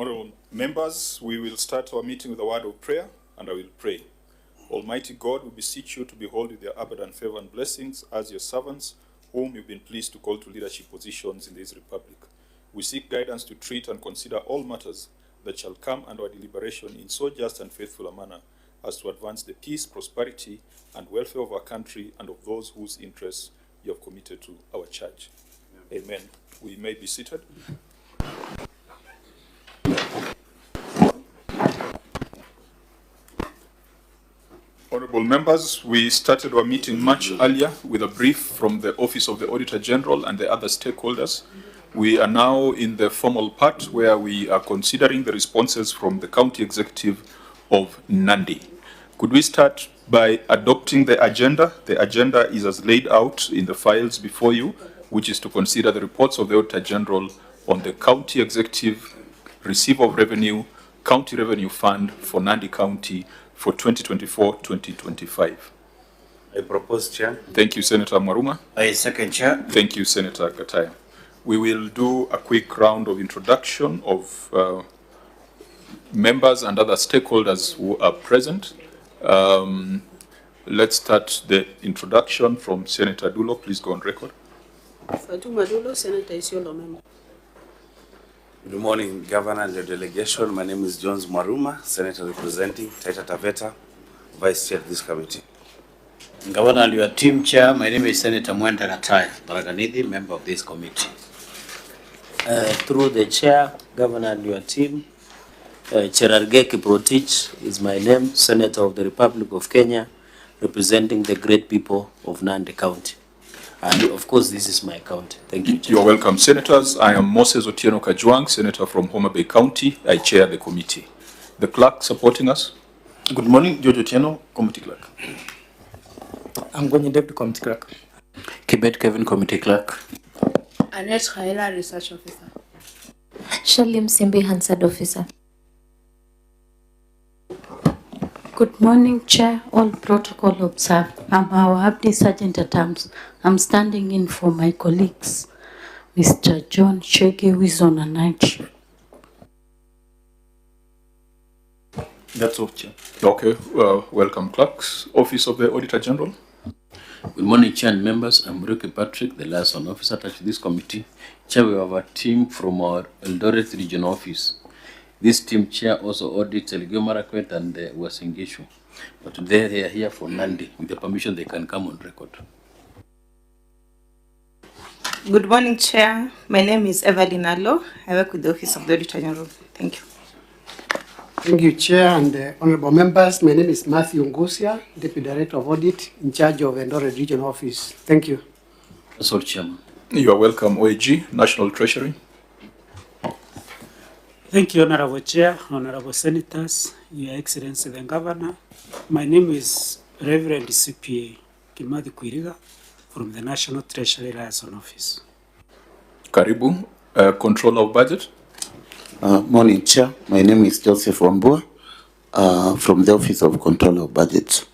Honorable members, we will start our meeting with a word of prayer, and I will pray. Almighty God, we beseech you to behold with your abundant favor and blessings as your servants, whom you've been pleased to call to leadership positions in this republic. We seek guidance to treat and consider all matters that shall come under our deliberation in so just and faithful a manner as to advance the peace, prosperity, and welfare of our country and of those whose interests you have committed to our church. Amen. We may be seated. Honorable members, we started our meeting much earlier with a brief from the Office of the Auditor General and the other stakeholders. We are now in the formal part where we are considering the responses from the County Executive of Nandi. Could we start by adopting the agenda? The agenda is as laid out in the files before you, which is to consider the reports of the Auditor General on the County Executive Receipt of Revenue, County Revenue Fund for Nandi County for 2024-2025. I propose, Chair. Thank you, Senator Maruma. I second, Chair. Thank you, Senator Gataya. We will do a quick round of introduction of members and other stakeholders who are present. Let's start the introduction from Senator Dulo. Please go on record. Fatuma Dulo, Senator Isiolo member. Good morning, Governor and your delegation. My name is Jones Maruma, Senator representing Taita Taveta, Vice Chair of this committee. Governor and your team, Chair. My name is Senator Mwenda Gataya, Baraganidi, member of this committee. Through the Chair, Governor and your team, Cherargei Kiprotich is my name, Senator of the Republic of Kenya, representing the great people of Nandi County. And of course, this is my county. Thank you, Chair. You're welcome, Senators. I am Moses Otieno Kajwang, Senator from Homa Bay County. I chair the committee. The clerk supporting us. Good morning, George Otieno, committee clerk. I'm going to deputy committee clerk. Kibet Kevin, committee clerk. Annette Raila, research officer. Shalim Simbi, Hansard officer. Good morning, Chair. All protocol observed. I'm our Abdi Sergeant at Arms. I'm standing in for my colleagues, Mr. John Chege, who is on a night shift. That's all, Chair. Okay, welcome, clerks. Office of the Auditor General. Good morning, Chair and members. I'm Ruki Patrick, the liaison officer attached to this committee. Chair, we have a team from our Eldoret regional office. This team, Chair, also audits Elgeyo Marakwet and Uasin Gishu. But today they are here for Nandi. With the permission, they can come on record. Good morning, Chair. My name is Evelyn Allo. I work with the Office of the Auditor General. Thank you. Thank you, Chair and honorable members. My name is Matthew Ngusia, Deputy Director of Audit in charge of Eldoret Regional Office. Thank you. That's all, Chairman. You are welcome, OAG, National Treasury. Thank you, Honorable Chair, Honorable Senators, Your Excellency the Governor. My name is Reverend CPA Kimathi Kwiriga from the National Treasury Liaison Office. Karibu, Controller of Budget. Morning, Chair. My name is Joseph Wambua from the Office of Controller of Budget.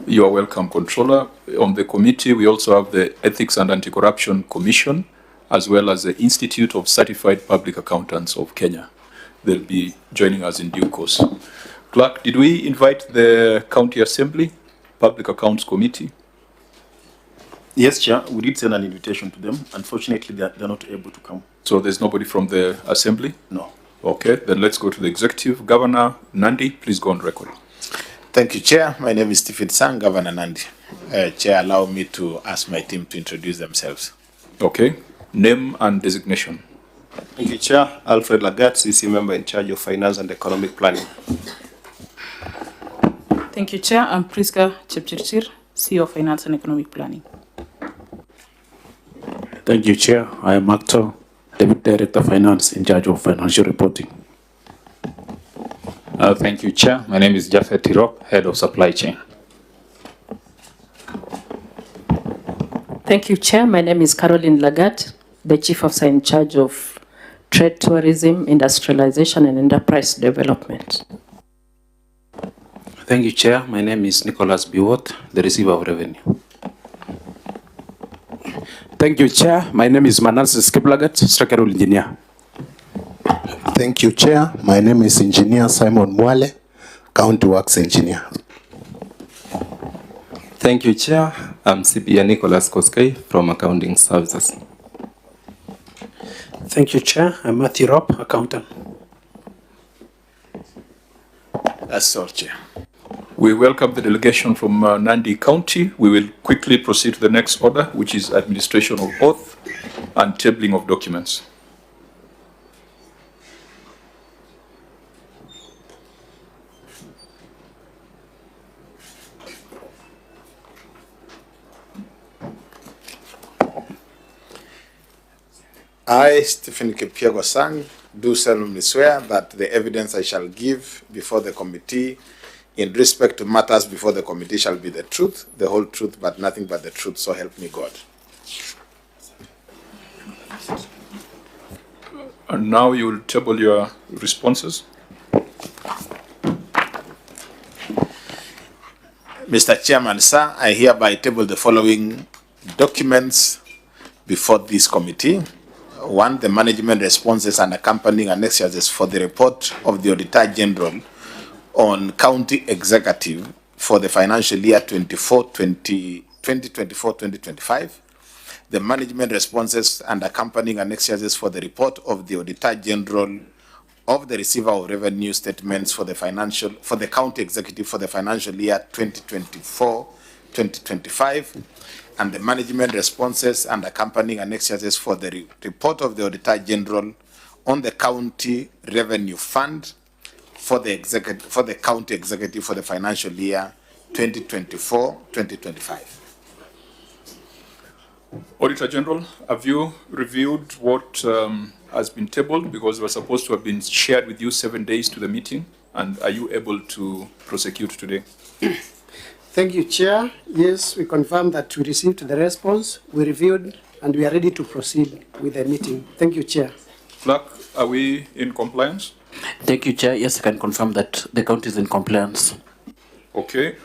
You are welcome, Controller. On the committee, we also have the Ethics and Anti-Corruption Commission, as well as the Institute of Certified Public Accountants of Kenya. They'll be joining us in due course. Clerk, did we invite the County Assembly, Public Accounts Committee? Yes, Chair. We did send an invitation to them. Unfortunately, they're not able to come. So there's nobody from the Assembly? No. Okay, then let's go to the Executive. Governor Nandi, please go on record. Thank you, Chair. My name is Stephen Sang, Governor Nandi. Chair, allow me to ask my team to introduce themselves. Okay. Name and designation. Thank you, Chair. Alfred Lagat, CC member in charge of finance and economic planning. Thank you, Chair. I'm Priska Chepchirchir, CEO of Finance and Economic Planning. Thank you, Chair. I am Actor, Deputy Director of Finance in charge of financial reporting. Thank you, Chair. My name is Jafet Tirop, Head of Supply Chain. Thank you, Chair. My name is Caroline Lagat, the Chief Officer in charge of Trade, Tourism, Industrialization and Enterprise Development. Thank you, Chair. My name is Nicholas Biwot, the Receiver of Revenue. Thank you, Chair. My name is Manasseh Skiplagat, Structural Engineer. Thank you, Chair. My name is Engineer Simon Mwale, County Works Engineer. Thank you, Chair. I'm CPA Nicholas Koskei from Accounting Services. Thank you, Chair. I'm Matthew Robb, Accountant. That's all, Chair. We welcome the delegation from Nandi County. We will quickly proceed to the next order, which is administration of oath and tabling of documents. I, Stephen Kipyego-Sang, do solemnly swear that the evidence I shall give before the committee in respect to matters before the committee shall be the truth, the whole truth, but nothing but the truth, so help me God. And now you will table your responses. Mr. Chairman, sir, I hereby table the following documents before this committee. 1, the management responses and accompanying annexures for the report of the Auditor General on County Executive for the financial year 2024-2025. The management responses and accompanying annexures for the report of the Auditor General of the Receiver of Revenue Statements for the County Executive for the financial year 2024-2025. And the management responses and accompanying annexures for the report of the Auditor General on the County Revenue Fund for the County Executive for the financial year 2024-2025. Auditor General, have you reviewed what has been tabled? Because it was supposed to have been shared with you 7 days to the meeting. And are you able to prosecute today? Thank you, Chair. Yes, we confirm that we received the response, we reviewed, and we are ready to proceed with the meeting. Thank you, Chair. Clerk, are we in compliance? Thank you, Chair. Yes, I can confirm that the county is in compliance. Okay.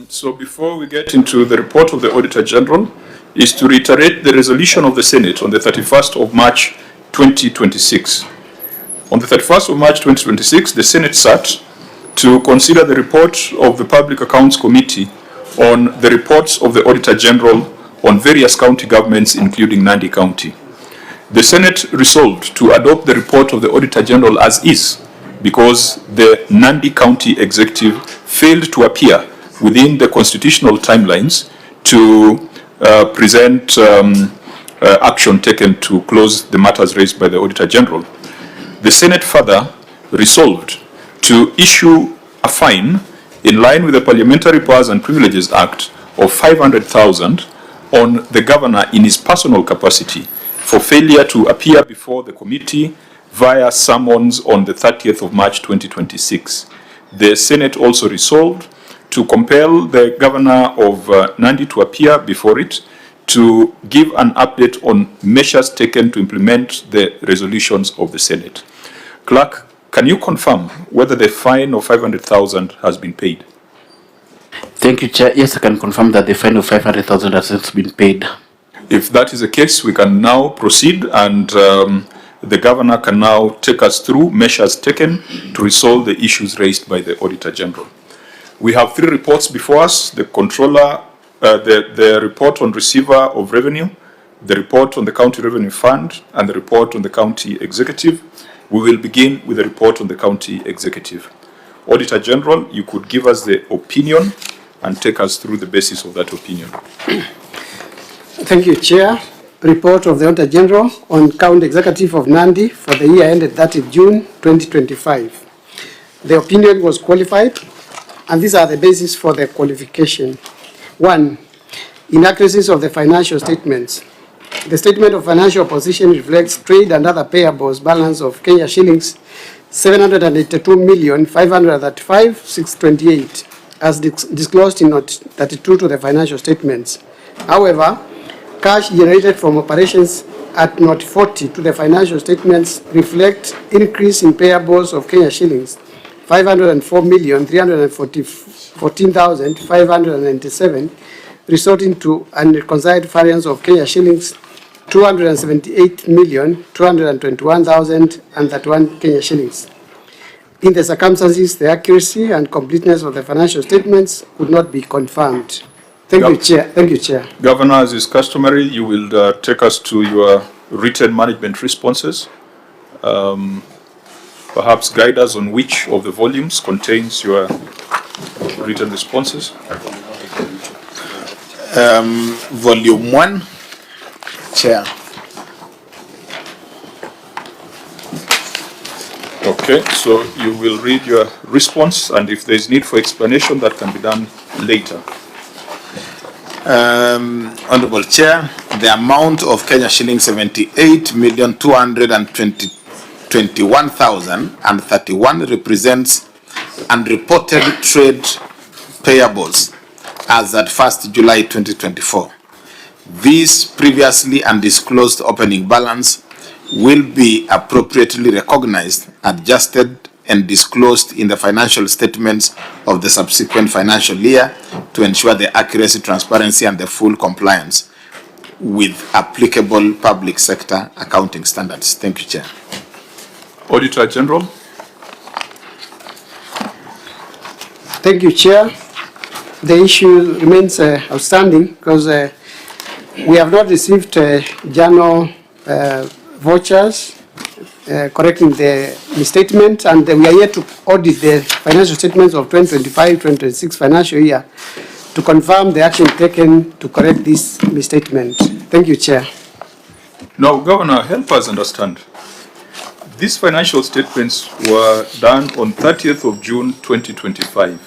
So before we get into the report of the Auditor General, is to reiterate the resolution of the Senate on the 31st of March 2026. On the 31st of March 2026, the Senate sat to consider the report of the Public Accounts Committee on the reports of the Auditor General on various county governments, including Nandi County. The Senate resolved to adopt the report of the Auditor General as is, because the Nandi County Executive failed to appear within the constitutional timelines to present action taken to close the matters raised by the Auditor General. The Senate further resolved to issue a fine in line with the Parliamentary Powers and Privileges Act of 500,000 on the governor in his personal capacity for failure to appear before the committee via summons on the 30th of March 2026. The Senate also resolved to compel the governor of Nandi to appear before it to give an update on measures taken to implement the resolutions of the Senate. Clerk, can you confirm whether the fine of 500,000 has been paid? Thank you, Chair. Yes, I can confirm that the fine of 500,000 has since been paid. If that is the case, we can now proceed, and the governor can now take us through measures taken to resolve the issues raised by the Auditor General. We have 3 reports before us: the controller, the report on receiver of revenue, the report on the County Revenue Fund, and the report on the County Executive. We will begin with the report on the County Executive. Auditor General, you could give us the opinion and take us through the basis of that opinion. Thank you, Chair. Report of the Auditor General on County Executive of Nandi for the year ended 30 June 2025. The opinion was qualified, and these are the basis for the qualification. 1. Inaccuracies of the financial statements. The statement of financial position reflects trade and other payables balance of Kenya shillings 782,535,628 as disclosed in Note 32 to the financial statements. However, cash generated from operations at Note 40 to the financial statements reflect increase in payables of Kenya shillings 504,314,597, resulting to an reconciled variance of Kenya shillings 278,221,031 Kenya shillings. In the circumstances, the accuracy and completeness of the financial statements could not be confirmed. Thank you, Chair. Thank you, Chair. Governor, as is customary, you will take us to your written management responses. Perhaps guide us on which of the volumes contains your written responses. Volume 1, Chair. Okay, so you will read your response, and if there is need for explanation, that can be done later. Honorable Chair, the amount of Kenya shilling 78,221,031 represents unreported trade payables as at 1st July 2024. This previously undisclosed opening balance will be appropriately recognized, adjusted, and disclosed in the financial statements of the subsequent financial year to ensure the accuracy, transparency, and the full compliance with applicable public sector accounting standards. Thank you, Chair. Auditor General. Thank you, Chair. The issue remains outstanding because we have not received journal vouchers correcting the misstatement, and we are yet to audit the financial statements of 2025-2026 financial year to confirm the action taken to correct this misstatement. Thank you, Chair. Now, Governor, help us understand. These financial statements were done on 30th of June 2025.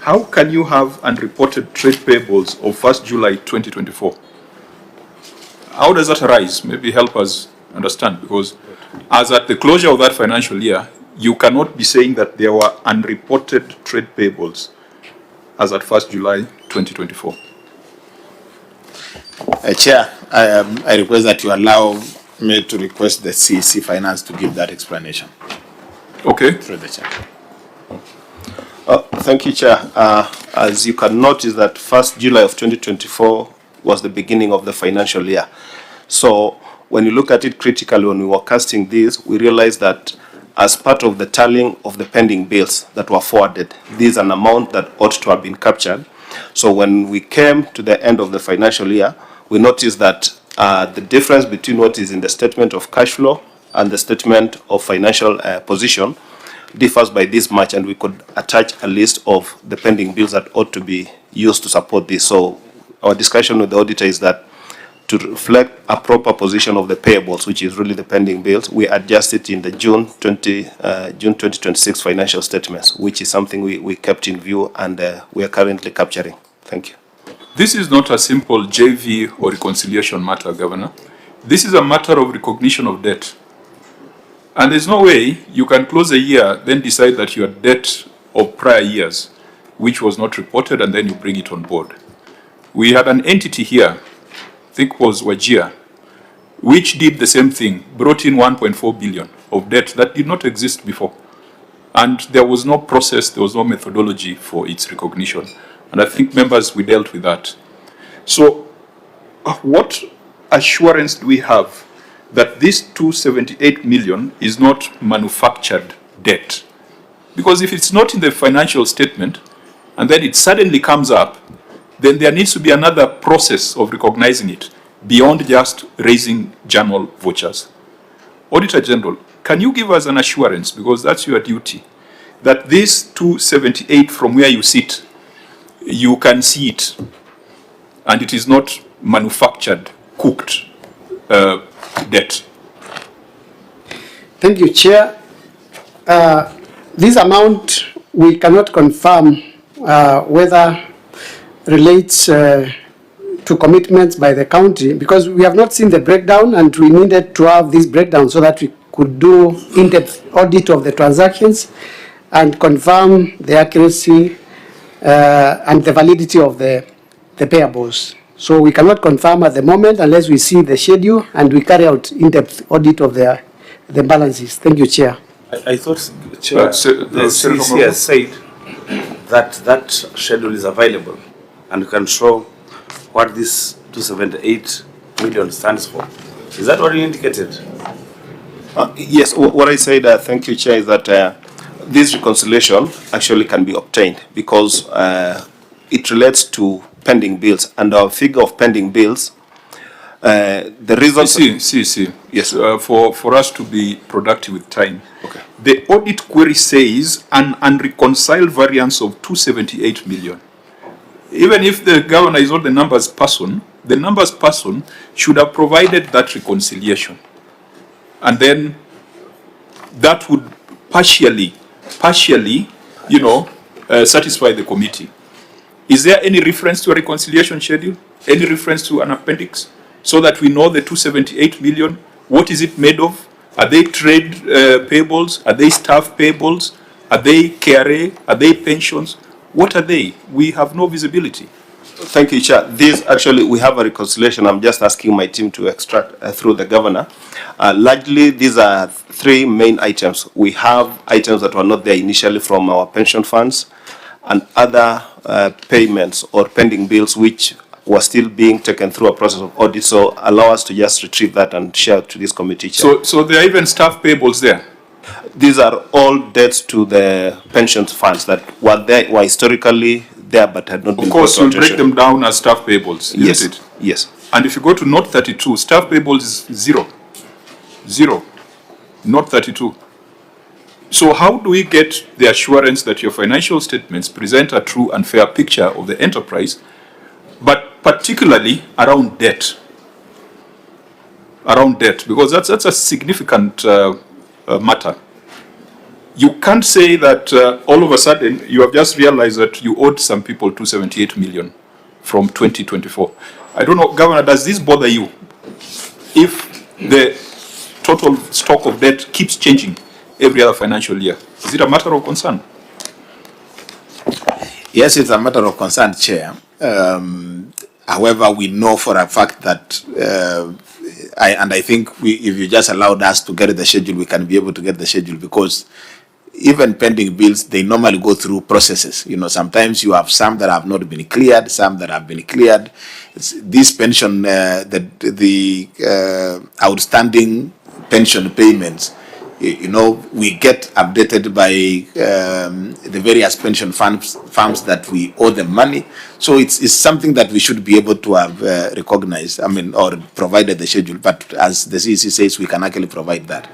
How can you have unreported trade payables of 1st July 2024? How does that arise? Maybe help us understand, because as at the closure of that financial year, you cannot be saying that there were unreported trade payables as at 1st July 2024. Chair, I request that you allow me to request the CEC Finance to give that explanation. Okay. Through the Chair. Thank you, Chair. As you can notice that 1st July of 2024 was the beginning of the financial year. So when you look at it critically, when we were casting this, we realized that as part of the tallying of the pending bills that were forwarded, this is an amount that ought to have been captured. So when we came to the end of the financial year, we noticed that the difference between what is in the statement of cash flow and the statement of financial position differs by this much, and we could attach a list of the pending bills that ought to be used to support this. So our discussion with the auditor is that to reflect a proper position of the payables, which is really the pending bills, we adjust it in the June 2026 financial statements, which is something we kept in view and we are currently capturing. Thank you. This is not a simple JV or reconciliation matter, Governor. This is a matter of recognition of debt. And there's no way you can close a year, then decide that your debt of prior years, which was not reported, and then you bring it on board. We had an entity here, I think was Wajir, which did the same thing, brought in 1.4 billion of debt that did not exist before. And there was no process, there was no methodology for its recognition. And I think, members, we dealt with that. So what assurance do we have that this 278 million is not manufactured debt? Because if it's not in the financial statement and then it suddenly comes up, then there needs to be another process of recognizing it beyond just raising journal vouchers. Auditor General, can you give us an assurance, because that's your duty, that this 278 from where you sit, you can see it and it is not manufactured, cooked debt? Thank you, Chair. This amount we cannot confirm whether relates to commitments by the county, because we have not seen the breakdown, and we needed to have this breakdown so that we could do in-depth audit of the transactions and confirm the accuracy and the validity of the payables. So we cannot confirm at the moment unless we see the schedule and we carry out in-depth audit of the balances. Thank you, Chair. I thought, Chair, the CEC has said that that schedule is available and can show what this 278 million stands for. Is that what you indicated? Yes, what I said, thank you, Chair, is that this reconciliation actually can be obtained because it relates to pending bills, and our figure of pending bills, the reason... Yes, for us to be productive with time, okay. The audit query says an unreconciled variance of 278 million. Even if the governor is not the numbers person, the numbers person should have provided that reconciliation. And then that would partially, satisfy the committee. Is there any reference to a reconciliation schedule? Any reference to an appendix? So that we know the 278 million, what is it made of? Are they trade payables? Are they staff payables? Are they KRA? Are they pensions? What are they? We have no visibility. Thank you, Chair. This actually, we have a reconciliation. I'm just asking my team to extract through the governor. Largely, these are three main items. We have items that were not there initially from our pension funds and other payments or pending bills which were still being taken through a process of audit. So allow us to just retrieve that and share it to this committee, Chair. So there are even staff payables there? These are all debts to the pension funds that were historically there but had not been. Of course, you break them down as staff payables, isn't yes. it? Yes. And if you go to note 32, staff payables is zero. Note 32. So how do we get the assurance that your financial statements present a true and fair picture of the enterprise, but particularly around debt? Around debt, because that's a significant matter. You can't say that all of a sudden you have just realized that you owed some people 278 million from 2024. I don't know, Governor, does this bother you? If the total stock of debt keeps changing every other financial year, is it a matter of concern? Yes, it's a matter of concern, Chair. However, we know for a fact that I think if you just allowed us to get the schedule, we can be able to get the schedule, because even pending bills, they normally go through processes. You know, sometimes you have some that have not been cleared, some that have been cleared. This pension, the outstanding pension payments, you know, we get updated by the various pension firms that we owe them money. So it's something that we should be able to have recognized, or provided the schedule. But as the CEC says, we can actually provide that.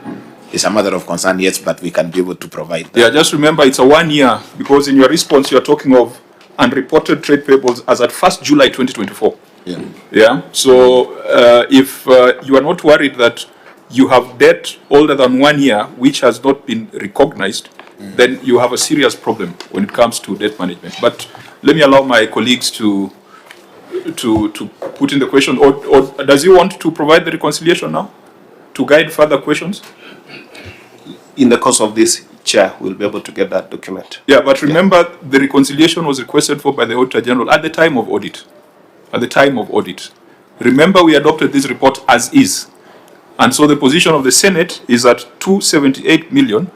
It's a matter of concern, yes, but we can be able to provide that. Yeah, just remember it's a 1 year, because in your response you're talking of unreported trade payables as at 1st July 2024. Yeah. Yeah. So if you are not worried that you have debt older than 1 year which has not been recognized, then you have a serious problem when it comes to debt management. But let me allow my colleagues to put in the question, or does he want to provide the reconciliation now to guide further questions? In the course of this, Chair, we'll be able to get that document. Yeah, but remember, the reconciliation was requested for by the Auditor General at the time of audit. At the time of audit. Remember, we adopted this report as is. And so the position of the Senate is that 278 million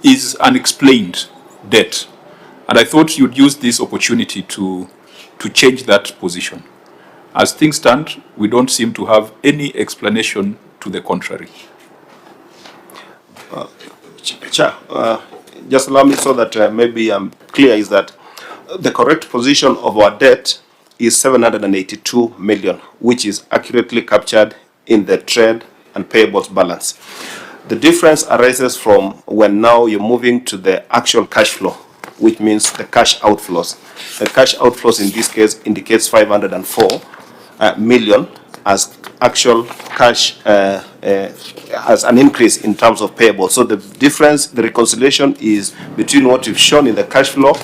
is unexplained debt. And I thought you'd use this opportunity to change that position. As things stand, we don't seem to have any explanation to the contrary. Chair, just allow me so that maybe I'm clear, is that the correct position of our debt is 782 million, which is accurately captured in the trade and payables balance. The difference arises from when now you're moving to the actual cash flow, which means the cash outflows. The cash outflows in this case indicates 504 million as actual cash as an increase in terms of payables. So the difference, the reconciliation, is between what we've shown in the cash flow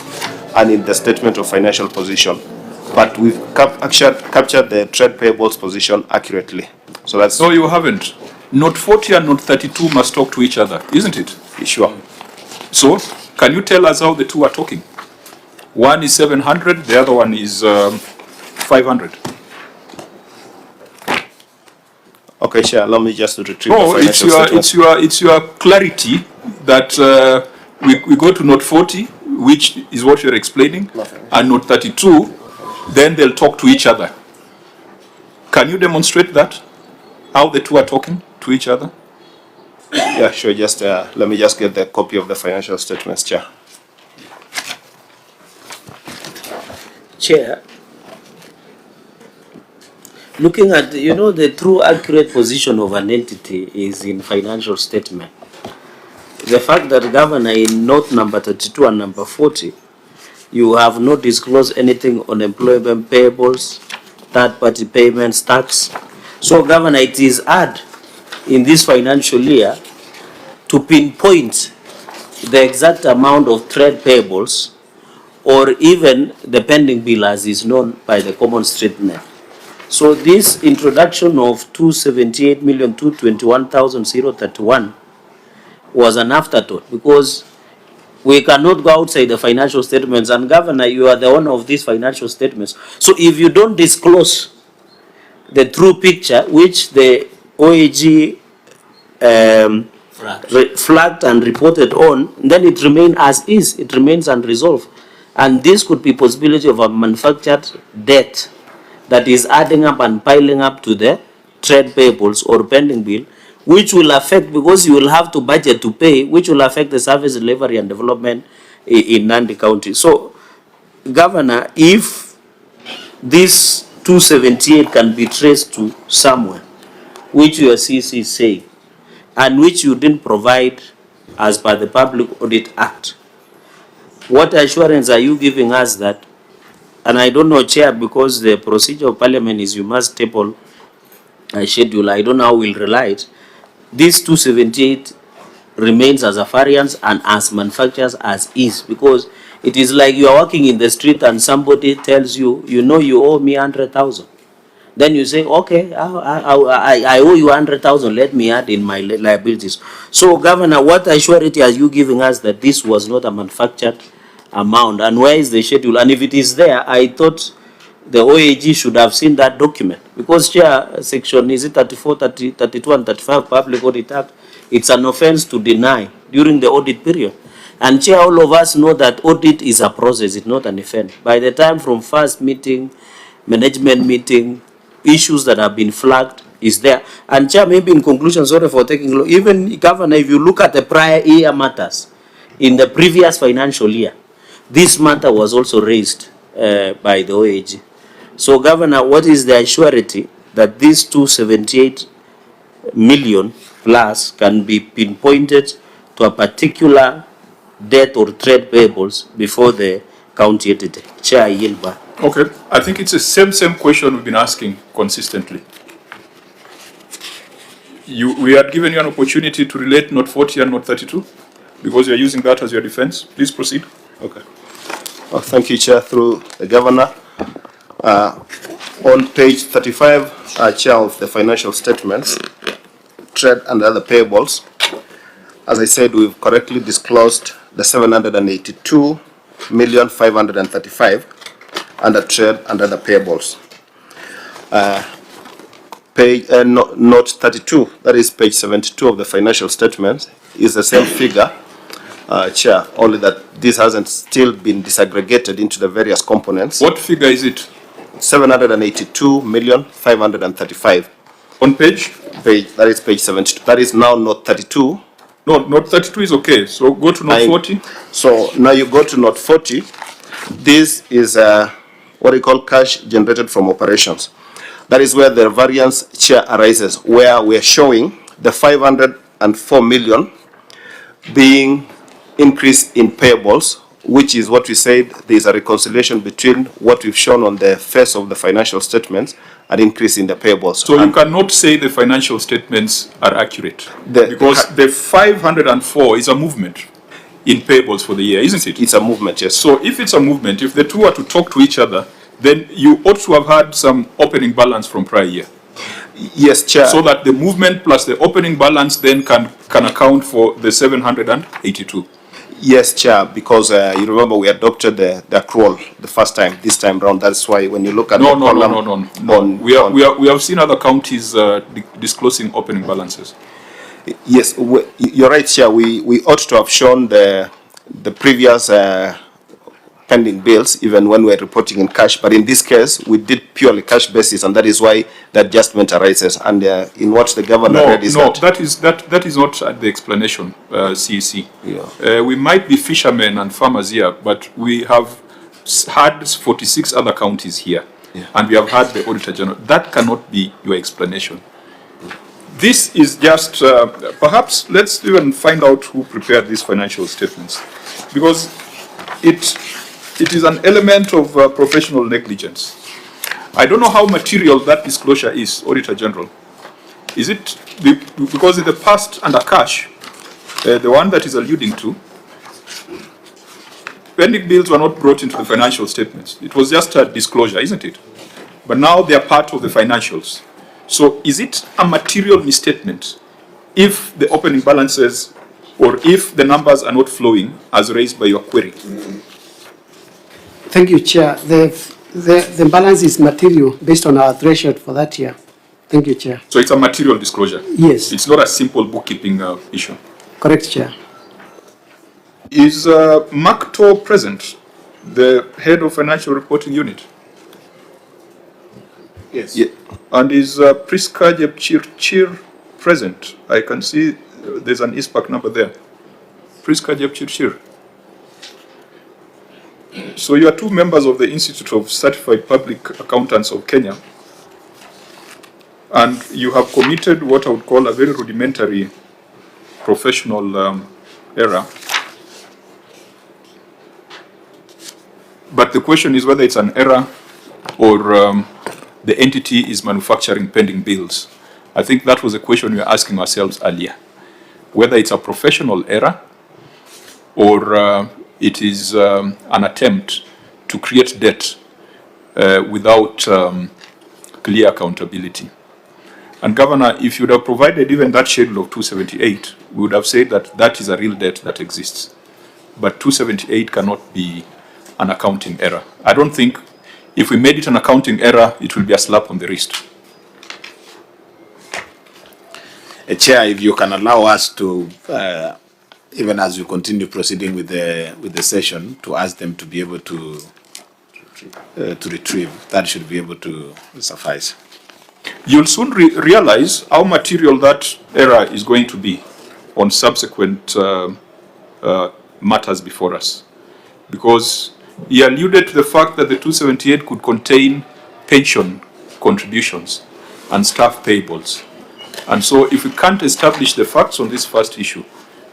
and in the statement of financial position. But we've captured the trade payables position accurately. So that's... No, you haven't. Note 40 and note 32 must talk to each other, isn't it? Sure. So, can you tell us how the two are talking? One is 700, the other one is 500. Okay, sure. Allow me just to retrieve the financial statement. It's your clarity that we go to note 40, which is what you're explaining, and note 32, then they'll talk to each other. Can you demonstrate that? how the two are talking to each other? Yeah, sure. Just let me just get the copy of the financial statements, Chair. Chair, looking at, the true accurate position of an entity is in financial statement. The fact that, Governor, in note number 32 and number 40, you have not disclosed anything on employment payables, third-party payments, tax. So, Governor, it is hard in this financial year to pinpoint the exact amount of trade payables or even the pending bill as is known by the common street name. So this introduction of 278,221,031 was an afterthought because we cannot go outside the financial statements, and Governor, you are the owner of these financial statements. So if you don't disclose the true picture, which the OAG flagged and reported on, then it remains as is, it remains unresolved. And this could be possibility of a manufactured debt that is adding up and piling up to the trade payables or pending bill, which will affect, because you will have to budget to pay, which will affect the service delivery and development in Nandi County. So, Governor, if this 278 can be traced to somewhere, which your CC is saying, and which you didn't provide as per the Public Audit Act, what assurance are you giving us that, and I don't know, Chair, because the procedure of Parliament is you must table a schedule, I don't know how we'll rely it, this 278 remains as a variance and as manufacturers as is, because it is like you are walking in the street and somebody tells you, you owe me 100,000. Then you say, okay, I owe you 100,000, let me add in my liabilities. So, Governor, what assurity are you giving us that this was not a manufactured amount, and where is the schedule? And if it is there, I thought the OAG should have seen that document, because, Chair, section is it 34, 30, 32 and 35 Public Audit Act, it's an offense to deny during the audit period. And, Chair, all of us know that audit is a process, it's not an event. By the time from first meeting, management meeting, issues that have been flagged is there. And, Chair, maybe in conclusion, sorry for taking long, even, Governor, if you look at the prior year matters, in the previous financial year, this matter was also raised by the OAG. So, Governor, what is the assurity that this 278 million plus can be pinpointed to a particular debt or trade payables before the county entity? Chair, I yield back. Okay, I think it's the same question we've been asking consistently. We had given you an opportunity to relate note 40 and note 32 because you're using that as your defense. Please proceed. Okay. Well, thank you, Chair, through the Governor. On page 35, Chair, of the financial statements, trade and other payables, as I said, we've correctly disclosed the 782,535,000 under trade and other payables. Note 32, that is page 72 of the financial statements, is the same figure, Chair, only that this hasn't still been disaggregated into the various components. What figure is it? 782,535,000. On page? That is page 72. That is now note 32. No, note 32 is okay. So go to note 40. So now you go to note 40. This is what we call cash generated from operations. That is where the variance, Chair, arises, where we are showing the 504 million being increase in payables, which is what we said there is a reconciliation between what we've shown on the face of the financial statements and increase in the payables. So you cannot say the financial statements are accurate because the 504 is a movement in payables for the year, isn't it? It's a movement, yes. So if it's a movement, if the two are to talk to each other, then you ought to have had some opening balance from prior year. Yes, Chair. So that the movement plus the opening balance then can account for the 782. Yes, Chair, because you remember we adopted the accrual the first time, this time round. That's why when you look at No. We have seen other counties disclosing opening balances. Yes, you're right, Chair. We ought to have shown the previous pending bills, even when we're reporting in cash. But in this case, we did purely cash basis, and that is why the adjustment arises. And in what the governor read is that is not the explanation, CEC. Yeah. We might be fishermen and farmers here, but we have had 46 other counties here, and we have had the Auditor General. That cannot be your explanation. This is just, perhaps let's even find out who prepared these financial statements, because it is an element of professional negligence. I don't know how material that disclosure is, Auditor General. Is it, because in the past under cash, the one that is alluding to, pending bills were not brought into the financial statements. It was just a disclosure, isn't it? But now they are part of the financials. So is it a material misstatement if the opening balances or if the numbers are not flowing as raised by your query? Thank you, Chair. The balance is material based on our threshold for that year. Thank you, Chair. So it's a material disclosure? Yes. It's not a simple bookkeeping issue? Correct, Chair. Is Makto present, the head of financial reporting unit? Yes. Yeah. And is Priska Jepchirchir present? I can see there's an ISPAC number there. Priska Jepchirchir. So you are two members of the Institute of Certified Public Accountants of Kenya, and you have committed what I would call a very rudimentary professional error. But the question is whether it's an error or the entity is manufacturing pending bills. I think that was a question we were asking ourselves earlier. Whether it's a professional error or it is an attempt to create debt without clear accountability. And Governor, if you would have provided even that schedule of 278, we would have said that that is a real debt that exists. But 278 cannot be an accounting error. I don't think if we made it an accounting error, it will be a slap on the wrist. Chair, if you can allow us to, even as we continue proceeding with the session, to ask them to be able to retrieve, that should be able to suffice. You'll soon realize how material that error is going to be on subsequent matters before us. Because he alluded to the fact that the 278 could contain pension contributions and staff payables. And so if we can't establish the facts on this first issue,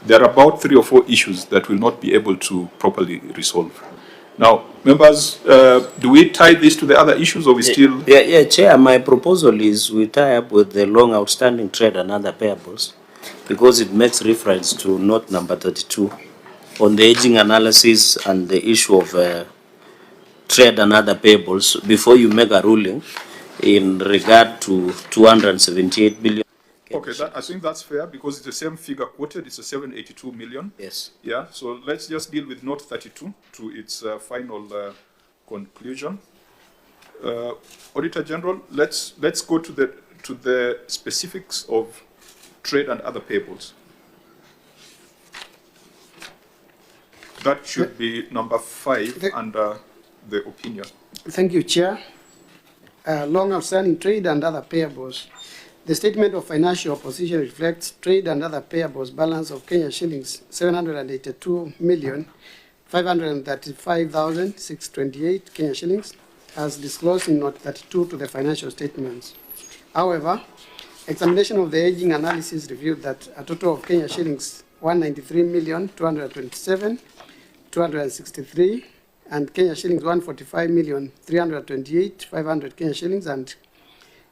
there are about 3 or 4 issues that will not be able to properly resolve. Now, members, do we tie this to the other issues or we still? Yeah, Chair, my proposal is we tie up with the long outstanding trade and other payables because it makes reference to note number 32 on the aging analysis and the issue of trade and other payables before you make a ruling in regard to 278 billion. Okay, I think that's fair because it's the same figure quoted. It's a 782 million. Yes. Yeah. So let's just deal with note 32 to its final conclusion. Auditor General, let's go to the specifics of trade and other payables. That should be number 5 under the opinion. Thank you, Chair. Long outstanding trade and other payables. The statement of financial position reflects trade and other payables balance of Kenya shillings 782,535,628 Kenya shillings, as disclosed in note 32 to the financial statements. However, examination of the aging analysis revealed that a total of Kenya shillings 193,227,263 and Kenya shillings 145,328,500 Kenya shillings and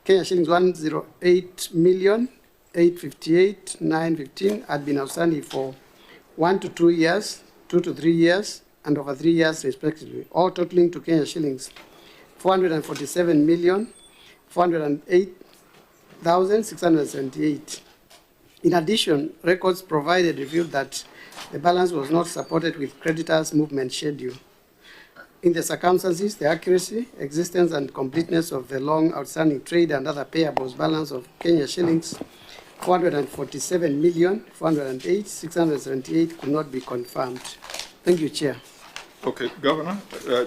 Kenya shillings 108,858,915 had been outstanding for 1 to 2 years, 2 to 3 years, and over 3 years respectively, all totaling to Kenya shillings 447,408,678. In addition, records provided revealed that the balance was not supported with creditors' movement schedule. In the circumstances, the accuracy, existence, and completeness of the long outstanding trade and other payables balance of Kenya shillings 447,408,678 could not be confirmed. Thank you, Chair. Okay, Governor,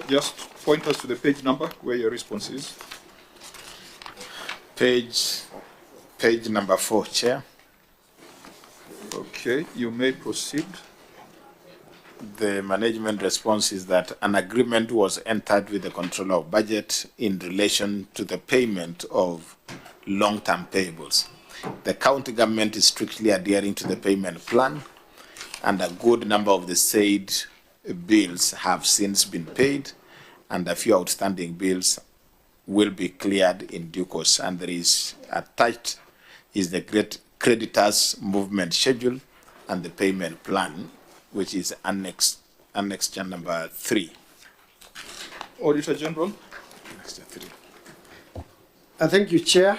just point us to the page number where your response is. Page number 4, Chair. Okay, you may proceed. The management response is that an agreement was entered with the controller of budget in relation to the payment of long-term payables. The county government is strictly adhering to the payment plan, and a good number of the said bills have since been paid, and a few outstanding bills will be cleared in due course. And there is attached is the creditors movement schedule and the payment plan, which is annex number 3. Auditor General. Next 3. Thank you, Chair.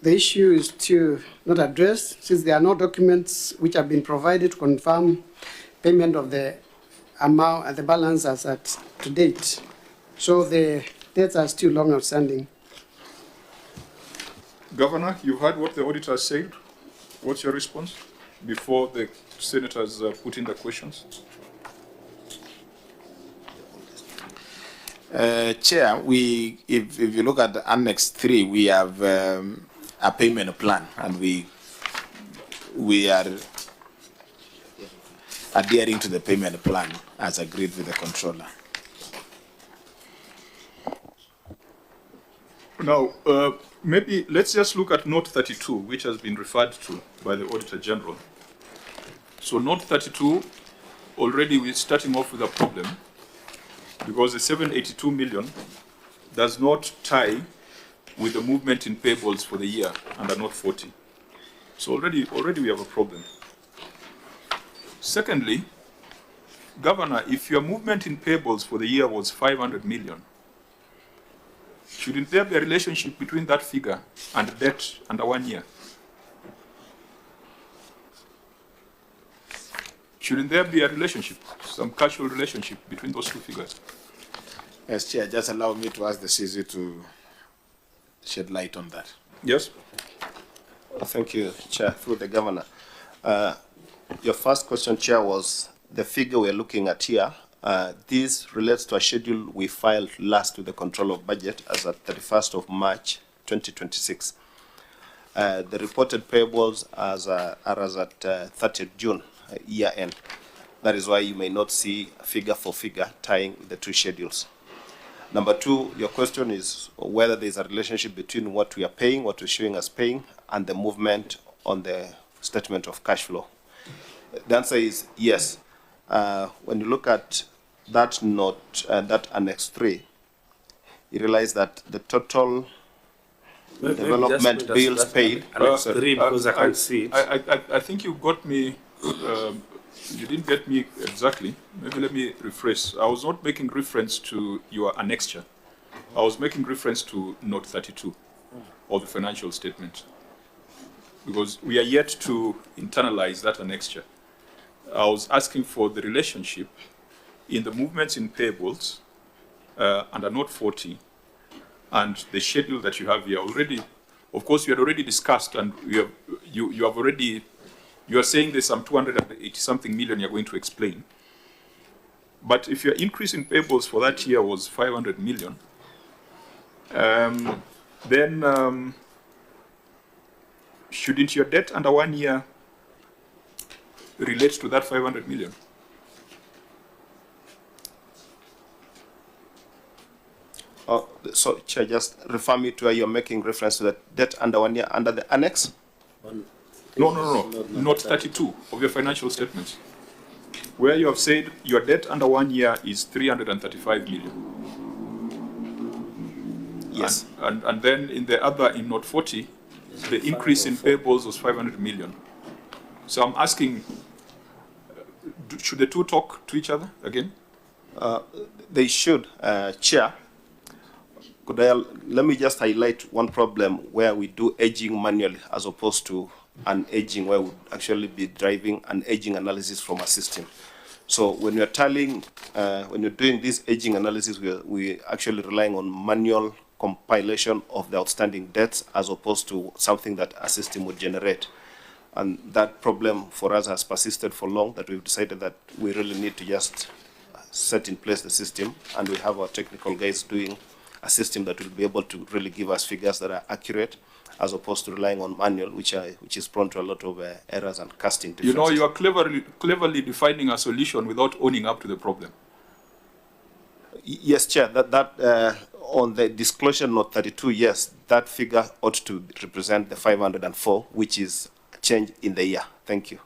The issue is still not addressed since there are no documents which have been provided to confirm payment of the amount and the balance as at to date. So the dates are still long outstanding. Governor, you heard what the auditor said. What's your response before the senators put in the questions? Chair, if you look at the Annex 3, we have a payment plan, and we are adhering to the payment plan as agreed with the controller. Now, maybe let's just look at Note 32, which has been referred to by the Auditor General. So Note 32, already we're starting off with a problem because the 782 million does not tie with the movement in payables for the year under Note 40. So already we have a problem. Secondly, Governor, if your movement in payables for the year was 500 million, shouldn't there be a relationship between that figure and debt under 1 year? Shouldn't there be a relationship, some casual relationship between those two figures? Yes, Chair, just allow me to ask the CZ to shed light on that. Yes. Thank you, Chair, through the Governor. Your first question, Chair, was the figure we're looking at here. This relates to a schedule we filed last to the Control of Budget as at 31st of March 2026. The reported payables are as at 30th June, year end. That is why you may not see figure for figure tying the two schedules. Number two, your question is whether there's a relationship between what we are paying, what we're showing as paying, and the movement on the statement of cash flow. The answer is yes. When you look at that note, that Annex 3, you realize that the total development bills paid. Annex 3, because I can't see it. I think you got me. You didn't get me exactly. Maybe let me rephrase. I was not making reference to your annexure. I was making reference to Note 32 of the financial statement, because we are yet to internalize that annexure. I was asking for the relationship in the movements in payables under Note 40 and the schedule that you have here already. Of course, you had already discussed, and you have already. You are saying there's some 280-something million you're going to explain. But if your increase in payables for that year was 500 million, then shouldn't your debt under 1 year relate to that 500 million? So, Chair, just refer me to where you're making reference to the debt under 1 year under the annex? No. Note 32 of your financial statements, where you have said your debt under 1 year is 335 million. Yes. And then in the other, in Note 40, the increase in payables was 500 million. So I'm asking, should the two talk to each other again? They should, Chair. Let me just highlight one problem where we do aging manually as opposed to an aging where we would actually be driving an aging analysis from a system. So when you're tallying, when you're doing this aging analysis, we're actually relying on manual compilation of the outstanding debts as opposed to something that a system would generate. And that problem for us has persisted for long, that we've decided that we really need to just set in place the system, and we have our technical guys doing a system that will be able to really give us figures that are accurate, as opposed to relying on manual, which is prone to a lot of errors and casting differences. You know, you are cleverly defining a solution without owning up to the problem. Yes, Chair, on the disclosure note 32, yes, that figure ought to represent the 504, which is a change in the year. Thank you.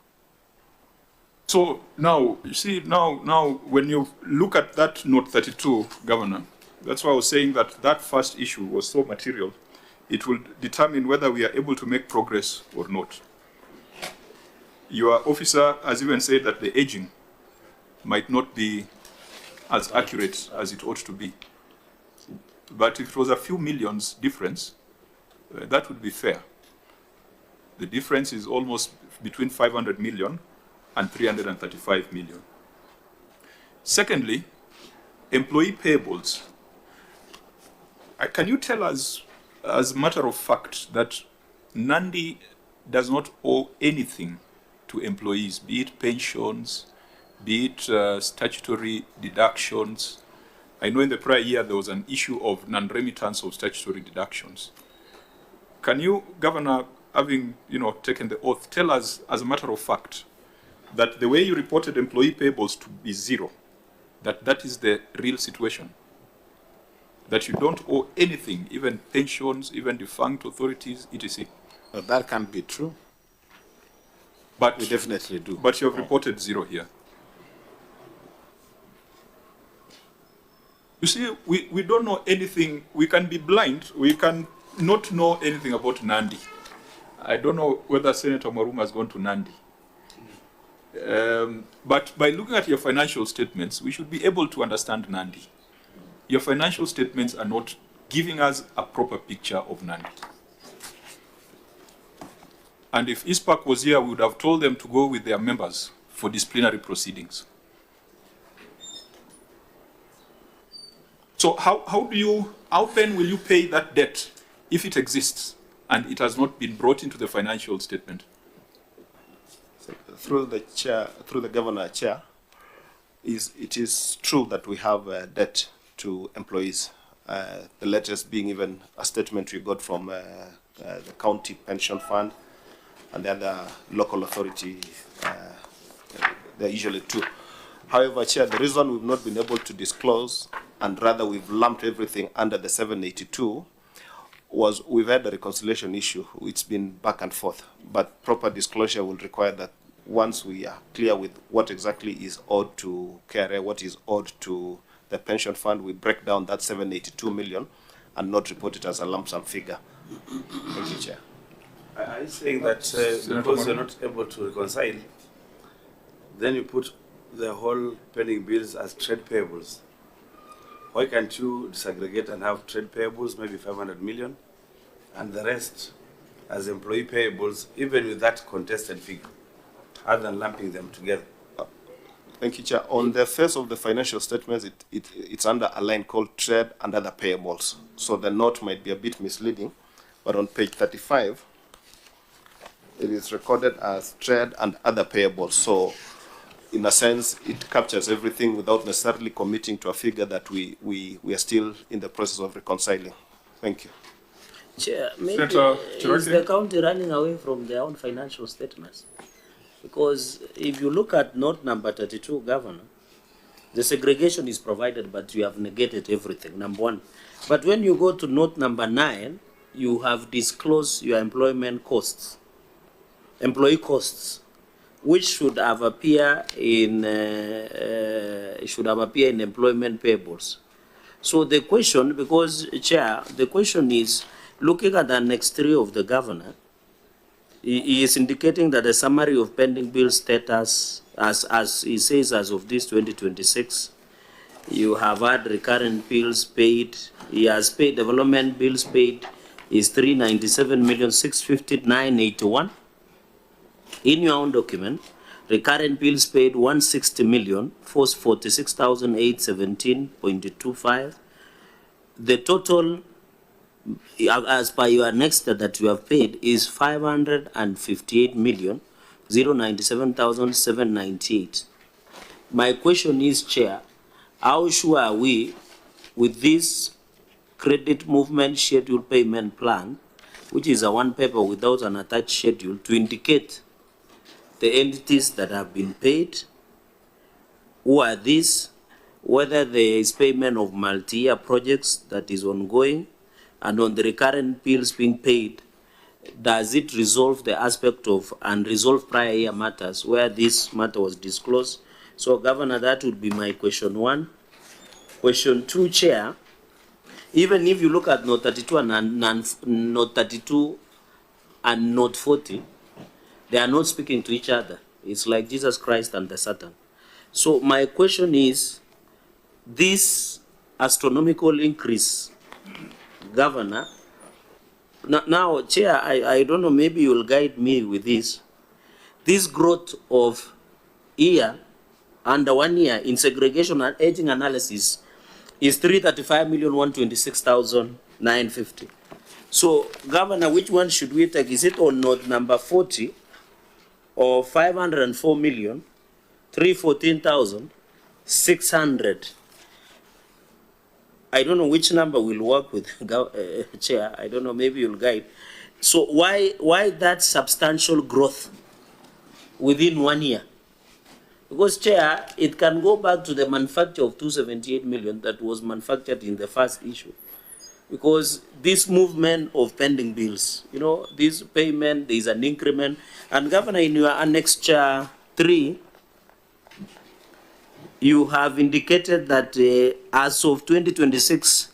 So now, you see, now when you look at that note 32, Governor, that's why I was saying that that first issue was so material. It will determine whether we are able to make progress or not. Your officer has even said that the aging might not be as accurate as it ought to be. But if it was a few millions difference, that would be fair. The difference is almost between 500 million and 335 million. Secondly, employee payables. Can you tell us, as a matter of fact, that Nandi does not owe anything to employees, be it pensions, be it statutory deductions? I know in the prior year there was an issue of non-remittance of statutory deductions. Can you, Governor, having taken the oath, tell us, as a matter of fact, that the way you reported employee payables to be zero, that is the real situation? That you don't owe anything, even pensions, even defunct authorities, etc. Well, that can't be true. But we definitely do. But you have reported zero here. You see, we don't know anything. We can be blind. We can not know anything about Nandi. I don't know whether Senator Maruma has gone to Nandi. But by looking at your financial statements, we should be able to understand Nandi. Your financial statements are not giving us a proper picture of Nandi. And if ISPAC was here, we would have told them to go with their members for disciplinary proceedings. So how then will you pay that debt if it exists and it has not been brought into the financial statement? So, through the Governor, Chair, it is true that we have debt to employees. The latest being even a statement we got from the county pension fund and the other local authority. There are usually two. However, Chair, the reason we've not been able to disclose, and rather we've lumped everything under the 782, was we've had a reconciliation issue. It's been back and forth, but proper disclosure will require that once we are clear with what exactly is owed to KRA, what is owed to the pension fund, we break down that 782 million and not report it as a lump sum figure. Thank you, Chair. Are you saying that because you're not able to reconcile, then you put the whole pending bills as trade payables? Why can't you disaggregate and have trade payables, maybe 500 million, and the rest as employee payables, even with that contested figure, other than lumping them together? Thank you, Chair. On the face of the financial statements, it's under a line called trade and other payables. So the note might be a bit misleading, but on page 35, it is recorded as trade and other payables. So in a sense, it captures everything without necessarily committing to a figure that we are still in the process of reconciling. Thank you. Chair, maybe is the county running away from their own financial statements? Because if you look at note number 32, Governor, the segregation is provided, but you have negated everything, number one. But when you go to note number 9, you have disclosed your employment costs, employee costs, which should have appear in employment payables. So the question, because Chair, the question is, looking at the Annex 3 of the Governor, he is indicating that the summary of pending bill status, as he says, as of this 2026, you have had recurrent bills paid. He has paid development bills paid is 397,659,81. In your own document, recurrent bills paid 160,446,817.25. The total, as per your next that you have paid, is 558,097,798. My question is, Chair, how sure are we with this credit movement schedule payment plan, which is a one paper without an attached schedule, to indicate the entities that have been paid, who are these, whether there is payment of multi-year projects that is ongoing, and on the recurrent bills being paid, does it resolve the aspect of unresolved prior year matters where this matter was disclosed? So, Governor, that would be my question 1. Question 2, Chair, even if you look at Note 32 and Note 32 and Note 40, they are not speaking to each other. It's like Jesus Christ and the Satan. So my question is, this astronomical increase, Governor, now Chair, I don't know, maybe you'll guide me with this. This growth of year under 1 year in segregation and aging analysis is 335,126,950. So, Governor, which one should we take? Is it on note number 40 or 504,314,600? I don't know which number will work with, Chair. I don't know, maybe you'll guide. So why that substantial growth within 1 year? Because, Chair, it can go back to the manufacture of 278 million that was manufactured in the first issue. Because this movement of pending bills, you know, this payment, there is an increment. And Governor, in your Annexure 3, you have indicated that as of 2026,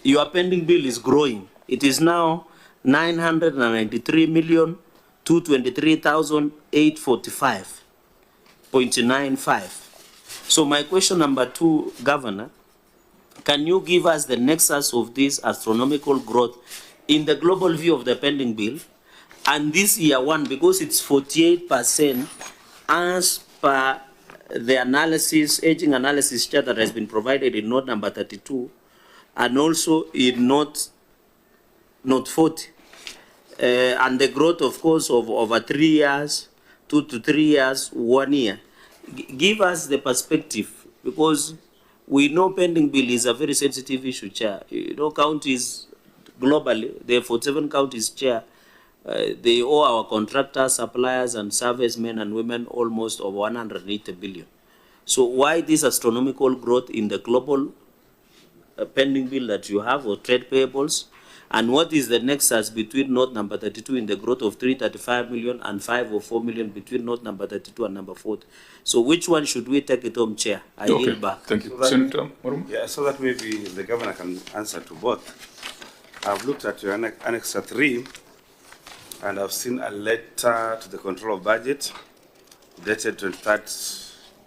your pending bill is growing. It is now 993,223,845.95. So my question number 2, Governor, can you give us the nexus of this astronomical growth in the global view of the pending bill? And this year 1, because it's 48% as per the analysis, aging analysis chart that has been provided in note number 32, and also in note 40. And the growth, of course, of over 3 years, 2 to 3 years, 1 year. Give us the perspective, because we know pending bill is a very sensitive issue, Chair. You know, counties globally, there are 47 counties, Chair. They owe our contractors, suppliers, and servicemen and women almost over 180 billion. So why this astronomical growth in the global pending bill that you have, or trade payables? And what is the nexus between note number 32 in the growth of 335 million and 504 million between note number 32 and number 40? So which one should we take it home, Chair? I yield back. Thank you. So that, Senator Morum? Yeah, so that maybe the Governor can answer to both. I've looked at your Annexure 3, and I've seen a letter to the Control of Budget dated 23rd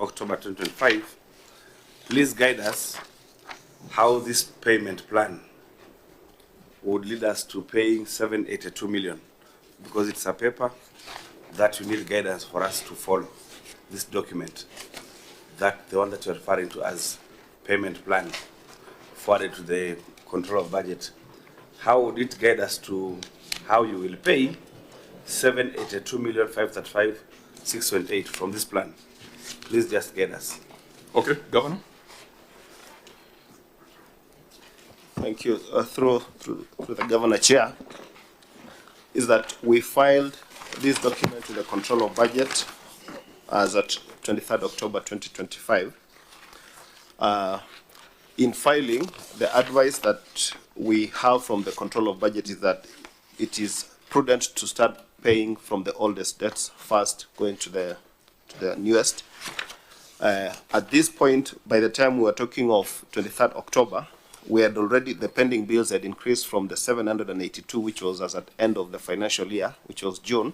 October 2025. Please guide us how this payment plan would lead us to paying 782 million, because it's a paper that you need guidance for us to follow. This document, that the one that you're referring to as payment plan, forwarded to the Control of Budget, how would it guide us to how you will pay 782,535,628 from this plan? Please just guide us. Okay, Governor. Thank you. Through the Governor, Chair, is that we filed this document to the Control of Budget as at 23rd October 2025. In filing, the advice that we have from the Control of Budget is that it is prudent to start paying from the oldest debts first, going to the newest. At this point, by the time we were talking of 23rd October, we had already, the pending bills had increased from the 782, which was as at end of the financial year, which was June,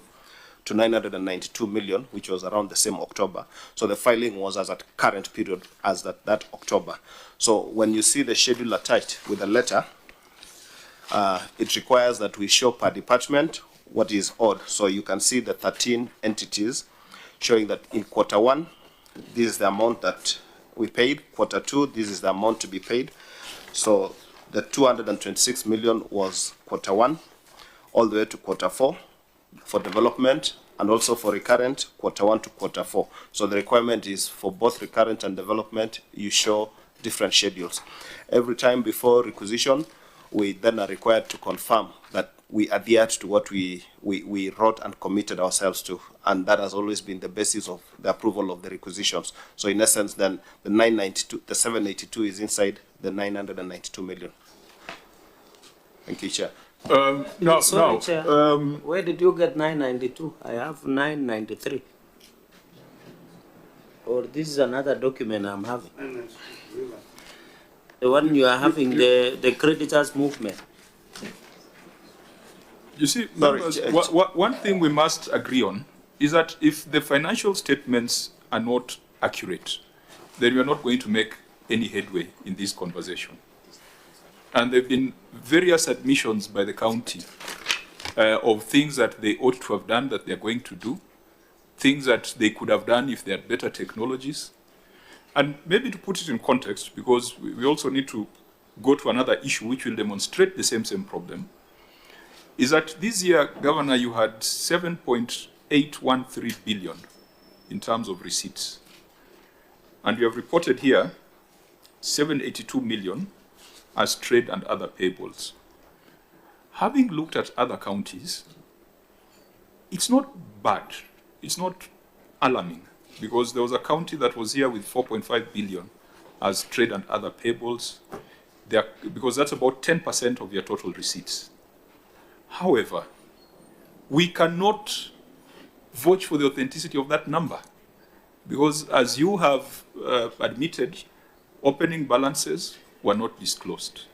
to 992 million, which was around the same October. So the filing was as at current period, as that October. So when you see the schedule attached with a letter, it requires that we show per department what is owed. So you can see the 13 entities showing that in quarter 1, this is the amount that we paid. Quarter 2, this is the amount to be paid. So the 226 million was quarter 1, all the way to quarter 4 for development, and also for recurrent Q1 to Q4. So the requirement is for both recurrent and development, you show different schedules. Every time before requisition, we then are required to confirm that we adhered to what we wrote and committed ourselves to, and that has always been the basis of the approval of the requisitions. So in essence, then the 992, the 782 is inside the 992 million. Thank you, Chair. Sorry, Chair. Where did you get 992? I have 993. Or this is another document I'm having. The one you are having, the creditors movement. You see, members, one thing we must agree on is that if the financial statements are not accurate, then we are not going to make any headway in this conversation. And there have been various admissions by the county of things that they ought to have done that they are going to do, things that they could have done if they had better technologies. And maybe to put it in context, because we also need to go to another issue which will demonstrate the same problem, is that this year, Governor, you had 7.813 billion in terms of receipts. And you have reported here 782 million as trade and other payables. Having looked at other counties, it's not bad, it's not alarming, because there was a county that was here with 4.5 billion as trade and other payables, because that's about 10% of your total receipts. However, we cannot vouch for the authenticity of that number, because as you have admitted, opening balances were not disclosed.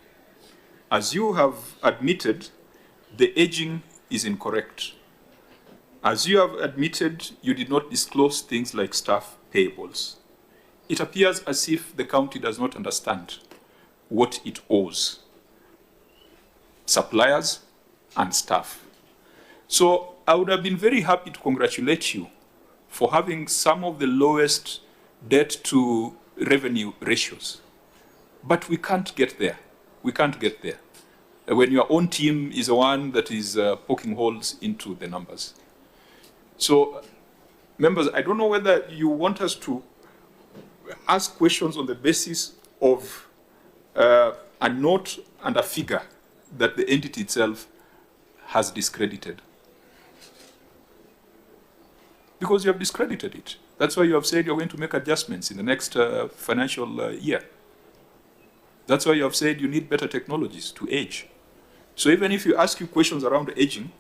As you have admitted, the aging is incorrect. As you have admitted, you did not disclose things like staff payables. It appears as if the county does not understand what it owes suppliers and staff. So I would have been very happy to congratulate you for having some of the lowest debt to revenue ratios. But we can't get there. We can't get there when your own team is the one that is poking holes into the numbers. So, members, I don't know whether you want us to ask questions on the basis of a note and a figure that the entity itself has discredited. Because you have discredited it. That's why you have said you're going to make adjustments in the next financial year. That's why you have said you need better technologies to age. So even if you ask you questions around aging,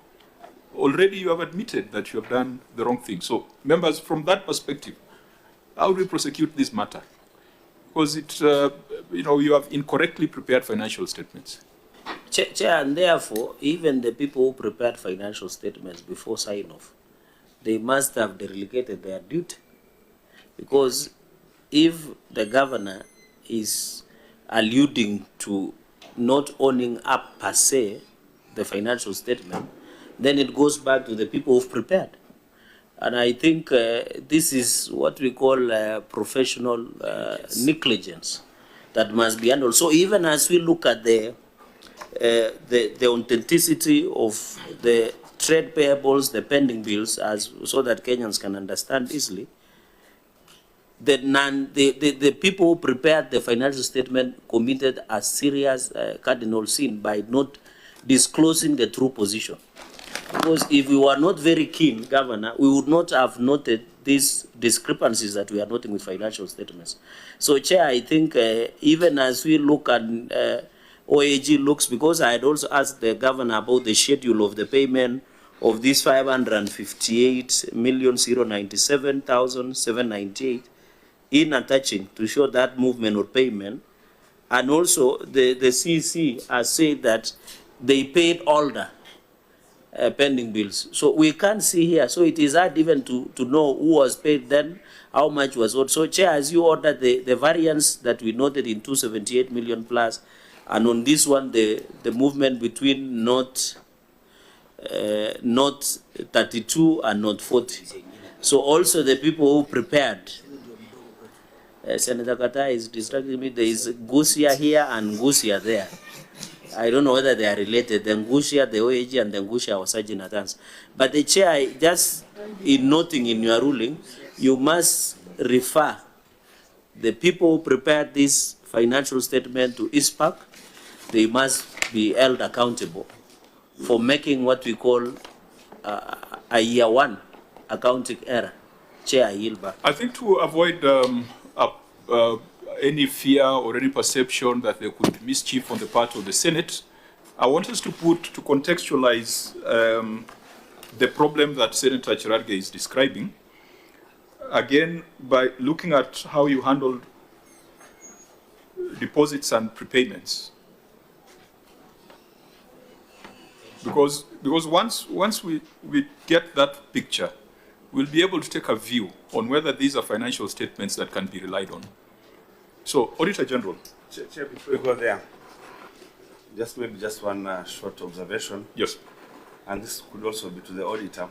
already you have admitted that you have done the wrong thing. So members, from that perspective, how do we prosecute this matter? Because you have incorrectly prepared financial statements. Chair, and therefore, even the people who prepared financial statements before sign-off, they must have delegated their duty. Because if the governor is alluding to not owning up per se the financial statement, then it goes back to the people who've prepared. And I think this is what we call professional negligence that must be handled. So even as we look at the authenticity of the trade payables, the pending bills, so that Kenyans can understand easily, the people who prepared the financial statement committed a serious cardinal sin by not disclosing the true position. Because if we were not very keen, Governor, we would not have noted these discrepancies that we are noting with financial statements. So, Chair, I think even as we look at OAG looks, because I had also asked the Governor about the schedule of the payment of these 558,097,798 in attaching to show that movement or payment. And also the CC has said that they paid all the pending bills. So we can't see here. So it is hard even to know who was paid then, how much was owed. So, Chair, as you ordered the variance that we noted in 278 million plus, and on this one, the movement between not 32 and not 40. So also the people who prepared, Senator Kata is distracting me, there is Gusia here and Gusia there. I don't know whether they are related, the Ngusha, the OAG, and the Ngusha or Sergeant at arms. But the chair, just in noting in your ruling, you must refer the people who prepared this financial statement to ISPAC. They must be held accountable for making what we call a year one accounting error. Chair, I yield back. I think to avoid any fear or any perception that there could be mischief on the part of the Senate, I want us to contextualize the problem that Senator Cherargei is describing, again, by looking at how you handled deposits and prepayments. Because once we get that picture, we'll be able to take a view on whether these are financial statements that can be relied on. So, Auditor General. Chair, before we go there, maybe just one short observation. Yes. And this could also be to the auditor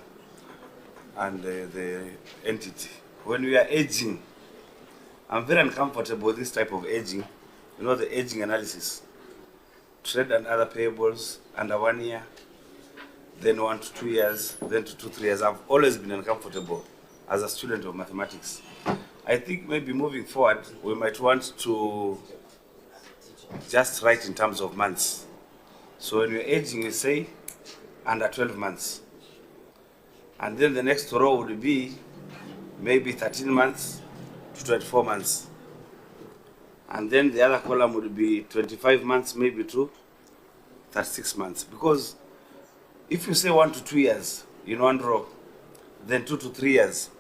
and the entity. When we are aging, I'm very uncomfortable with this type of aging. You know, the aging analysis. Trade and other payables under 1 year, then 1 to 2 years, then to 2-3 years. I've always been uncomfortable as a student of mathematics. I think maybe moving forward, we might want to just write in terms of months. So when we're aging, we say under 12 months. And then the next row would be maybe 13 months to 24 months. And then the other column would be 25 months maybe to 36 months. Because if you say 1 to 2 years in one row, then 2 to 3 years,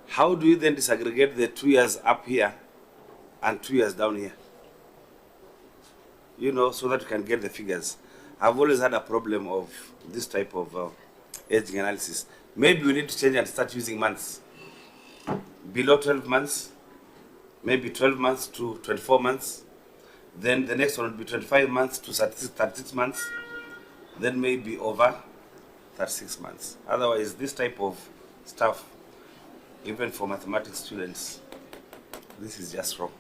how do you then disaggregate the 2 years up here and 2 years down here? You know, so that you can get the figures. I've always had a problem of this type of aging analysis. Maybe we need to change and start using months. Below 12 months, maybe 12 months to 24 months. Then the next one would be 25 months to 36 months. Then maybe over 36 months. Otherwise, this type of stuff, even for mathematics students, this is just wrong.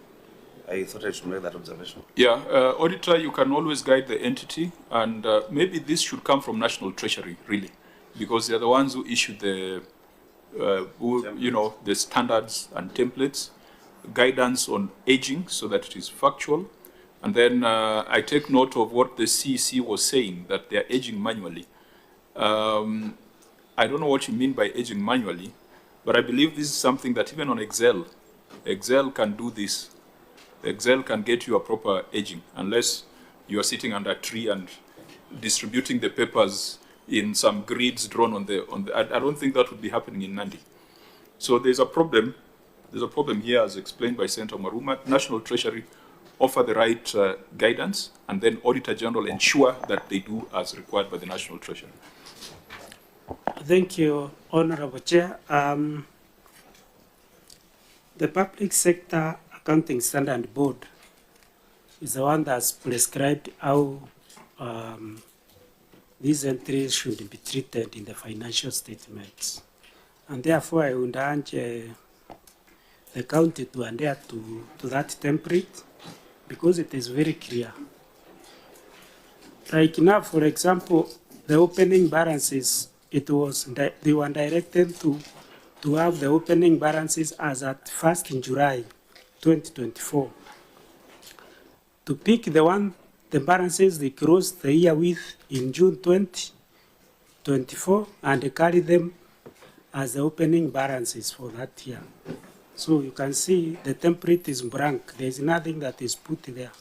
I thought I should make that observation. Yeah, Auditor, you can always guide the entity, and maybe this should come from National Treasury, really, because they're the ones who issue the, the standards and templates, guidance on aging, so that it is factual. And then I take note of what the CEC was saying, that they're aging manually. I don't know what you mean by aging manually, but I believe this is something that even on Excel can do this. Excel can get you a proper aging, unless you are sitting under a tree and distributing the papers in some grids drawn on the. I don't think that would be happening in Nandi. So there's a problem. There's a problem here, as explained by Senator Maruma. National Treasury offer the right guidance, and then Auditor General ensure that they do as required by the National Treasury. Thank you, Honorable Chair. The Public Sector Accounting Standard Board is the one that's prescribed how these entries should be treated in the financial statements. And therefore, I would urge the county to adhere to that template, because it is very clear. Like now, for example, the opening balances, they were directed to have the opening balances as at 1st July 2024. To pick the balances they closed the year with in June 2024 and carry them as the opening balances for that year. So you can see the template is blank. There is nothing that is put there.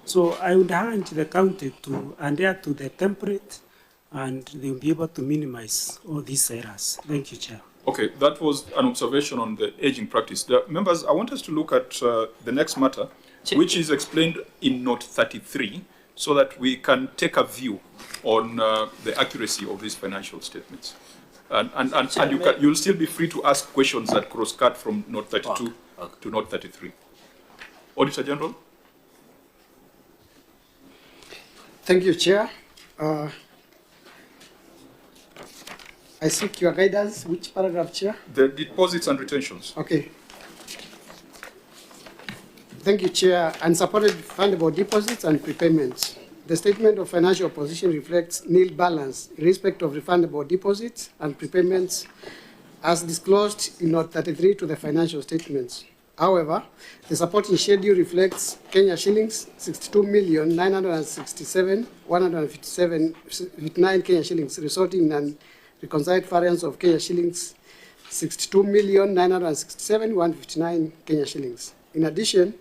So I would urge the county to adhere to the template, and they will be able to minimize all these errors. Thank you, Chair. Okay, that was an observation on the aging practice. Members, I want us to look at the next matter, which is explained in Note 33, so that we can take a view on the accuracy of these financial statements. And you'll still be free to ask questions that cross-cut from Note 32 to Note 33. Auditor General. Thank you, Chair. I seek your guidance. Which paragraph, Chair? The deposits and retentions. Okay. Thank you, Chair. Unsupported fundable deposits and prepayments. the statement of financial position reflects nil balance in respect of refundable deposits and prepayments as disclosed in Note 33 to the financial statements. However, the supporting schedule reflects Kenya shillings 62,967,157.59 Kenya shillings, resulting in an reconciled variance of Kenya shillings 62,967,159 Kenya shillings. In addition,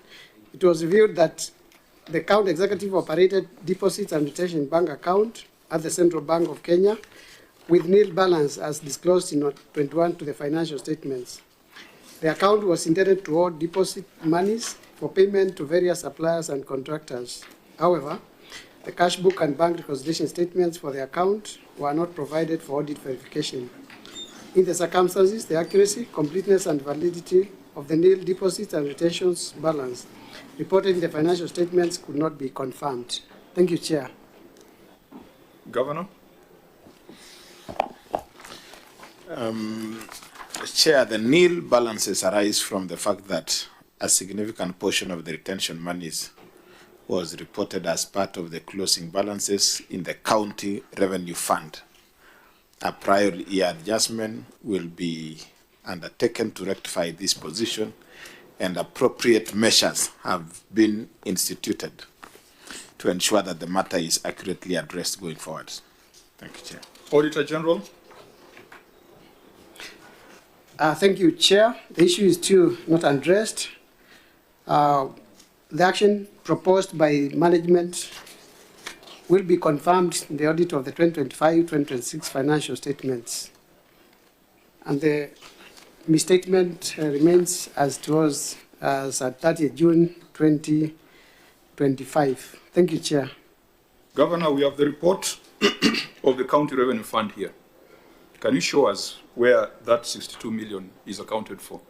it was revealed that the county executive operated deposits and retention bank account at the Central Bank of Kenya with nil balance as disclosed in Note 21 to the financial statements. The account was intended to hold deposit monies for payment to various suppliers and contractors. However, the cash book and bank reconciliation statements for the account were not provided for audit verification. In the circumstances, the accuracy, completeness, and validity of the nil deposits and retentions balance reported in the financial statements could not be confirmed. Thank you, Chair. Governor? Chair, the nil balances arise from the fact that a significant portion of the retention monies was reported as part of the closing balances in the county revenue fund. A prior year adjustment will be undertaken to rectify this position, and appropriate measures have been instituted to ensure that the matter is accurately addressed going forward. Thank you, Chair. Auditor General? Thank you, Chair. The issue is still not addressed. The action proposed by management will be confirmed in the audit of the 2025-2026 financial statements. And the misstatement remains as it was as at 30th June 2025. Thank you, Chair. Governor, we have the report of the county revenue fund here. Can you show us where that 62 million is accounted for?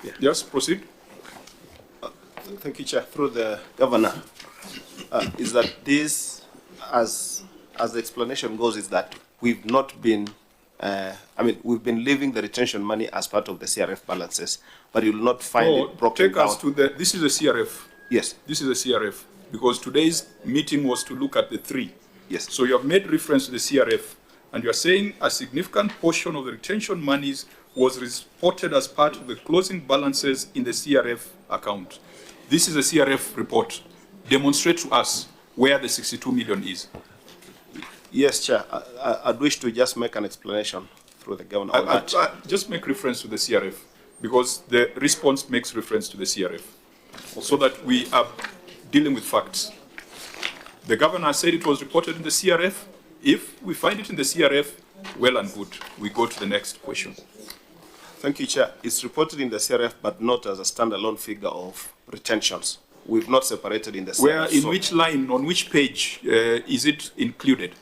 Yeah. Yes, proceed. Thank you, Chair. Through the Governor, is that this, as the explanation goes, is that we've not been we've been leaving the retention money as part of the CRF balances, but you'll not find it broken take us to the, this is a CRF. Yes. This is a CRF, because today's meeting was to look at the three. Yes. So you have made reference to the CRF, and you are saying a significant portion of the retention monies was reported as part of the closing balances in the CRF account. This is a CRF report. Demonstrate to us where the 62 million is. Yes, Chair. I'd wish to just make an explanation through the Governor on that. Just make reference to the CRF, because the response makes reference to the CRF, so that we are dealing with facts. The Governor said it was reported in the CRF. If we find it in the CRF, well and good. We go to the next question. Thank you, Chair. It's reported in the CRF, but not as a standalone figure of retentions. We've not separated in the CRF. Where, in which line, on which page is it included?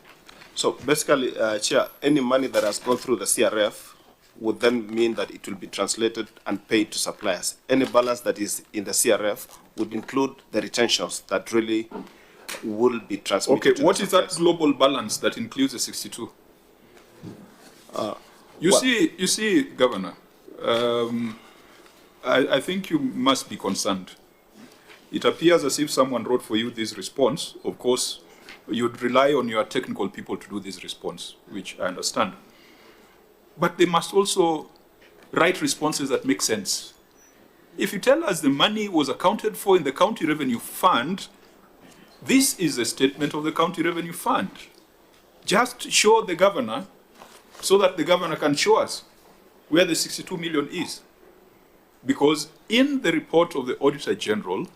So basically, Chair, any money that has gone through the CRF would then mean that it will be translated and paid to suppliers. Any balance that is in the CRF would include the retentions that really will be transmitted. Okay, what is that global balance that includes the 62? You see, Governor, I think you must be concerned. It appears as if someone wrote for you this response. Of course, you'd rely on your technical people to do this response, which I understand. But they must also write responses that make sense. If you tell us the money was accounted for in the county revenue fund, this is a statement of the county revenue fund. Just show the Governor so that the Governor can show us where the 62 million is. Because in the report of the Auditor General,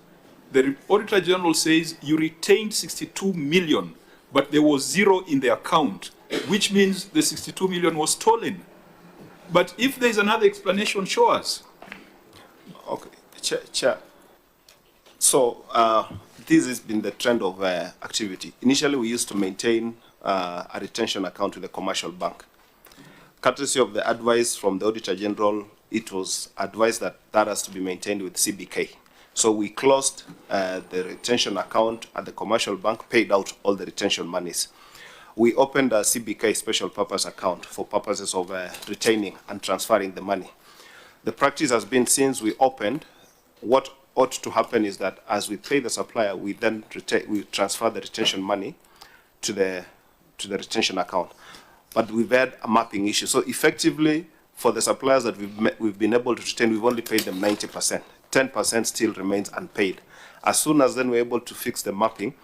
the Auditor General says you retained 62 million, but there was zero in the account, which means the 62 million was stolen. But if there's another explanation, show us. Okay, Chair. So this has been the trend of activity. Initially, we used to maintain a retention account with the commercial bank. Courtesy of the advice from the Auditor General, it was advised that that has to be maintained with CBK. So we closed the retention account at the commercial bank, paid out all the retention monies. we opened a CBK special purpose account for purposes of retaining and transferring the money. The practice has been, since we opened, what ought to happen is that as we pay the supplier, we then transfer the retention money to the retention account. But we've had a mapping issue. So effectively, for the suppliers that we've been able to retain, we've only paid them 90%. 10% still remains unpaid. As soon as then we're able to fix the mapping,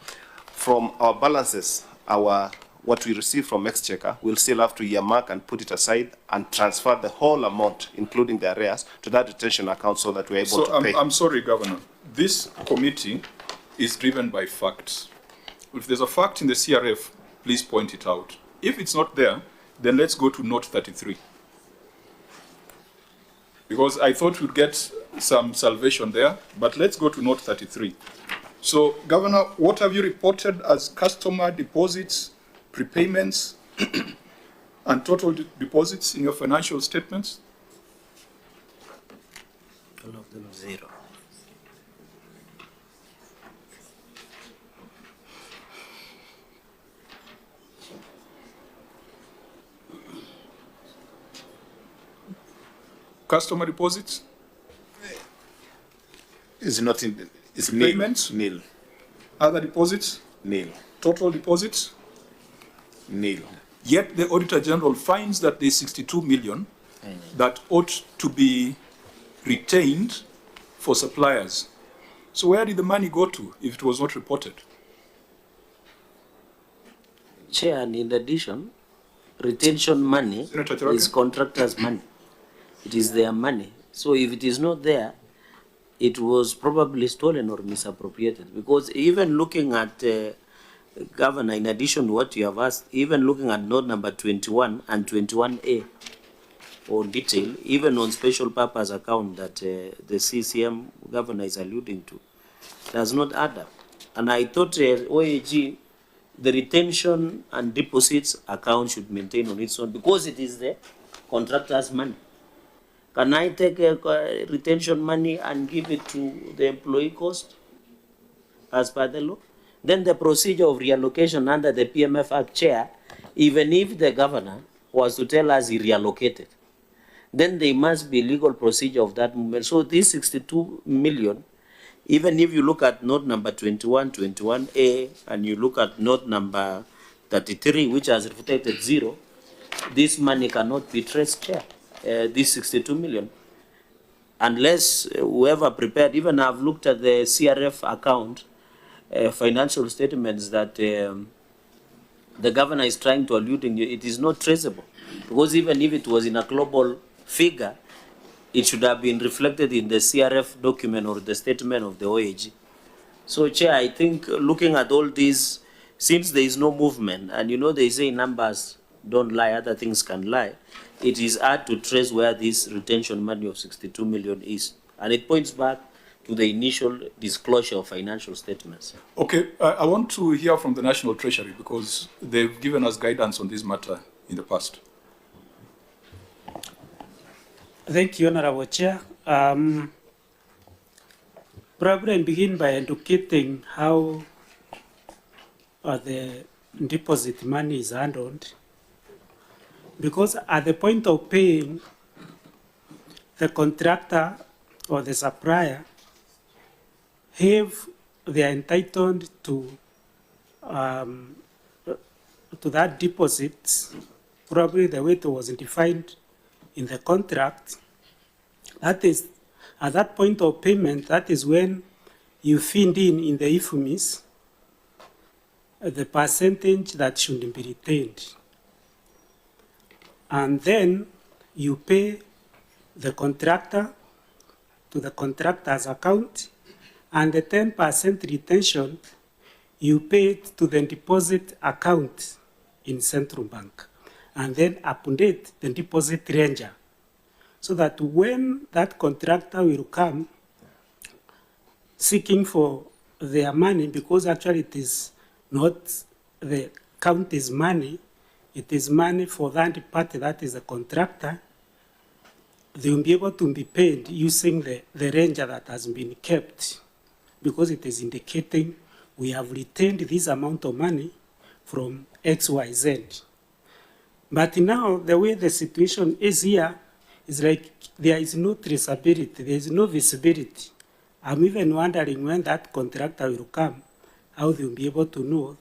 from our balances, what we receive from Exchequer, we'll still have to earmark and put it aside and transfer the whole amount, including the arrears, to that retention account so that we're able to pay. I'm sorry, Governor. This committee is driven by facts. If there's a fact in the CRF, please point it out. If it's not there, then let's go to note 33. Because I thought we'd get some salvation there, but let's go to note 33. So, Governor, what have you reported as customer deposits, prepayments, and total deposits in your financial statements? All of them zero. Customer deposits? Is not in. It's Payments? Nil. Other deposits? Nil. Total deposits? Nil. Yet the Auditor General finds that there's 62 million that ought to be retained for suppliers. So where did the money go to if it was not reported? Chair, and in addition, retention money is contractors' money. It is their money. So if it is not there, it was probably stolen or misappropriated. Because even looking at, Governor, in addition to what you have asked, even looking at note number 21 and 21A on detail, even on special purpose account that the CCM Governor is alluding to, does not add up. And I thought OAG, the retention and deposits account should maintain on its own because it is the contractor's money. Can I take retention money and give it to the employee cost as per the law? Then the procedure of reallocation under the PMF Act, Chair, even if the Governor was to tell us he reallocated, then there must be legal procedure of that movement. So this 62 million, even if you look at note number 21, 21A, and you look at note number 33, which has reflected zero, this money cannot be traced, Chair. This 62 million, unless whoever prepared, even I've looked at the CRF account, financial statements that the Governor is trying to allude to, it is not traceable. Because even if it was in a global figure, it should have been reflected in the CRF document or the statement of the OAG. So, Chair, I think looking at all these, since there is no movement, and you know they say numbers don't lie, other things can lie, it is hard to trace where this retention money of 62 million is. And it points back to the initial disclosure of financial statements. Okay, I want to hear from the National Treasury because they've given us guidance on this matter in the past. Thank you, Honorable Chair. Probably I begin by educating how the deposit money is handled. Because at the point of paying, the contractor or the supplier they are entitled to that deposit, probably the way it was defined in the contract. That is, at that point of payment, that is when you feed in the IFMIS the percentage that should be retained. And then you pay the contractor to the contractor's account, and the 10% retention, you pay it to the deposit account in Central Bank, and then update the deposit ranger, so that when that contractor will come seeking for their money, because actually it is not the county's money, it is money for that party that is the contractor, they will be able to be paid using the ranger that has been kept, because it is indicating we have retained this amount of money from XYZ. But now, the way the situation is here, is like there is no traceability, there is no visibility. I'm even wondering when that contractor will come, how they will be able to know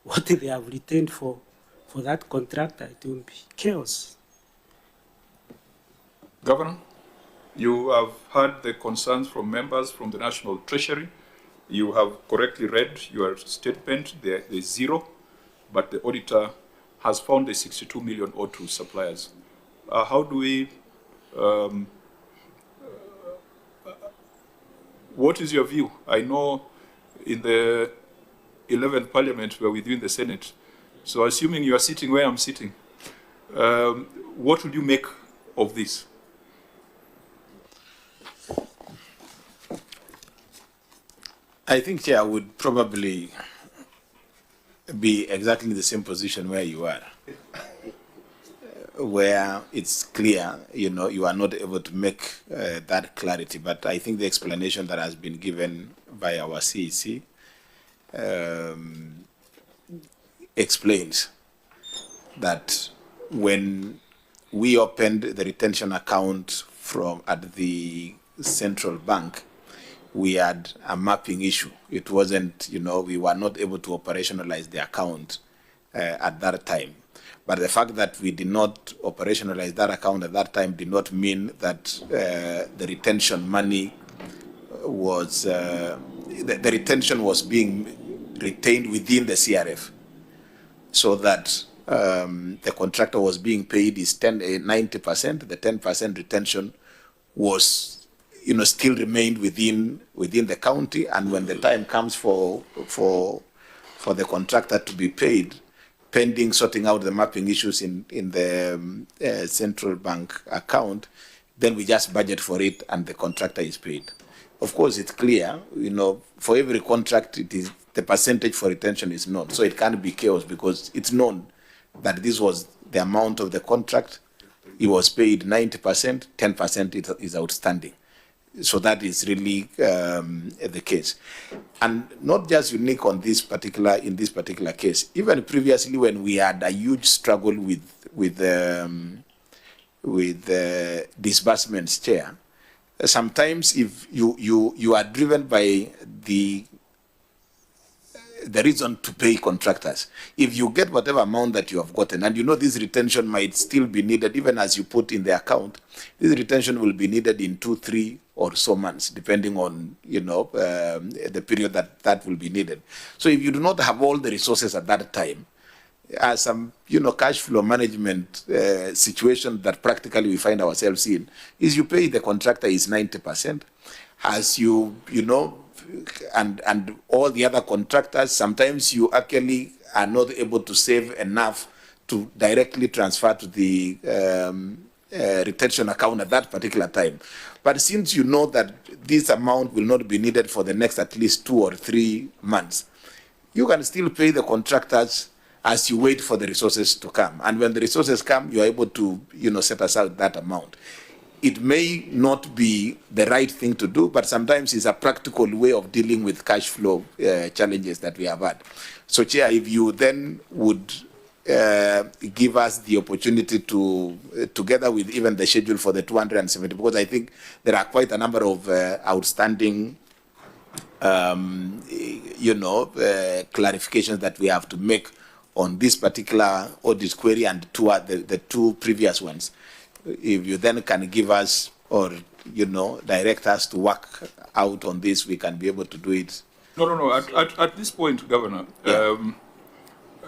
what they have retained for that contractor. It will be chaos. Governor, you have heard the concerns from members from the National Treasury. You have correctly read your statement. There is zero, but the auditor has found the 62 million owed to suppliers. How do we, what is your view? I know in the 11th Parliament we are within the Senate, so assuming you are sitting where I'm sitting, what would you make of this? I think, Chair, I would probably be exactly in the same position where you are, where it's clear, you are not able to make that clarity. But I think the explanation that has been given by our CEC explains that when we opened the retention account at the central bank, we had a mapping issue. It wasn't, we were not able to operationalize the account at that time. But the fact that we did not operationalize that account at that time did not mean that the retention money was, the retention was being retained within the CRF, so that the contractor was being paid is 90%, the 10% retention was still remained within the county, and when the time comes for the contractor to be paid, pending sorting out the mapping issues in the central bank account, then we just budget for it and the contractor is paid. Of course, it's clear, for every contract, it is the percentage for retention is known, so it can't be chaos because it's known that this was the amount of the contract. He was paid 90%, 10% is outstanding. So that is really the case, and not just unique in this particular case. Even previously, when we had a huge struggle with disbursements, Chair, sometimes if you are driven by the reason to pay contractors, if you get whatever amount that you have gotten, and this retention might still be needed, even as you put in the account, this retention will be needed in 2, 3 or so months, depending on, the period that will be needed. So if you do not have all the resources at that time, some, cash flow management situation that practically we find ourselves in, is you pay the contractor is 90%, as and all the other contractors, sometimes you actually are not able to save enough to directly transfer to the retention account at that particular time. But since you know that this amount will not be needed for the next at least 2 or 3 months, you can still pay the contractors as you wait for the resources to come. And when the resources come, you are able to, set aside that amount. It may not be the right thing to do, but sometimes it's a practical way of dealing with cash flow challenges that we have had. So, Chair, if you then would give us the opportunity to, together with even the schedule for the 270, because I think there are quite a number of outstanding, clarifications that we have to make on this particular audit query and the 2 previous ones. If you then can give us or, direct us to work out on this, we can be able to do it. No. At this point, Governor, yeah.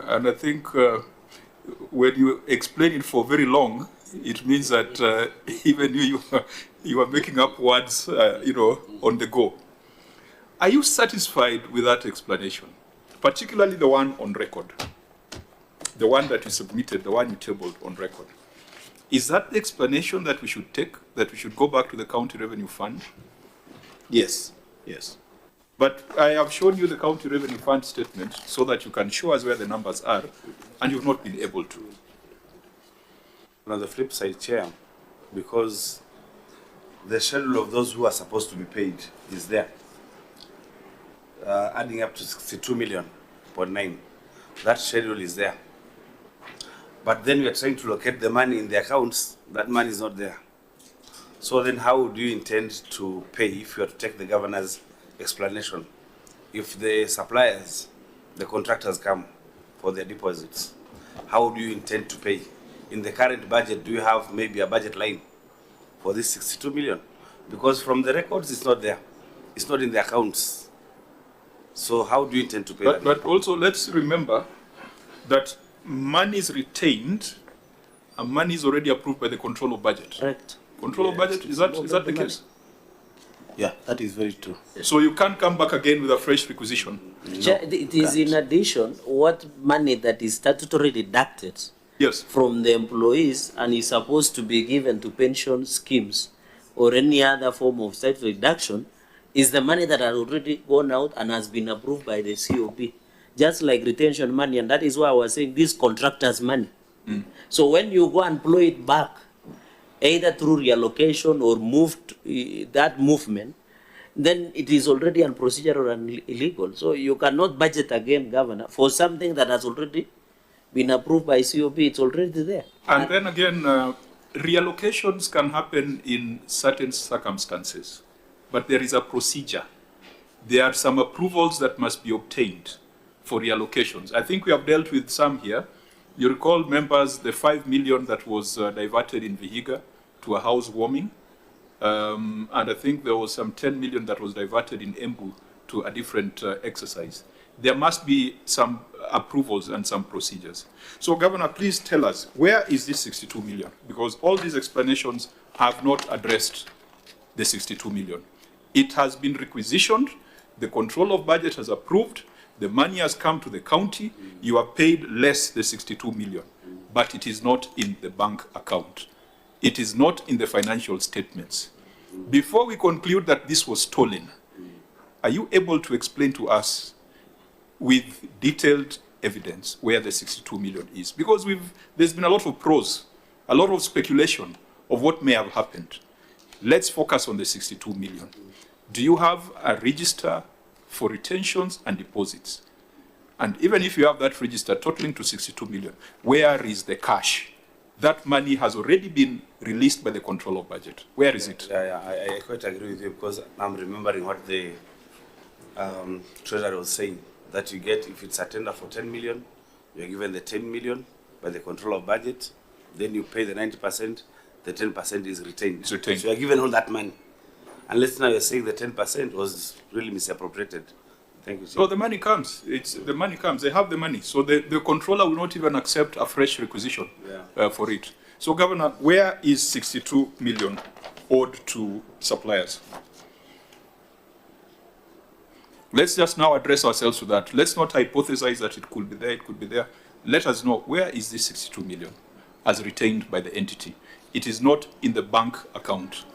And I think when you explain it for very long, it means that even you are making up words, on the go. Are you satisfied with that explanation, particularly the one on record, the one that you submitted, the one you tabled on record? Is that the explanation that we should take, that we should go back to the County Revenue Fund? Yes. But I have shown you the County Revenue Fund statement so that you can show us where the numbers are, and you've not been able to. On the flip side, Chair, because the schedule of those who are supposed to be paid is there, adding up to 62 million, 0.9. That schedule is there. But then we are trying to locate the money in the accounts. That money is not there. So then how do you intend to pay if you are to take the governor's explanation? If the suppliers, the contractors come for their deposits, how do you intend to pay? In the current budget, do you have maybe a budget line for this 62 million? Because from the records, it's not there. It's not in the accounts. So how do you intend to pay that? But also let's remember that money is retained and money is already approved by the control of budget. Correct. Control of budget, is that the case? Yeah, that is very true. So you can't come back again with a fresh requisition? It is in addition, what money that is statutorily deducted from the employees and is supposed to be given to pension schemes or any other form of statutory deduction is the money that has already gone out and has been approved by the COP. Just like retention money, and that is why I was saying this contractors' money. So when you go and blow it back, either through reallocation or moved that movement, then it is already unprocedural and illegal. So you cannot budget again, Governor, for something that has already been approved by COP. It's already there. And then again, reallocations can happen in certain circumstances, but there is a procedure. There are some approvals that must be obtained for reallocations. I think we have dealt with some here. You recall, members, the 5 million that was diverted in Vihiga to a housewarming. And I think there was some 10 million that was diverted in Embu to a different exercise. There must be some approvals and some procedures. So, Governor, please tell us, where is this 62 million? Because all these explanations have not addressed the 62 million. It has been requisitioned, the control of budget has approved, the money has come to the county, you are paid less than 62 million, but it is not in the bank account. It is not in the financial statements. Before we conclude that this was stolen, are you able to explain to us with detailed evidence where the 62 million is? Because there's been a lot of prose, a lot of speculation of what may have happened. Let's focus on the 62 million. Do you have a register for retentions and deposits? And even if you have that register totaling to 62 million, where is the cash? That money has already been released by the control of budget. Where is it? I quite agree with you because I'm remembering what the treasurer was saying, that you get, if it's a tender for 10 million, you're given the 10 million by the control of budget, then you pay the 90%, the 10% is retained. It's retained. So you're given all that money. Unless now you're saying the 10% was really misappropriated. Thank you, Chief. So the money comes. The money comes. They have the money. So the controller will not even accept a fresh requisition for it. So, Governor, where is 62 million owed to suppliers? Let's just now address ourselves to that. Let's not hypothesize that it could be there, it could be there. Let us know, where is this 62 million as retained by the entity? It is not in the bank account.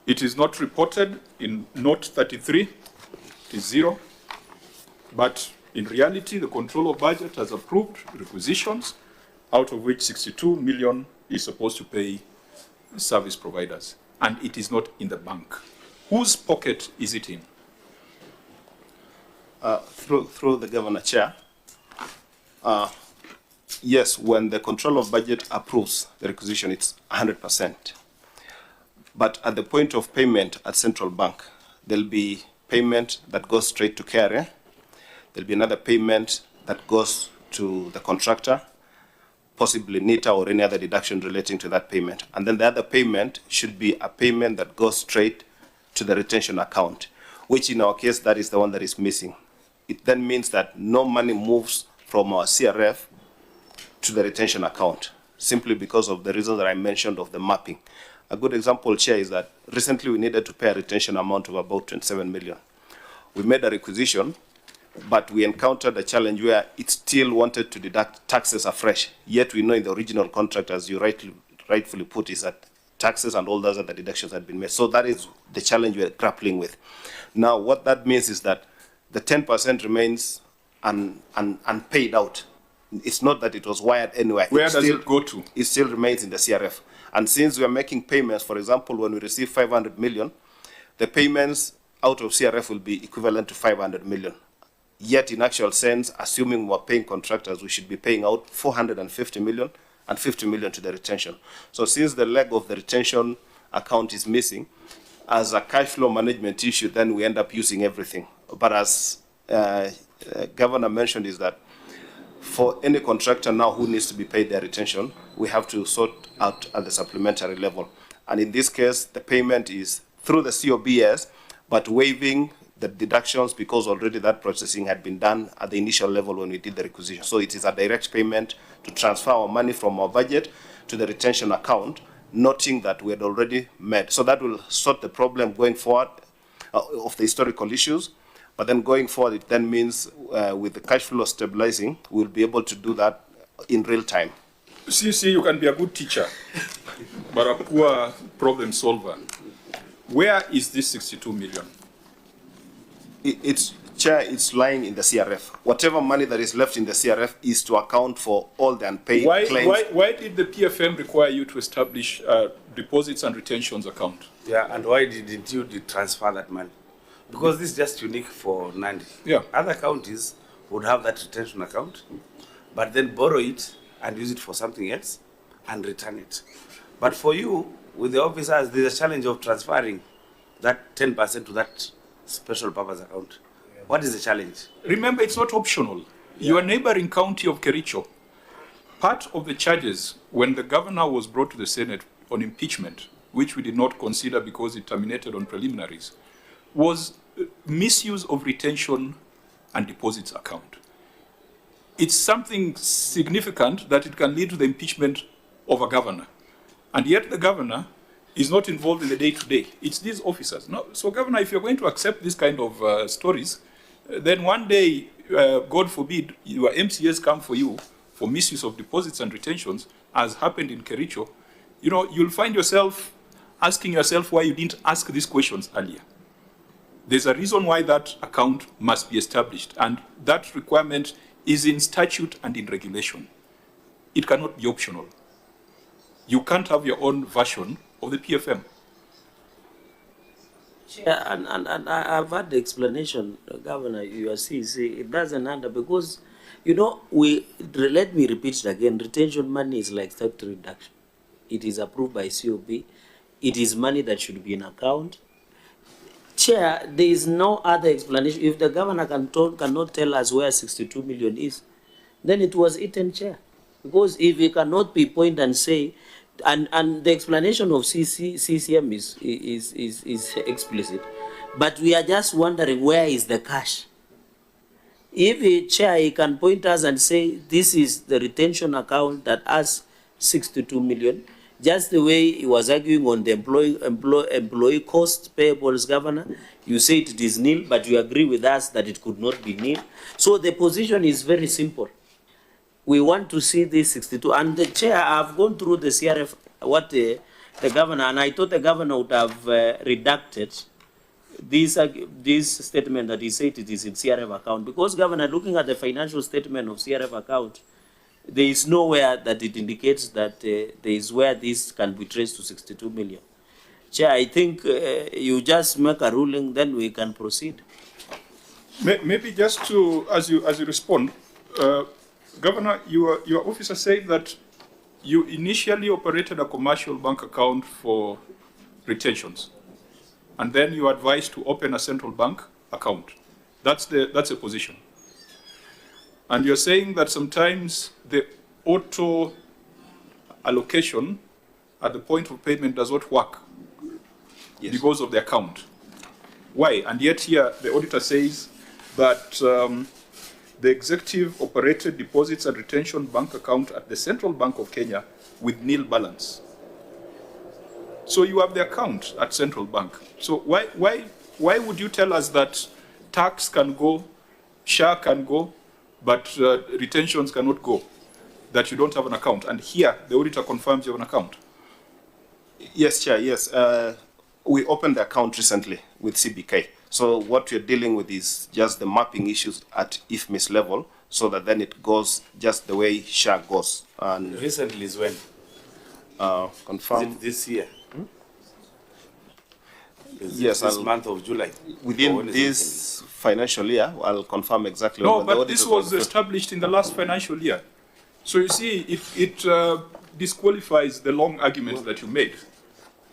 It is not reported in note 33, it is 0. But in reality, the control of budget has approved requisitions, out of which 62 million is supposed to pay service providers. And it is not in the bank. Whose pocket is it in? Through the Governor Chair, yes, when the control of budget approves the requisition, it's 100%. But at the point of payment at central bank, there'll be payment that goes straight to KRA. There'll be another payment that goes to the contractor, possibly NITA or any other deduction relating to that payment. And then the other payment should be a payment that goes straight to the retention account, which in our case, that is the one that is missing. It then means that no money moves from our CRF to the retention account, simply because of the reasons that I mentioned of the mapping. A good example, Chair, is that recently we needed to pay a retention amount of about 27 million. We made a requisition, but we encountered a challenge where it still wanted to deduct taxes afresh. Yet we know in the original contract, as you rightfully put, is that taxes and all those other deductions had been made. So that is the challenge we're grappling with. Now, what that means is that the 10% remains unpaid out. It's not that it was wired anywhere. Where does it go to? It still remains in the CRF. And since we are making payments, for example, when we receive 500 million, the payments out of CRF will be equivalent to 500 million. Yet in actual sense, assuming we're paying contractors, we should be paying out 450 million and 50 million to the retention. So since the leg of the retention account is missing, as a cash flow management issue, then we end up using everything. But as Governor mentioned, is that for any contractor now who needs to be paid their retention, we have to sort out at the supplementary level. And in this case, the payment is through the COBS, but waiving the deductions because already that processing had been done at the initial level when we did the requisition. So it is a direct payment to transfer our money from our budget to the retention account, noting that we had already met. So that will sort the problem going forward of the historical issues. But then going forward, it then means with the cash flow stabilizing, we'll be able to do that in real time. See, you can be a good teacher, but a poor problem solver. Where is this 62 million? It's lying in the CRF. Whatever money that is left in the CRF is to account for all the unpaid claims. Why did the PFM require you to establish a deposits and retentions account? Yeah, and why didn't you transfer that money? Because this is just unique for Nandi. Yeah. Other counties would have that retention account, but then borrow it and use it for something else and return it. But for you, with the officers, there's a challenge of transferring that 10% to that special purpose account. What is the challenge? Remember, it's not optional. Your neighboring county of Kericho, part of the charges when the governor was brought to the Senate on impeachment, which we did not consider because it terminated on preliminaries, was misuse of retention and deposits account. It's something significant that it can lead to the impeachment of a governor. And yet the governor is not involved in the day-to-day. It's these officers. No, so Governor, if you're going to accept this kind of stories, then one day, God forbid, your MCAs come for you for misuse of deposits and retentions, as happened in Kericho, you know, you'll find yourself asking yourself why you didn't ask these questions earlier. There's a reason why that account must be established, and that requirement is in statute and in regulation. It cannot be optional. You can't have your own version of the PFM. Yeah, and I've had the explanation, Governor, you see, it doesn't under, because, you know, let me repeat it again, retention money is like statutory reduction. It is approved by COB. It is money that should be in account. Chair, there is no other explanation. If the governor cannot tell us where 62 million is, then it was eaten, Chair. Because if he cannot pinpoint and say, and the explanation of CCM is explicit, but we are just wondering where is the cash. If a chair he can point us and say this is the retention account that has 62 million, just the way he was arguing on the employee cost payables, Governor, you say it is nil, but you agree with us that it could not be nil. So the position is very simple. We want to see this 62. And the chair, I've gone through the CRF, what the governor, and I thought the governor would have redacted this statement that he said it is in CRF account. Because, Governor, looking at the financial statement of CRF account, there is nowhere that it indicates that there is where this can be traced to 62 million. Chair, I think you just make a ruling, then we can proceed. Maybe just to, as you respond, Governor, your officer said that you initially operated a commercial bank account for retentions, and then you advised to open a central bank account. That's a position. And you're saying that sometimes the auto allocation at the point of payment does not work because of the account. Why? And yet here the auditor says that the executive operated deposits and retention bank account at the Central Bank of Kenya with nil balance. So you have the account at Central Bank. So why would you tell us that tax can go, SHA can go, but retentions cannot go, that you don't have an account? And here the auditor confirms you have an account. Yes, Chair, yes. We opened the account recently with CBK. So what we're dealing with is just the mapping issues at IFMIS level, so that then it goes just the way SHA goes. And recently is when? Confirm. Is it this year? Is Yes, it this month of July? Within this financial year, I'll confirm exactly. No, when the but audit this was was established in the last financial year. So you see, it disqualifies the long argument that you made,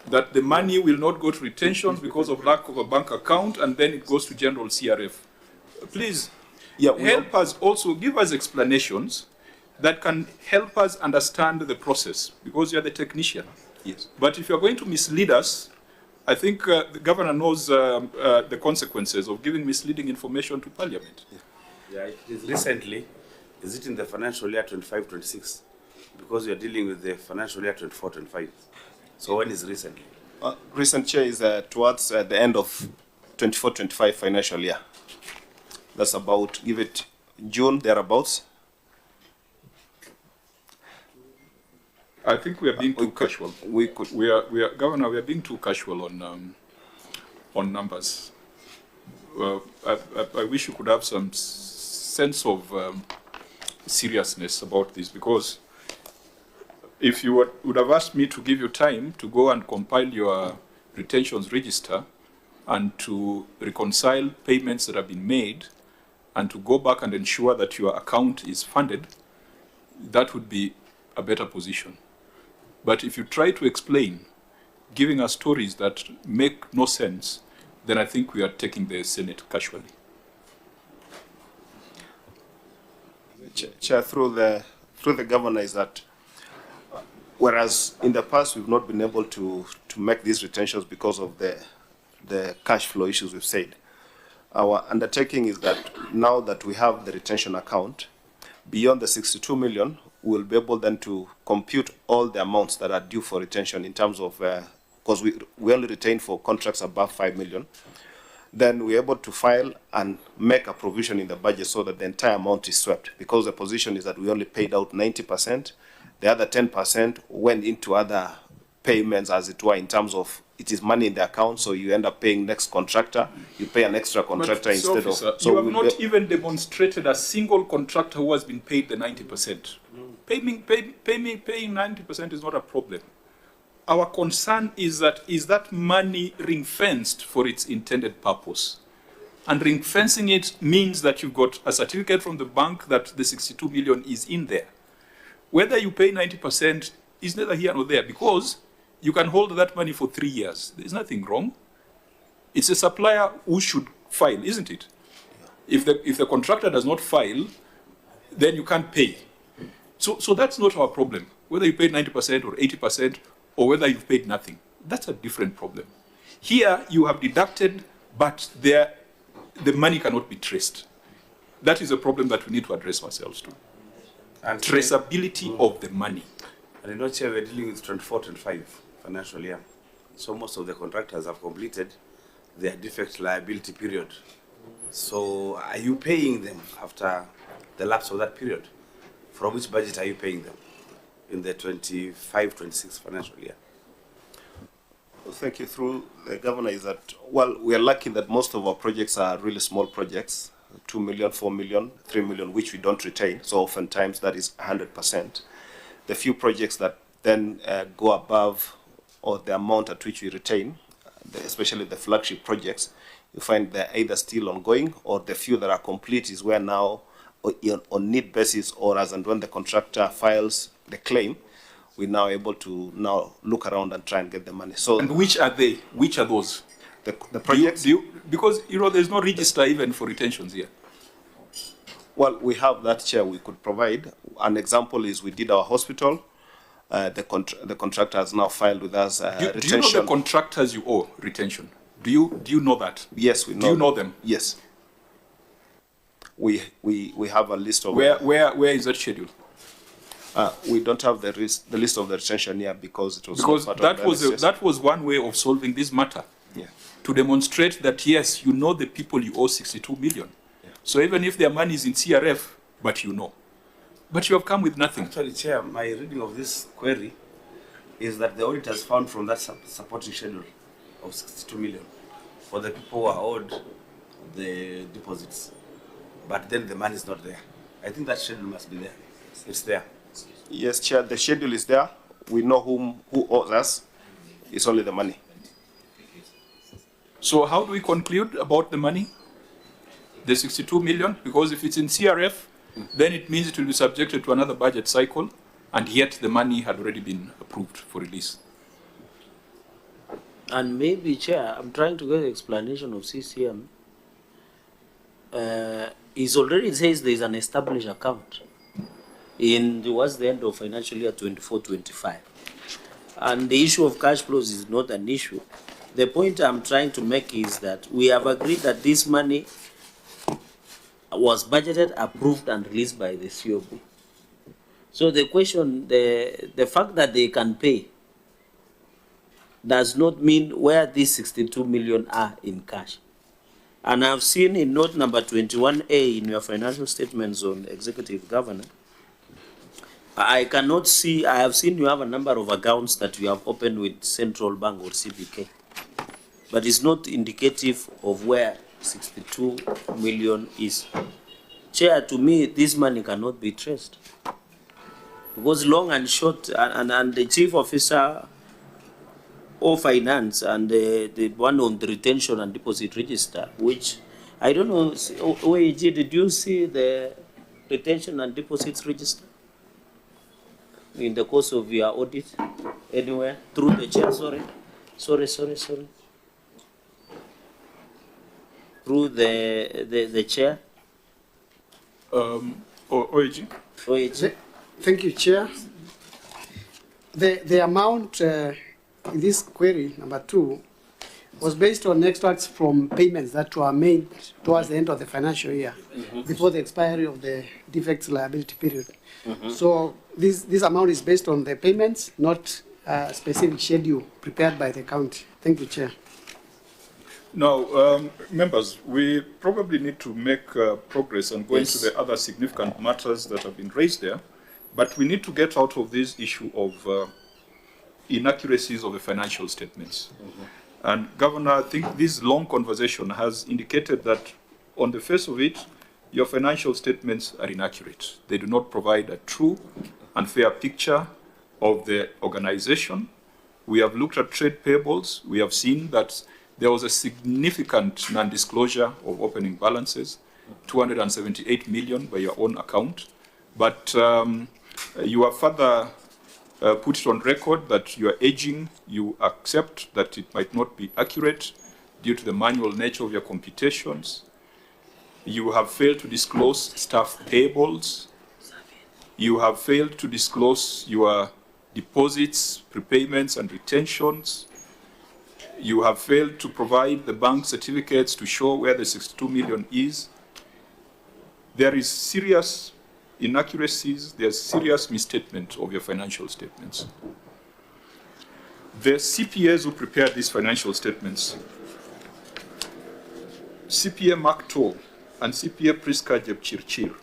that the money will not go to retentions because of lack of a bank account, and then it goes to general CRF. Please, help us also, give us explanations that can help us understand the process, because you're the technician. Yes. But if you're going to mislead us, I think the governor knows the consequences of giving misleading information to Parliament. Yeah, it is recently. Is it in the financial year 25-26? Because you're dealing with the financial year 24-25. So when is recently? Recent Chair is towards the end of 24-25 financial year. That's about, give it June, thereabouts. I think we are being too casual. We are, Governor, we are being too casual on numbers. I wish you could have some sense of seriousness about this, because if you would have asked me to give you time to go and compile your retentions register and to reconcile payments that have been made and to go back and ensure that your account is funded, that would be a better position. But if you try to explain, giving us stories that make no sense, then I think we are taking the Senate casually. Chair, through the governor, is that whereas in the past we've not been able to make these retentions because of the cash flow issues we've said, our undertaking is that now that we have the retention account, beyond the 62 million, we'll be able then to compute all the amounts that are due for retention in terms of, because we only retain for contracts above 5 million, then we're able to file and make a provision in the budget so that the entire amount is swept, because the position is that we only paid out 90%, the other 10% went into other payments, as it were, in terms of it is money in the account, so you end up paying next contractor, you pay an extra contractor instead officer, of... So you have not even demonstrated a single contractor who has been paid the 90%. Paying 90% is not a problem. Our concern is that money ring-fenced for its intended purpose? And ring-fencing it means that you've got a certificate from the bank that the 62 million is in there. Whether you pay 90% is neither here nor there, because you can hold that money for 3 years. There's nothing wrong. It's a supplier who should file, isn't it? If the contractor does not file, then you can't pay. So that's not our problem. Whether you paid 90% or 80%, or whether you've paid nothing, that's a different problem. Here, you have deducted, but the money cannot be traced. That is a problem that we need to address ourselves to. And traceability of the money. And in which we're dealing with 24-25 financial year. So most of the contractors have completed their defect liability period. So are you paying them after the lapse of that period? From which budget are you paying them in the 25-26 financial year? Thank you. Through the governor, is that, well, we are lucky that most of our projects are really small projects, 2 million, 4 million, 3 million, which we don't retain. So oftentimes that is 100%. The few projects that then go above or the amount at which we retain, especially the flagship projects, you find they're either still ongoing, or the few that are complete is where now on need basis, or as and when the contractor files the claim, we're now able to now look around and try and get the money. So, and which are they? Which are those? The projects? Because there's no register even for retentions here. Well, we have that, Chair, we could provide. An example is we did our hospital. The contractor has now filed with us retention. Do you know the contractors you owe retention? Do you know that? Yes, we know. Do you know them? Yes. We have a list of... Where is that schedule? We don't have the list of the retention here because it was... Because that was one way of solving this matter. Yeah. To demonstrate that, yes, you know the people you owe 62 million. Yeah. So even if their money is in CRF, but you know. But you have come with nothing. Actually, Chair, my reading of this query is that the auditors found from that supporting schedule of 62 million for the people who are owed the deposits. But then the money is not there. I think that schedule must be there. It's there. Yes, Chair, the schedule is there. We know who owes us. It's only the money. So how do we conclude about the money? The 62 million? Because if it's in CRF, then it means it will be subjected to another budget cycle, and yet the money had already been approved for release. And maybe, Chair, I'm trying to get an explanation of CCM. It already says there is an established account towards the end of financial year 24-25. And the issue of cash flows is not an issue. The point I'm trying to make is that we have agreed that this money was budgeted, approved, and released by the COB. So the question, the fact that they can pay does not mean where these 62 million are in cash. And I've seen in note number 21A in your financial statements on executive governance, I cannot see, I have seen you have a number of accounts that you have opened with Central Bank or CBK, but it's not indicative of where 62 million is. Chair, to me, this money cannot be traced. Because long and short, and the chief officer of finance and the one on the retention and deposit register, which I don't know, OAG, did you see the retention and deposits register in the course of your audit anywhere? Through the chair, sorry. Through the chair? OAG? OAG. Thank you, Chair. The amount in this query, number 2, was based on extracts from payments that were made towards the end of the financial year, before the expiry of the defects liability period. So this amount is based on the payments, not a specific schedule prepared by the county. Thank you, Chair. Now, members, we probably need to make progress and go into the other significant matters that have been raised there, but we need to get out of this issue of inaccuracies of the financial statements. And Governor, I think this long conversation has indicated that on the face of it, your financial statements are inaccurate. They do not provide a true and fair picture of the organization. We have looked at trade payables. We have seen that there was a significant non-disclosure of opening balances, 278 million by your own account. But you have further put it on record that you are aging, you accept that it might not be accurate due to the manual nature of your computations. You have failed to disclose staff payables. You have failed to disclose your deposits, prepayments, and retentions. You have failed to provide the bank certificates to show where the 62 million is. There is serious inaccuracies, there's serious misstatement of your financial statements. The CPAs who prepared these financial statements, CPA Mark Toll and CPA Priska Jepchirchir,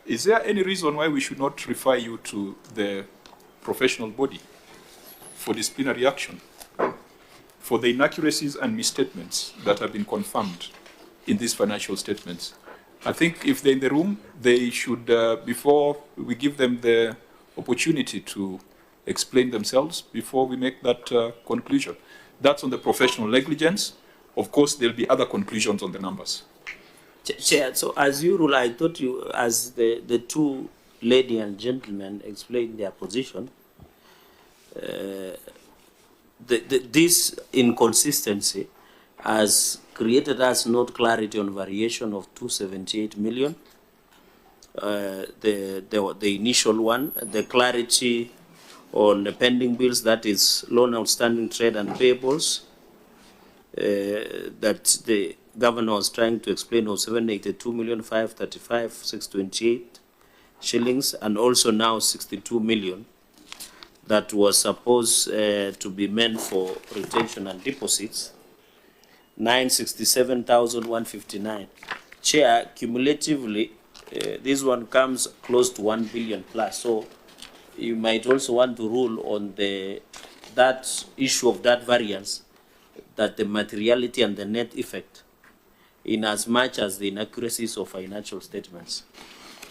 is there any reason why we should not refer you to the professional body for disciplinary action for the inaccuracies and misstatements that have been confirmed in these financial statements? I think if they're in the room, they should, before we give them the opportunity to explain themselves, before we make that conclusion. That's on the professional negligence. Of course, there'll be other conclusions on the numbers. Chair, so as you rule, I thought you, as the two lady and gentlemen explained their position, this inconsistency has created us not clarity on variation of 278 million, the initial one, the clarity on the pending bills, that is loan outstanding trade and payables, that the governor was trying to explain of 782,535,628 shillings, and also now 62 million that was supposed to be meant for retention and deposits, 967,159. Chair, cumulatively, this one comes close to 1 billion plus. So you might also want to rule on that issue of that variance that the materiality and the net effect, in as much as the inaccuracies of financial statements.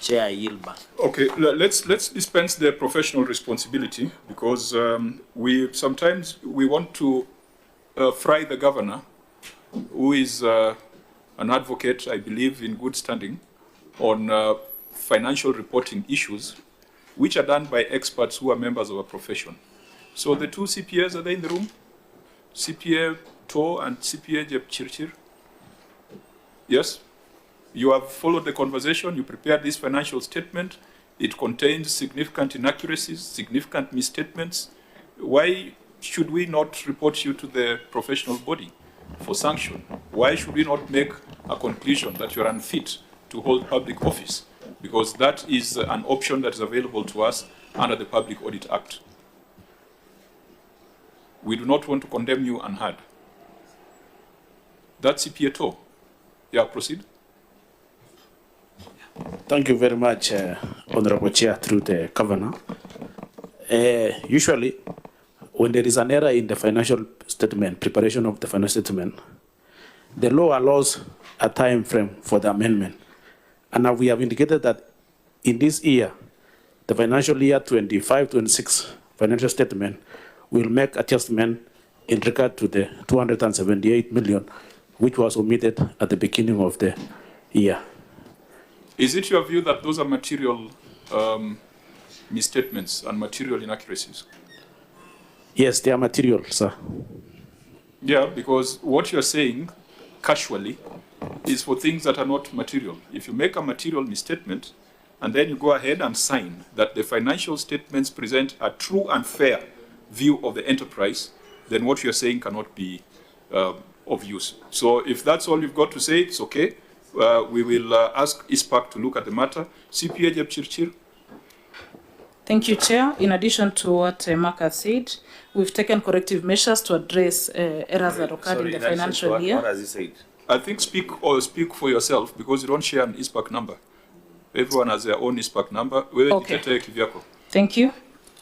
Chair, I yield back. Okay, let's dispense the professional responsibility, because we sometimes want to fry the governor, who is an advocate, I believe, in good standing, on financial reporting issues, which are done by experts who are members of a profession. So the two CPAs, are they in the room? CPA To and CPA Chepchirchir? Yes? You have followed the conversation, you prepared this financial statement, it contains significant inaccuracies, significant misstatements. Why should we not report you to the professional body for sanction? Why should we not make a conclusion that you're unfit to hold public office? Because that is an option that is available to us under the Public Audit Act. We do not want to condemn you unheard. That's CPA To. Yeah, proceed. Thank you very much, Honorable Chair, through the Governor. Usually, when there is an error in the financial statement, preparation of the financial statement, the law allows a time frame for the amendment. And now we have indicated that in this year, the financial year 25-26 financial statement will make adjustment in regard to the 278 million, which was omitted at the beginning of the year. Is it your view that those are material misstatements and material inaccuracies? Yes, they are material, sir. Yeah, because what you're saying casually is for things that are not material. If you make a material misstatement and then you go ahead and sign that the financial statements present a true and fair view of the enterprise, then what you're saying cannot be of use. So if that's all you've got to say, it's okay. We will ask ISPAC to look at the matter. CPA Jepchirchir. Thank you, Chair. In addition to what Mark has said, we've taken corrective measures to address errors that occurred in the financial year. What has he said? I think speak for yourself, because you don't share an ISPAC number. Everyone has their own ISPAC number. Okay. Thank you.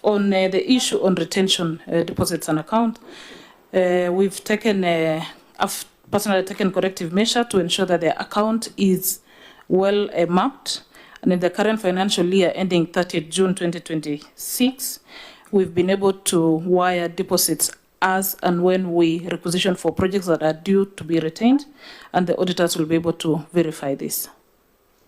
On the issue on retention deposits and account, we've taken, I've personally taken corrective measure to ensure that the account is well mapped. And in the current financial year ending 30th June 2026, we've been able to wire deposits as and when we requisition for projects that are due to be retained, and the auditors will be able to verify this.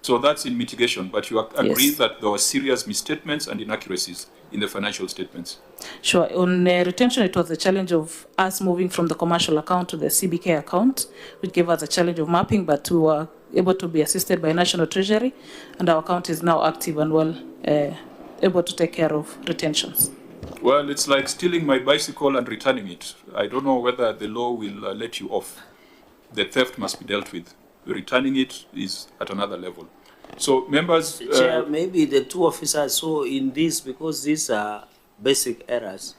So that's in mitigation, but you agree Yes. that there were serious misstatements and inaccuracies in the financial statements? Sure. On retention, it was the challenge of us moving from the commercial account to the CBK account, which gave us a challenge of mapping, but we were able to be assisted by National Treasury, and our account is now active and well able to take care of retentions. Well, it's like stealing my bicycle and returning it. I don't know whether the law will let you off. The theft must be dealt with. Returning it is at another level. So, members... Chair, maybe the two officers saw in this, because these are basic errors,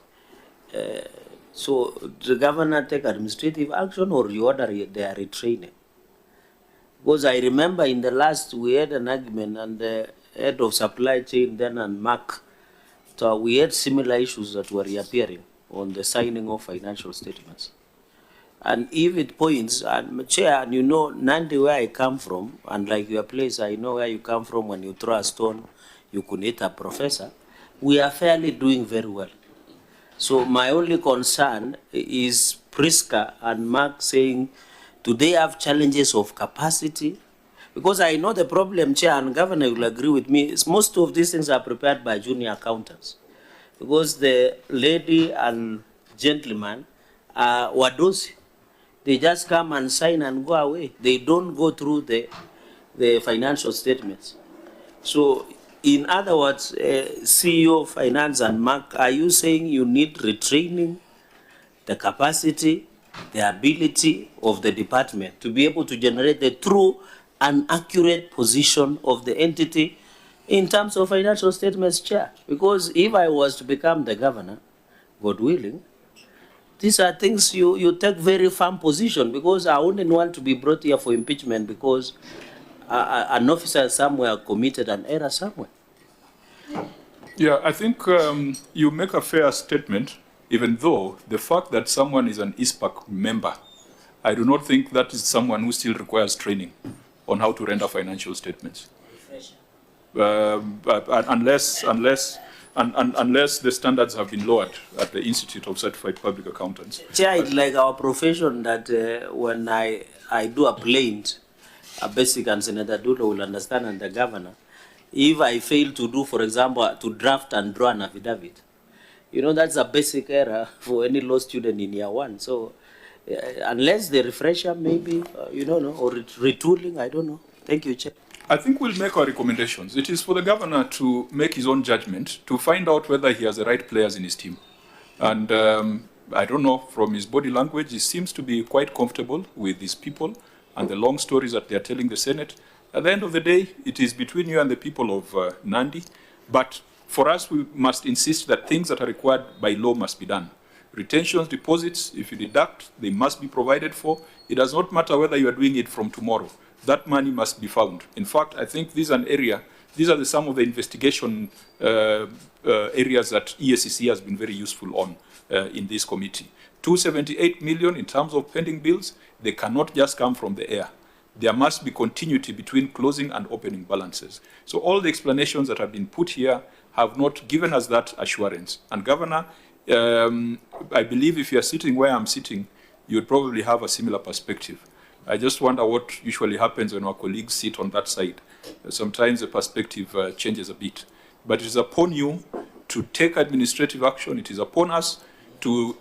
so the governor take administrative action, or you order their retraining? Because I remember in the last we had an argument, and the head of supply chain then and Mark, so we had similar issues that were reappearing on the signing of financial statements. And if it points, and Chair, and you know, Nandi, where I come from, and like your place, I know where you come from. When you throw a stone, you could hit a professor. We are fairly doing very well. So my only concern is Priska and Mark saying, do they have challenges of capacity? Because I know the problem, Chair, and Governor will agree with me, is most of these things are prepared by junior accountants. Because the lady and gentleman are wadosi. They just come and sign and go away. They don't go through the financial statements. So, in other words, CEO of Finance and Mark, are you saying you need retraining, the capacity, the ability of the department to be able to generate the true and accurate position of the entity in terms of financial statements, Chair? Because if I was to become the governor, God willing, these are things you take very firm position, because I wouldn't want to be brought here for impeachment because an officer somewhere committed an error somewhere. Yeah, I think you make a fair statement, even though the fact that someone is an ISPAC member I do not think that is someone who still requires training on how to render financial statements. Unless the standards have been lowered at the Institute of Certified Public Accountants. Chair, it's like our profession that when I do a plaint, a basic, and Senator Dulo will understand, and the governor, if I fail to do, for example, to draft and draw an affidavit, you know, that's a basic error for any law student in year one. So unless the refresher maybe, you don't know, or retooling, I don't know. Thank you, Chair. I think we'll make our recommendations. It is for the governor to make his own judgment to find out whether he has the right players in his team. And I don't know, from his body language, he seems to be quite comfortable with these people and the long stories that they're telling the Senate. At the end of the day, it is between you and the people of Nandi. But for us, we must insist that things that are required by law must be done. Retentions, deposits, if you deduct, they must be provided for. It does not matter whether you are doing it from tomorrow. That money must be found. In fact, I think this is an area, these are some of the investigation areas that EACC has been very useful on in this committee. 278 million in terms of pending bills, they cannot just come from the air. There must be continuity between closing and opening balances. So all the explanations that have been put here have not given us that assurance. And Governor, I believe if you are sitting where I'm sitting, you would probably have a similar perspective. I just wonder what usually happens when our colleagues sit on that side. Sometimes the perspective changes a bit. But it is upon you to take administrative action. It is upon us to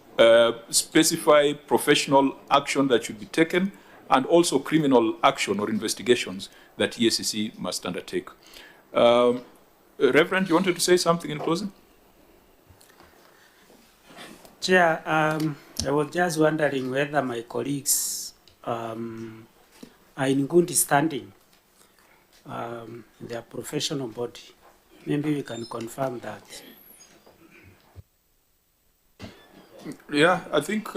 specify professional action that should be taken, and also criminal action or investigations that EACC must undertake. Reverend, you wanted to say something in closing? Chair, I was just wondering whether my colleagues are in good standing in their professional body. Maybe we can confirm that. Yeah, I think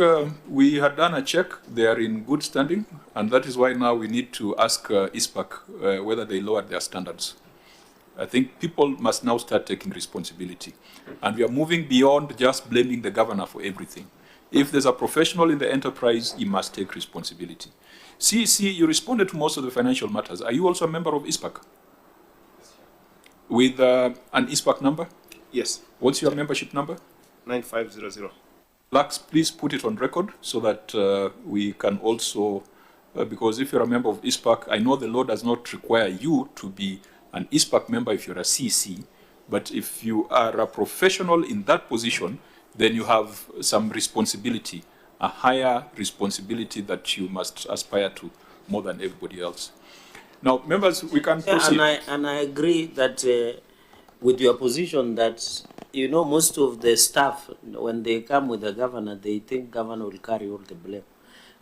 we had done a check. They are in good standing, and that is why now we need to ask ISPAC whether they lowered their standards. I think people must now start taking responsibility. And we are moving beyond just blaming the governor for everything. If there's a professional in the enterprise, he must take responsibility. CEC, you responded to most of the financial matters. Are you also a member of ISPAC? With an ISPAC number? Yes. What's your membership number? 9500. Lux, please put it on record so that we can also, because if you're a member of ISPAC, I know the law does not require you to be an ISPAC member if you're a CC, but if you are a professional in that position, then you have some responsibility, a higher responsibility that you must aspire to more than everybody else. Now, members, we can proceed. And I agree that with your position that, you know, most of the staff, when they come with the governor, they think governor will carry all the blame.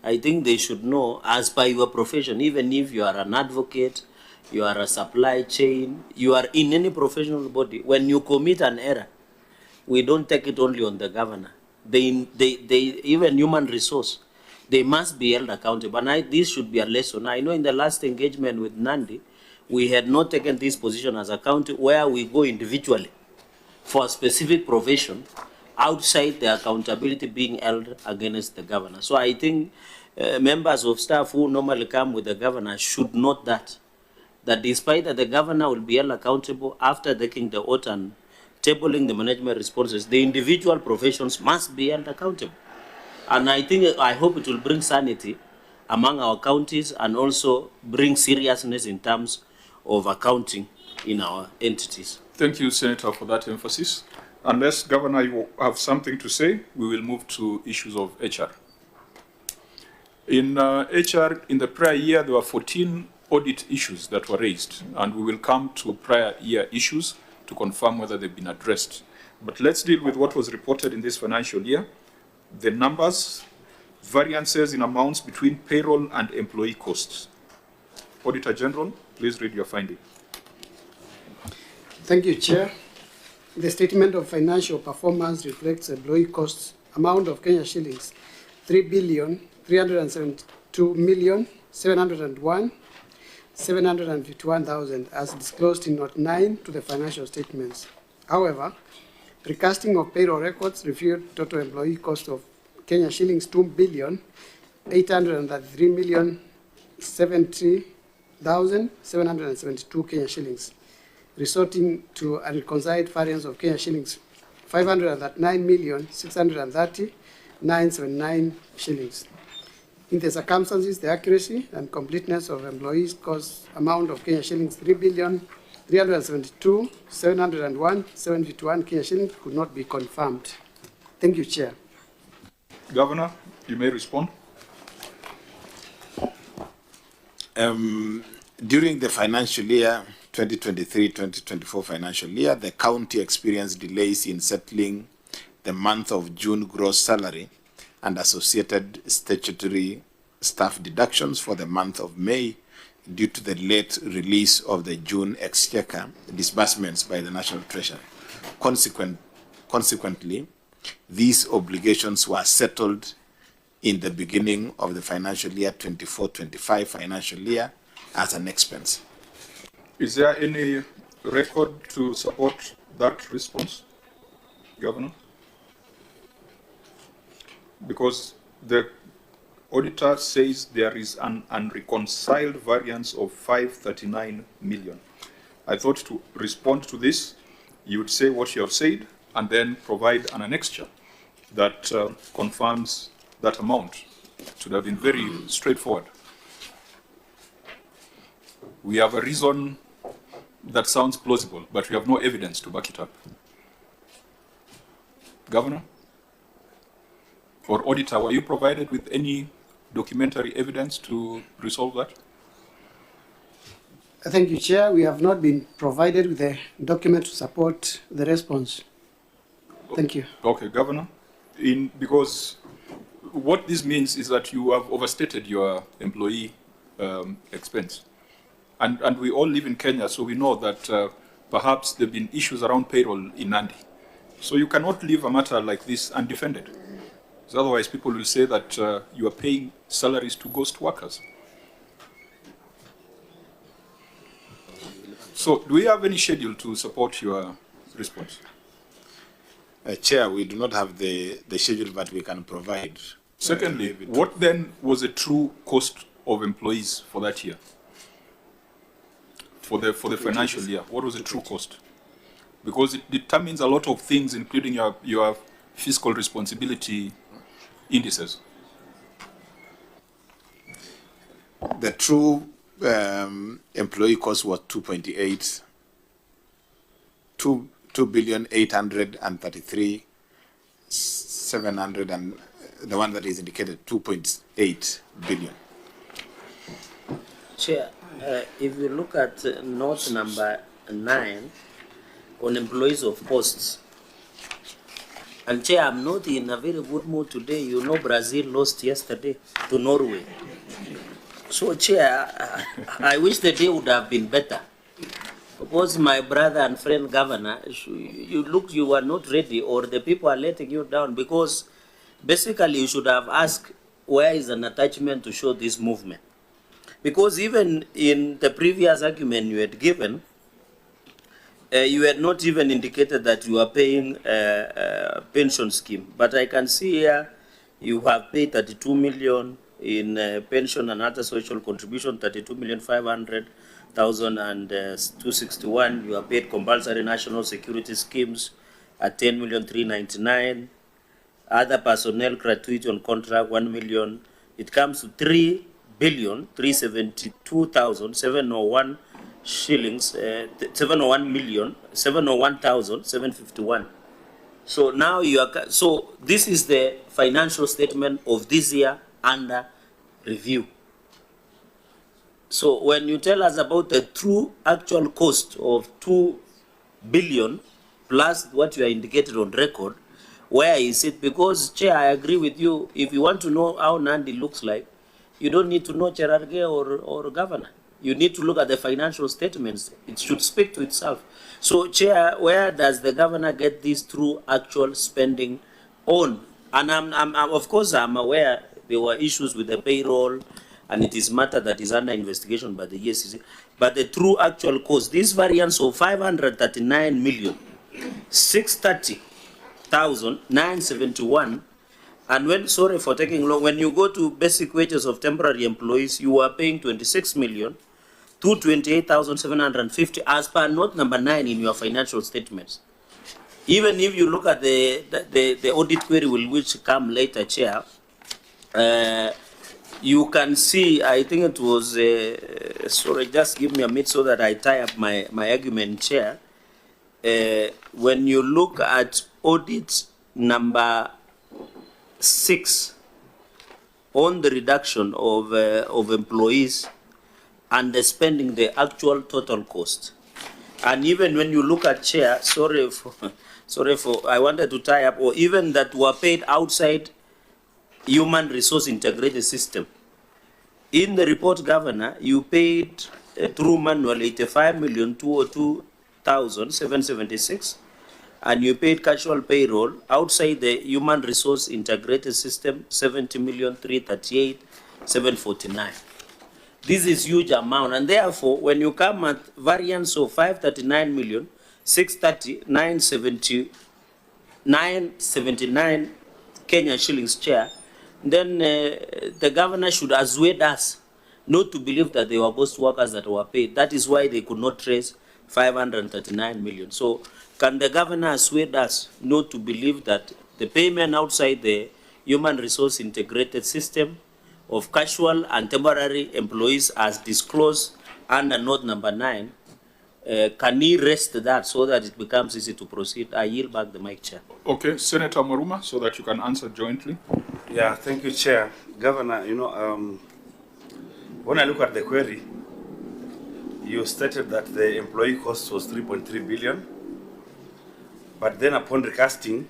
I think they should know, as per your profession, even if you are an advocate, you are a supply chain, you are in any professional body, when you commit an error, we don't take it only on the governor. They even human resource, they must be held accountable. And this should be a lesson. I know in the last engagement with Nandi, we had not taken this position as a county where we go individually for a specific profession outside the accountability being held against the governor. So I think members of staff who normally come with the governor should note that despite that the governor will be held accountable after taking the oath and tabling the management responses, the individual professions must be held accountable. And I hope it will bring sanity among our counties and also bring seriousness in terms of accounting in our entities. Thank you, Senator, for that emphasis. Unless, Governor, you have something to say, we will move to issues of HR. In HR, in the prior year, there were 14 audit issues that were raised, and we will come to prior year issues to confirm whether they've been addressed. But let's deal with what was reported in this financial year. The numbers, variances in amounts between payroll and employee costs. Auditor General, please read your finding. Thank you, Chair. The statement of financial performance reflects employee costs amount of Kenya shillings 3,372,701,751,000 as disclosed in Note 9 to the financial statements. However, recasting of payroll records revealed total employee cost of Kenya shillings 2,000,000,000 833,070,772 Kenya shillings, resulting to a reconciled variance of Kenya shillings 509,630,979 shillings. In the circumstances, the accuracy and completeness of employees' cost amount of Kenya shillings 3,372,701,751 Kenya shillings could not be confirmed. Thank you, Chair. Governor, you may respond. During the financial year 2023-2024 financial year, the county experienced delays in settling the month of June gross salary and associated statutory staff deductions for the month of May due to the late release of the June exchequer disbursements by the National Treasury. Consequently, these obligations were settled in the beginning of the financial year 24-25 financial year as an expense. Is there any record to support that response, Governor? Because the auditor says there is an unreconciled variance of 539 million. I thought to respond to this, you would say what you have said and then provide an annexure that confirms that amount. It should have been very straightforward. We have a reason that sounds plausible, but we have no evidence to back it up. Governor? Or auditor, were you provided with any documentary evidence to resolve that? Thank you, Chair. We have not been provided with a document to support the response. Thank you. Okay, Governor. Because what this means is that you have overstated your employee expense. And we all live in Kenya, so we know that perhaps there have been issues around payroll in Nandi. So you cannot leave a matter like this undefended. So otherwise, people will say that you are paying salaries to ghost workers. So do we have any schedule to support your response? Chair, we do not have the schedule, but we can provide. Secondly, what then was the true cost of employees for that year? For the financial year, what was the true cost? Because it determines a lot of things, including your fiscal responsibility indices. The true employee cost was 2.8, 2,833,700, and the one that is indicated 2.8 billion. Chair, if you look at note number 9 on employees of posts, and Chair, I'm not in a very good mood today. You know, Brazil lost yesterday to Norway. So, Chair, I wish the day would have been better. Because my brother and friend Governor, you were not ready, or the people are letting you down, because basically you should have asked where is an attachment to show this movement. Because even in the previous argument you had given, you had not even indicated that you are paying a pension scheme. But I can see here you have paid 32 million in pension and other social contribution, 32,500,000 and 261. You have paid compulsory national security schemes at 10,399,000. Other personnel gratuity on contract 1 million. It comes to 3,372,701 shillings, 701,751. So now you are, so this is the financial statement of this year under review. So when you tell us about the true actual cost of 2 billion plus what you are indicated on record, where is it? Because, Chair, I agree with you. If you want to know how Nandi looks like, you don't need to know Cherargei or Governor. You need to look at the financial statements. It should speak to itself. So, Chair, where does the Governor get this true actual spending on? And of course, I'm aware there were issues with the payroll, and it is matter that is under investigation by the ESCC. But the true actual cost, this variance of 539,630,971 And when, sorry for taking long, when you go to basic wages of temporary employees, you are paying 26,228,750 as per note number 9 in your financial statements. Even if you look at the audit query which come later, Chair, you can see, I think it was, sorry, just give me a minute so that I tie up my argument, Chair. When you look at audit number 6 on the reduction of employees and the spending the actual total cost, and even when you look at, Chair, sorry for I wanted to tie up, or even that were paid outside human resource integrated system. In the report, Governor, you paid through manual 85,202,776, and you paid casual payroll outside the human resource integrated system 70,338,749. This is huge amount, and therefore, when you come at variance of 539,639,979 Kenya shillings, Chair, then the governor should assuade us not to believe that they were ghost workers that were paid. That is why they could not trace 539 million. So can the governor assuade us not to believe that the payment outside the human resource integrated system of casual and temporary employees as disclosed under note number 9, can he rest that so that it becomes easy to proceed? I yield back the mic, Chair. Okay, Senator Maruma, so that you can answer jointly. Yeah, thank you, Chair. Governor, you know, when I look at the query, you stated that the employee cost was 3.3 billion, but then upon recasting,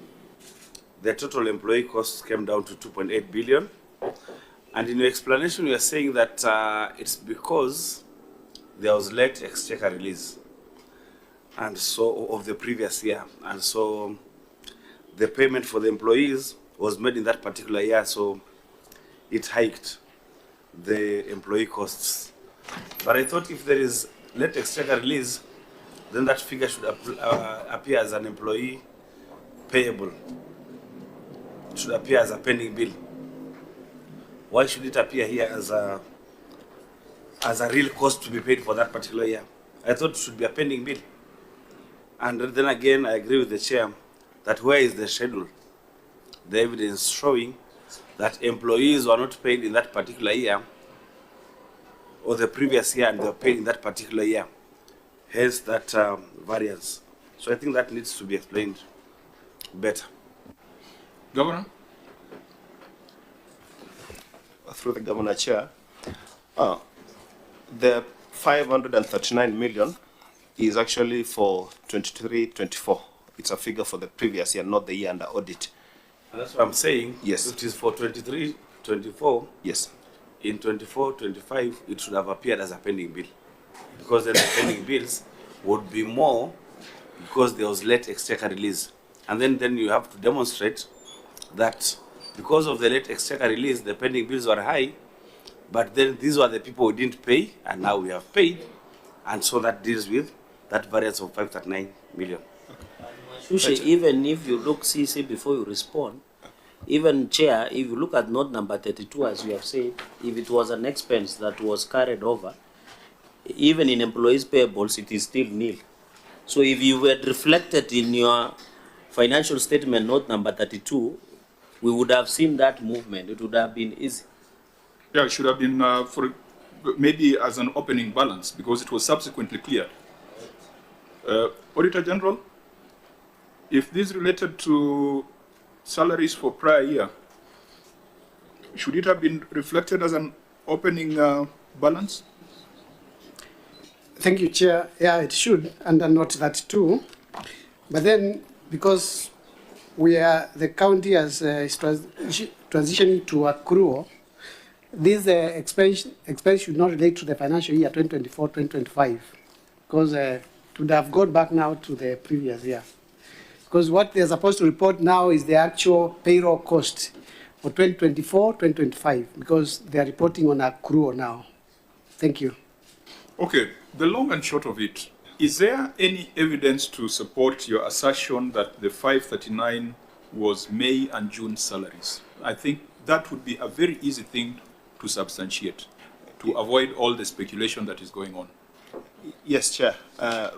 the total employee costs came down to 2.8 billion. And in your explanation, you are saying that it's because there was late exchequer release, and so of the previous year, and so the payment for the employees was made in that particular year, so it hiked the employee costs. But I thought if there is late exchequer release, then that figure should appear as an employee payable. It should appear as a pending bill. Why should it appear here as a real cost to be paid for that particular year? I thought it should be a pending bill. And then again, I agree with the Chair that where is the schedule? The evidence showing that employees were not paid in that particular year or the previous year, and they were paid in that particular year. Hence that variance. So I think that needs to be explained better. Governor? Through the Governor, Chair, the 539 million is actually for 23-24. It's a figure for the previous year, not the year under audit. And that's what I'm saying. Yes. It is for 23-24. Yes. In 24-25, it should have appeared as a pending bill, because then the pending bills would be more because there was late exchequer release. And then you have to demonstrate that because of the late exchequer release, the pending bills were high, but then these were the people who didn't pay, and now we have paid, and so that deals with that variance of 539 million. Shushe, even if you look, CC, before you respond, even Chair, if you look at note number 32, as you have said, if it was an expense that was carried over, even in employees payables, it is still nil. So if you were reflected in your financial statement, note number 32, we would have seen that movement. It would have been easy. Yeah, it should have been for maybe as an opening balance, because it was subsequently cleared. Auditor General, if this related to salaries for prior year, should it have been reflected as an opening balance? Thank you, Chair. Yeah, it should, under note that too. But then, because the county is transitioning to accrual, this expense should not relate to the financial year 2024-2025, because it would have gone back now to the previous year. Because what they're supposed to report now is the actual payroll cost for 2024-2025, because they're reporting on accrual now. Thank you. Okay, the long and short of it, is there any evidence to support your assertion that the 539 was May and June salaries? I think that would be a very easy thing to substantiate, to avoid all the speculation that is going on. Yes, Chair.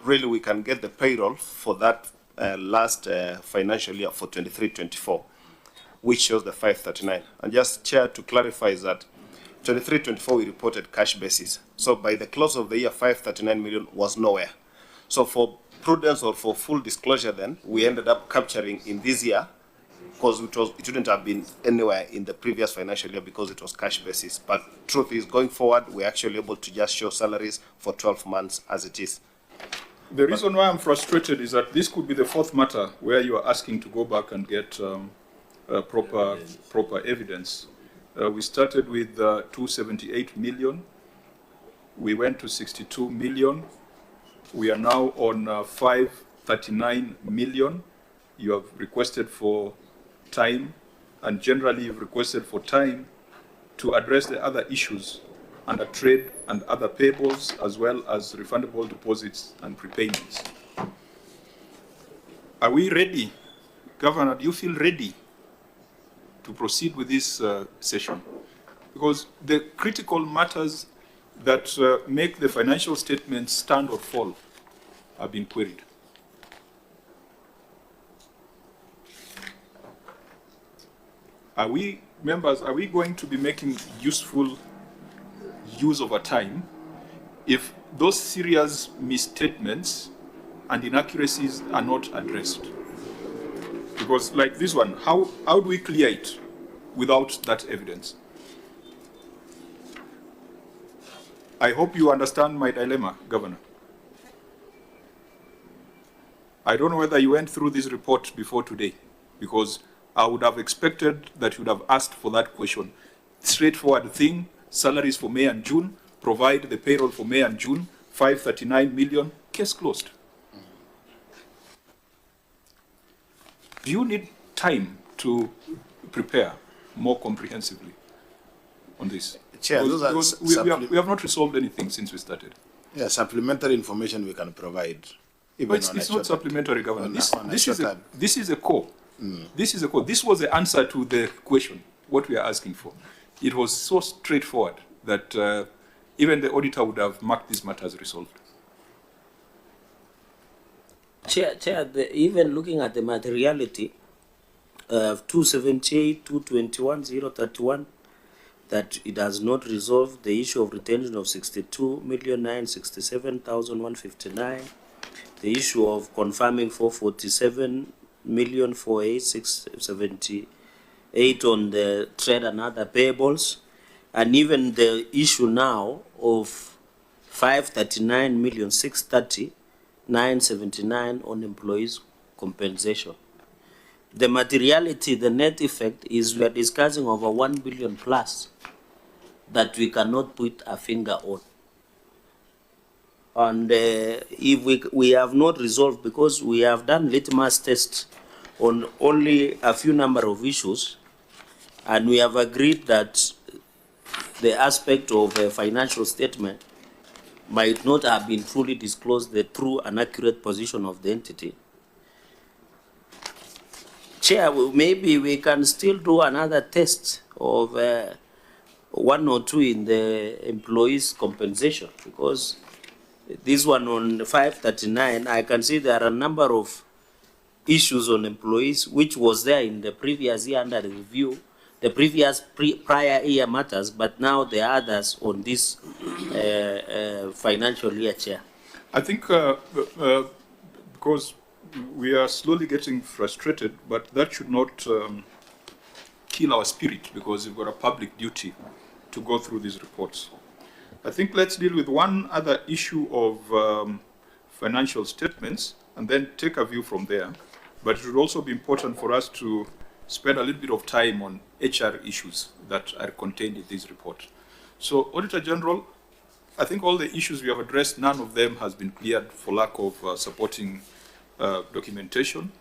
Really, we can get the payroll for that last financial year for 23-24, which shows the 539. And just, Chair, to clarify is that 23-24 we reported cash basis. So by the close of the year, 539 million was nowhere. So for prudence or for full disclosure then, we ended up capturing in this year, because it wouldn't have been anywhere in the previous financial year because it was cash basis. But truth is, going forward, we're actually able to just show salaries for 12 months as it is. The reason why I'm frustrated is that this could be the fourth matter where you are asking to go back and get proper evidence. We started with 278 million. We went to 62 million. We are now on 539 million. You have requested for time, and generally you've requested for time to address the other issues under trade and other payables, as well as refundable deposits and prepayments. Are we ready? Governor, do you feel ready to proceed with this session? Because the critical matters that make the financial statements stand or fall have been queried. Are we, members, are we going to be making useful use of our time if those serious misstatements and inaccuracies are not addressed? Because like this one, how do we clear it without that evidence? I hope you understand my dilemma, Governor. I don't know whether you went through this report before today, because I would have expected that you would have asked for that question. Straightforward thing, salaries for May and June, provide the payroll for May and June, 539 million, case closed. Do you need time to prepare more comprehensively on this? Chair, because we have not resolved anything since we started. Yeah, supplementary information we can provide. But it's not supplementary, Governor. This is a core. This is a core. This was the answer to the question, what we are asking for. It was so straightforward that even the auditor would have marked this matter as resolved. Chair, even looking at the materiality of 278, 221, 031, that it has not resolved the issue of retention of 62,967,159, the issue of confirming 447,486,78 on the trade and other payables, and even the issue now of 539,630,979 on employees' compensation. The materiality, the net effect is we are discussing over 1 billion plus that we cannot put a finger on. And if we have not resolved, because we have done litmus tests on only a few number of issues, and we have agreed that the aspect of a financial statement might not have been fully disclosed the true and accurate position of the entity. Chair, maybe we can still do another test of 1 or 2 in the employees' compensation, because this one on 539, I can see there are a number of issues on employees which was there in the previous year under the review, the previous prior year matters, but now there are others on this financial year, Chair. I think because we are slowly getting frustrated, but that should not kill our spirit, because we've got a public duty to go through these reports. I think let's deal with one other issue of financial statements and then take a view from there. But it would also be important for us to spend a little bit of time on HR issues that are contained in this report. So, Auditor General, I think all the issues we have addressed, none of them has been cleared for lack of supporting documentation,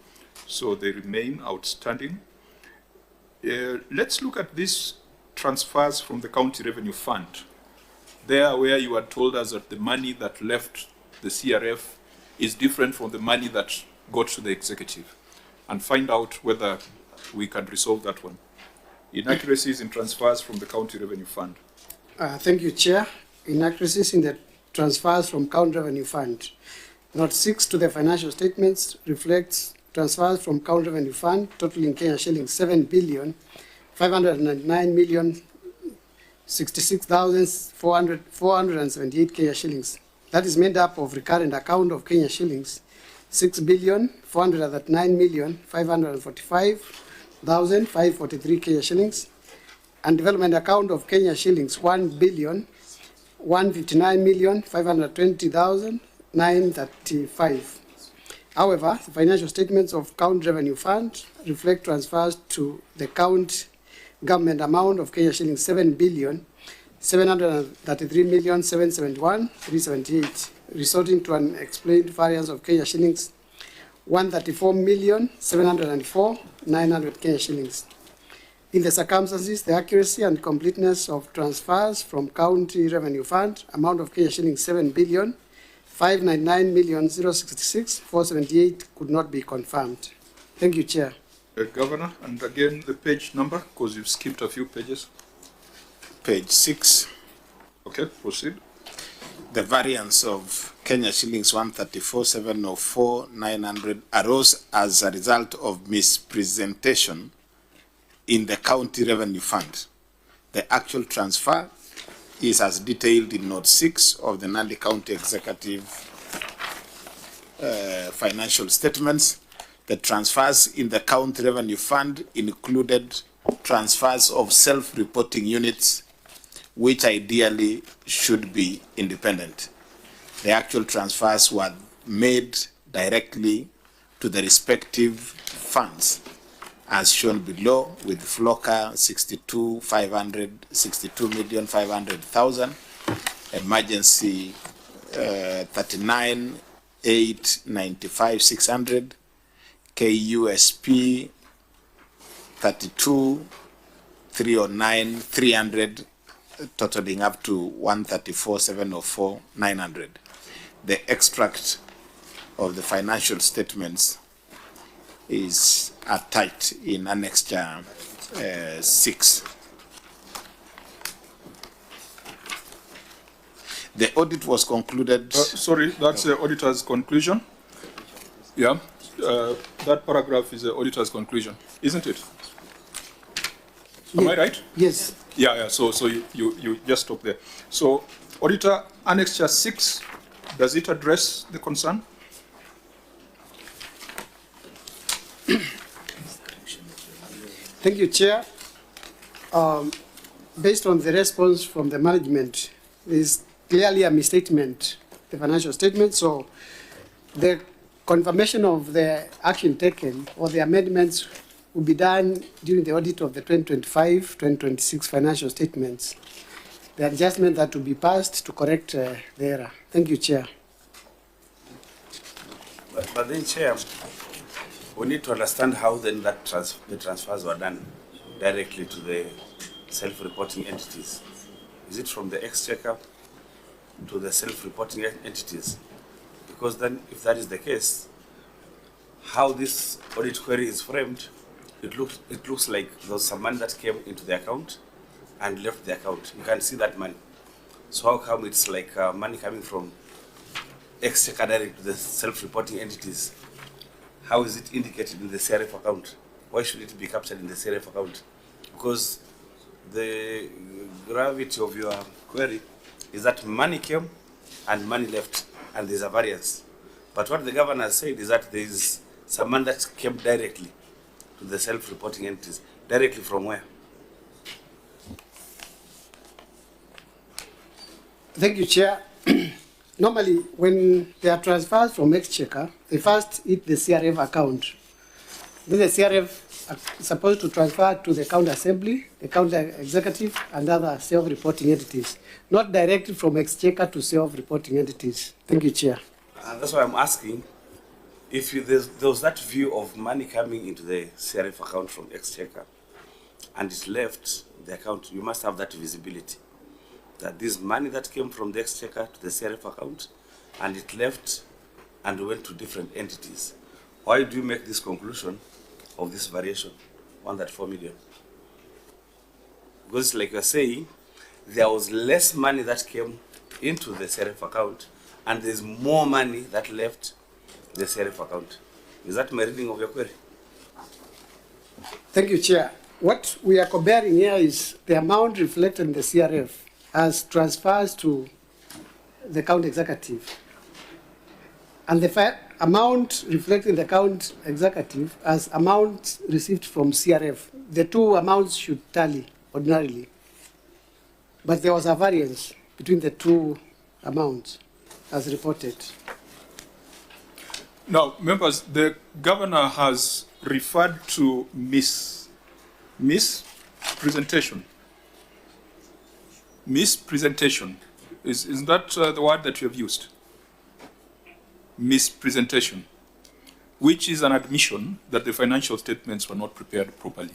so they remain outstanding. Let's look at these transfers from the County Revenue Fund. There where you had told us that the money that left the CRF is different from the money that got to the executive, and find out whether we can resolve that one. Inaccuracies in transfers from the County Revenue Fund. Thank you, Chair. Inaccuracies in the transfers from County Revenue Fund. Note 6 to the financial statements reflects transfers from County Revenue Fund totaling Kenya shillings 7,599,066,478 Kenya shillings. That is made up of recurrent account of Kenya shillings 6,439,545,543 Kenya shillings, and development account of Kenya shillings 1,159,520,935. However, the financial statements of County Revenue Fund reflect transfers to the county government amount of Kenya shillings 7,733,771,378, resulting to an explained variance of Kenya shillings 134,704,900 Kenya shillings. In the circumstances, the accuracy and completeness of transfers from County Revenue Fund, amount of Kenya shillings 7,599,066,478 could not be confirmed. Thank you, Chair. Governor, and again the page number, because you've skipped a few pages. Page 6. Okay, proceed. The variance of Kenya shillings 134,704,900 arose as a result of mispresentation in the County Revenue Fund. The actual transfer is as detailed in Note 6 of the Nandi County Executive financial statements. The transfers in the County Revenue Fund included transfers of self-reporting units, which ideally should be independent. The actual transfers were made directly to the respective funds, as shown below, with Flocker 62,500,000, emergency 39,895,600, KUSP 32,309,300, totaling up to 134,704,900. The extract of the financial statements is attached in Annexure 6. The audit was concluded. Sorry, that's the auditor's conclusion. Yeah, that paragraph is the auditor's conclusion, isn't it? Am I right? Yes. Yeah. So you just stop there. So, Auditor, Annexure 6, does it address the concern? Thank you, Chair. Based on the response from the management, there is clearly a misstatement, the financial statement. So the confirmation of the action taken or the amendments will be done during the audit of the 2025-2026 financial statements. The adjustment that will be passed to correct the error. Thank you, Chair. But then, Chair, we need to understand how then that the transfers were done directly to the self-reporting entities. Is it from the exchequer to the self-reporting entities? Because then, if that is the case, how this audit query is framed, it looks like there's some money that came into the account and left the account. You can see that money. So how come it's like money coming from exchequer direct to the self-reporting entities? How is it indicated in the CRF account? Why should it be captured in the CRF account? Because the gravity of your query is that money came and money left, and there's a variance. But what the governor has said is that there is some money that came directly to the self-reporting entities. Directly from where? Thank you, Chair. Normally, when there are transfers from exchequer, they first hit the CRF account. Then the CRF is supposed to transfer to the county assembly, the county executive, and other self-reporting entities, not directly from exchequer to self-reporting entities. Thank you, Chair. That's why I'm asking, if there was that view of money coming into the CRF account from exchequer, and it left the account, you must have that visibility. That this money that came from the exchequer to the CRF account, and it left and went to different entities. Why do you make this conclusion of this variation, 134 million? Because like you're saying, there was less money that came into the CRF account and there's more money that left the CRF account. Is that my reading of your query? Thank you, Chair. What we are comparing here is the amount reflected in the CRF as transfers to the county executive, and the amount reflected in the county executive as amount received from CRF. The two amounts should tally ordinarily, but there was a variance between the two amounts as reported. Now, members, the governor has referred to mispresentation. Mispresentation. Is that the word that you have used? Mispresentation, which is an admission that the financial statements were not prepared properly.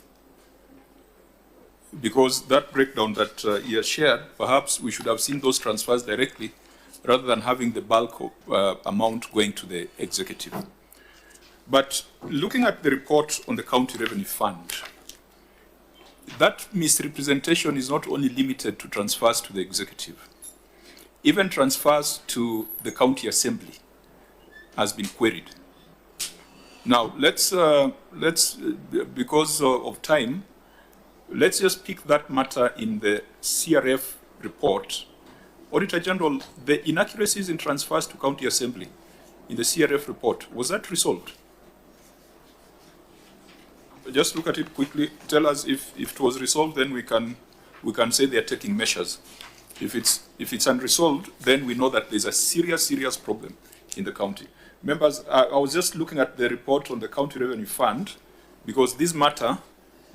Because that breakdown that he has shared, perhaps we should have seen those transfers directly rather than having the bulk of, amount going to the executive. But looking at the report on the county revenue fund, that misrepresentation is not only limited to transfers to the executive. Even transfers to the county assembly has been queried. Now, let's because of time, let's just pick that matter in the CRF report. Auditor General, the inaccuracies in transfers to county assembly in the CRF report, was that resolved? Just look at it quickly. Tell us if it was resolved, then we can say they are taking measures. If it's unresolved, then we know that there's a serious problem in the county. Members, I was just looking at the report on the county revenue fund because this matter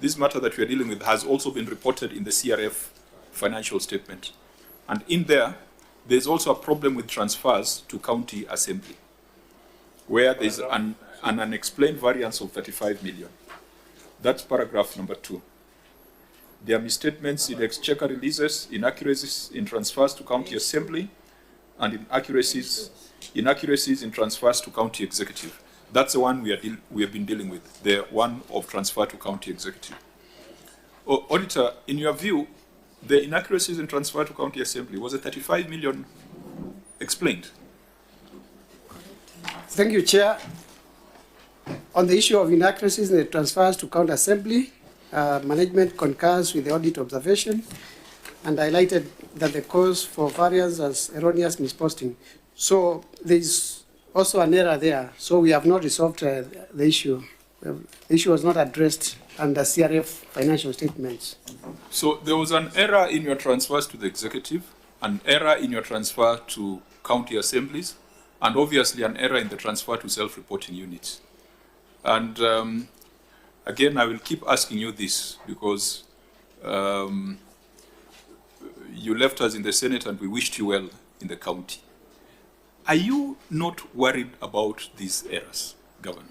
that we are dealing with has also been reported in the CRF financial statement. And in there's also a problem with transfers to county assembly, where there's an unexplained variance of 35 million. That's paragraph number 2. There are misstatements in exchequer releases, inaccuracies in transfers to county assembly, and inaccuracies in transfers to county executive. That's the one we have been dealing with, the one of transfer to county executive. Auditor, in your view, the inaccuracies in transfer to county assembly, was the 35 million explained? Thank you, Chair. On the issue of inaccuracies in the transfers to county assembly, management concurs with the audit observation and highlighted that the cause for variance was erroneous misposting. So there is also an error there. So we have not resolved the issue. The issue was not addressed under CRF financial statements. So there was an error in your transfers to the executive, an error in your transfer to county assemblies, and obviously an error in the transfer to self-reporting units. And again, I will keep asking you this because you left us in the Senate and we wished you well in the county. Are you not worried about these errors, Governor?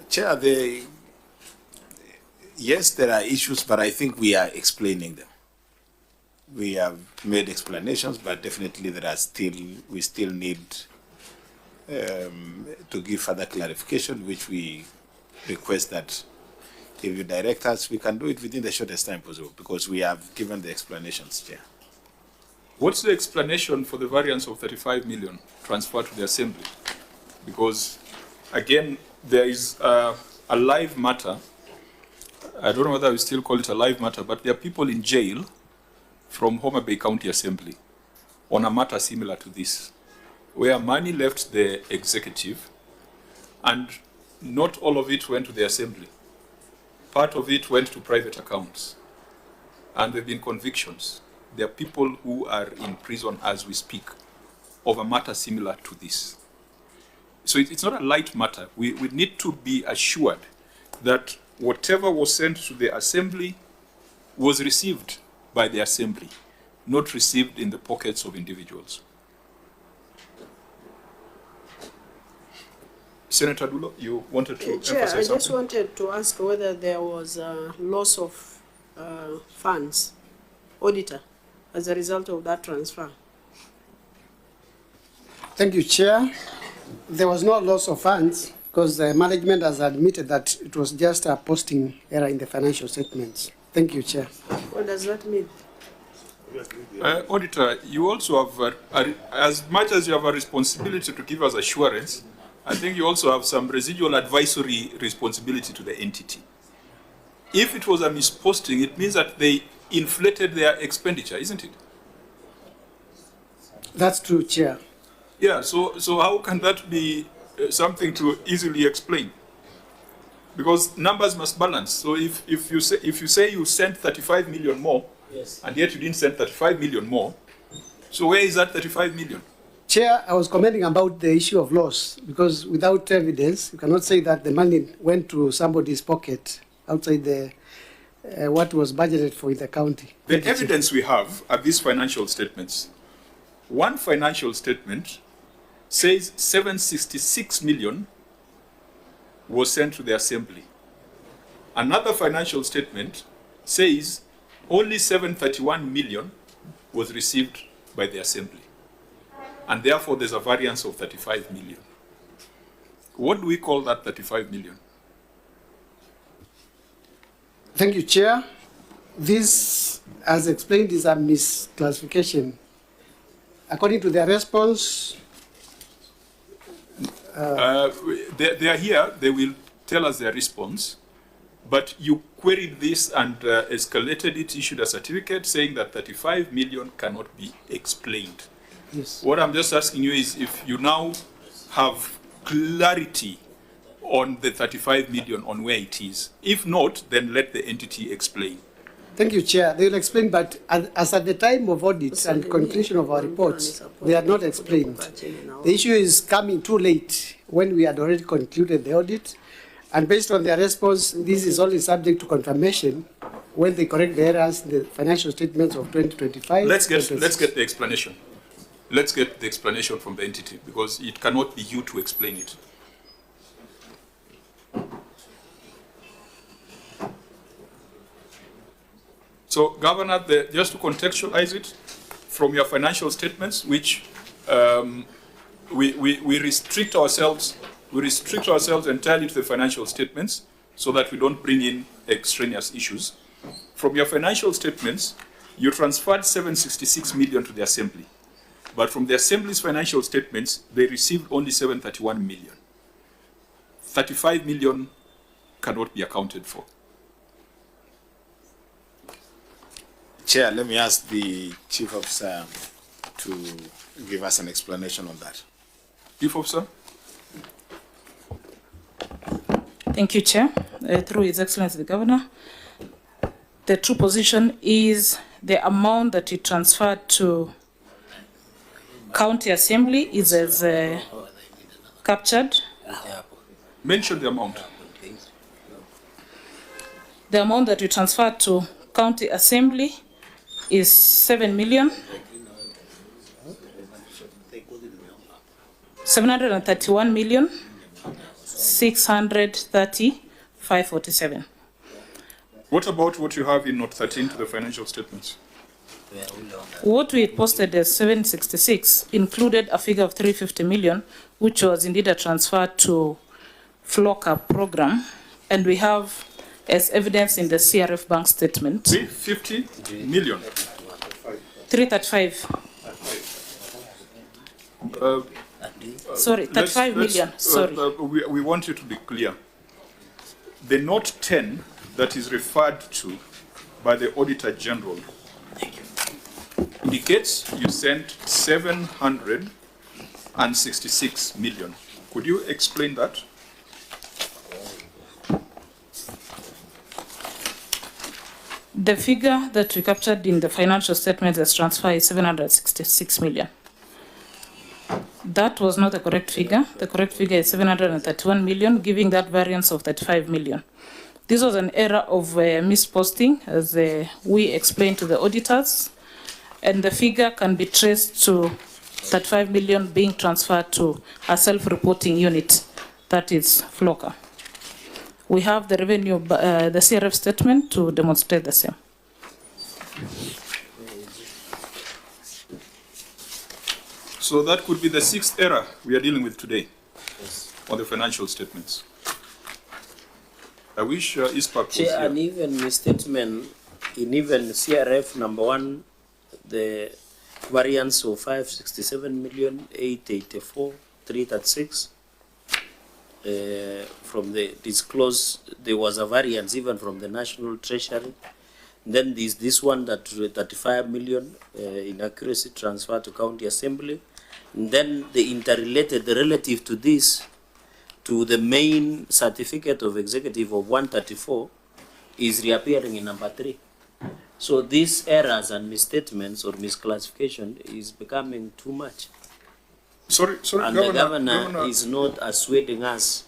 Chair, yes, there are issues, but I think we are explaining them. We have made explanations, but definitely we still need to give further clarification, which we request that if you direct us, we can do it within the shortest time possible, because we have given the explanations, Chair. What's the explanation for the variance of 35 million transferred to the Assembly? Because, again, there is a live matter. I don't know whether we still call it a live matter, but there are people in jail from Homa Bay County Assembly on a matter similar to this, where money left the executive and not all of it went to the Assembly. Part of it went to private accounts, and there have been convictions. There are people who are in prison as we speak of a matter similar to this. So it's not a light matter. We need to be assured that whatever was sent to the Assembly was received by the Assembly, not received in the pockets of individuals. Senator Dulo, you wanted to Chair, emphasize something? I just wanted to ask whether there was a loss of funds, auditor, as a result of that transfer. Thank you, Chair. There was no loss of funds because the management has admitted that it was just a posting error in the financial statements. Thank you, Chair. What does that mean? Auditor, you also have, as much as you have a responsibility to give us assurance, I think you also have some residual advisory responsibility to the entity. If it was a misposting, it means that they inflated their expenditure, isn't it? That's true, Chair. Yeah, so how can that be something to easily explain? Because numbers must balance. So if you say you sent 35 million more, yes, and yet you didn't send 35 million more, so where is that 35 million? Chair, I was commenting about the issue of loss, because without evidence, you cannot say that the money went to somebody's pocket outside the what was budgeted for in the county. The evidence we have are these financial statements. One financial statement says 766 million was sent to the assembly. Another financial statement says only 731 million was received by the assembly. And therefore there's a variance of 35 million. What do we call that 35 million? Thank you, Chair. This, as explained, is a misclassification. According to their response, they are here, they will tell us their response, but you queried this and escalated it, issued a certificate saying that 35 million cannot be explained. Yes. What I'm just asking you is if you now have clarity on the 35 million on where it is. If not, then let the entity explain. Thank you, Chair. They will explain, but as at the time of audits and conclusion of our reports, they are not explained. The issue is coming too late when we had already concluded the audit, and based on their response, this is only subject to confirmation when they correct the errors in the financial statements of 2025. Let's get the explanation. Let's get the explanation from the entity, because it cannot be you to explain it. So, Governor, just to contextualize it, from your financial statements, which we restrict ourselves entirely to the financial statements so that we don't bring in extraneous issues. From your financial statements, you transferred 766 million to the Assembly. But from the Assembly's financial statements, they received only 731 million. 35 million cannot be accounted for. Chair, let me ask the Chief Officer to give us an explanation on that. Chief Officer. Thank you, Chair. Through His Excellency the Governor, the true position is the amount that you transferred to County Assembly is as captured. Mention the amount. The amount that you transferred to County Assembly is 731,630,547. What about what you have in Note 13 to the financial statements? What we posted as 766 included a figure of 350 million, which was indeed a transfer to FLOCA program, and we have as evidence in the CRF bank statement. 350 million. 335. Sorry, 35 million. Sorry. We want you to be clear. The Note 10 that is referred to by the Auditor General indicates you sent 766 million. Could you explain that? The figure that we captured in the financial statement as transfer is 766 million. That was not the correct figure. The correct figure is 731 million, giving that variance of 35 million. This was an error of misposting, as we explained to the auditors, and the figure can be traced to 35 million being transferred to a self-reporting unit, that is FLOCA. We have the revenue, the CRF statement to demonstrate the same. So that could be the sixth error we are dealing with today. Yes. on the financial statements. I wish ISPAC was Chair, here. and even misstatement in even CRF number 1, the variance of 567,884,336. From the disclosed, there was a variance even from the National Treasury. Then there's this one that 35 million inaccuracy transfer to County Assembly. And then the interrelated, the relative to this, to the main certificate of executive of 134 is reappearing in number 3. So these errors and misstatements or misclassification is becoming too much. Sorry, and the governor is not assuading us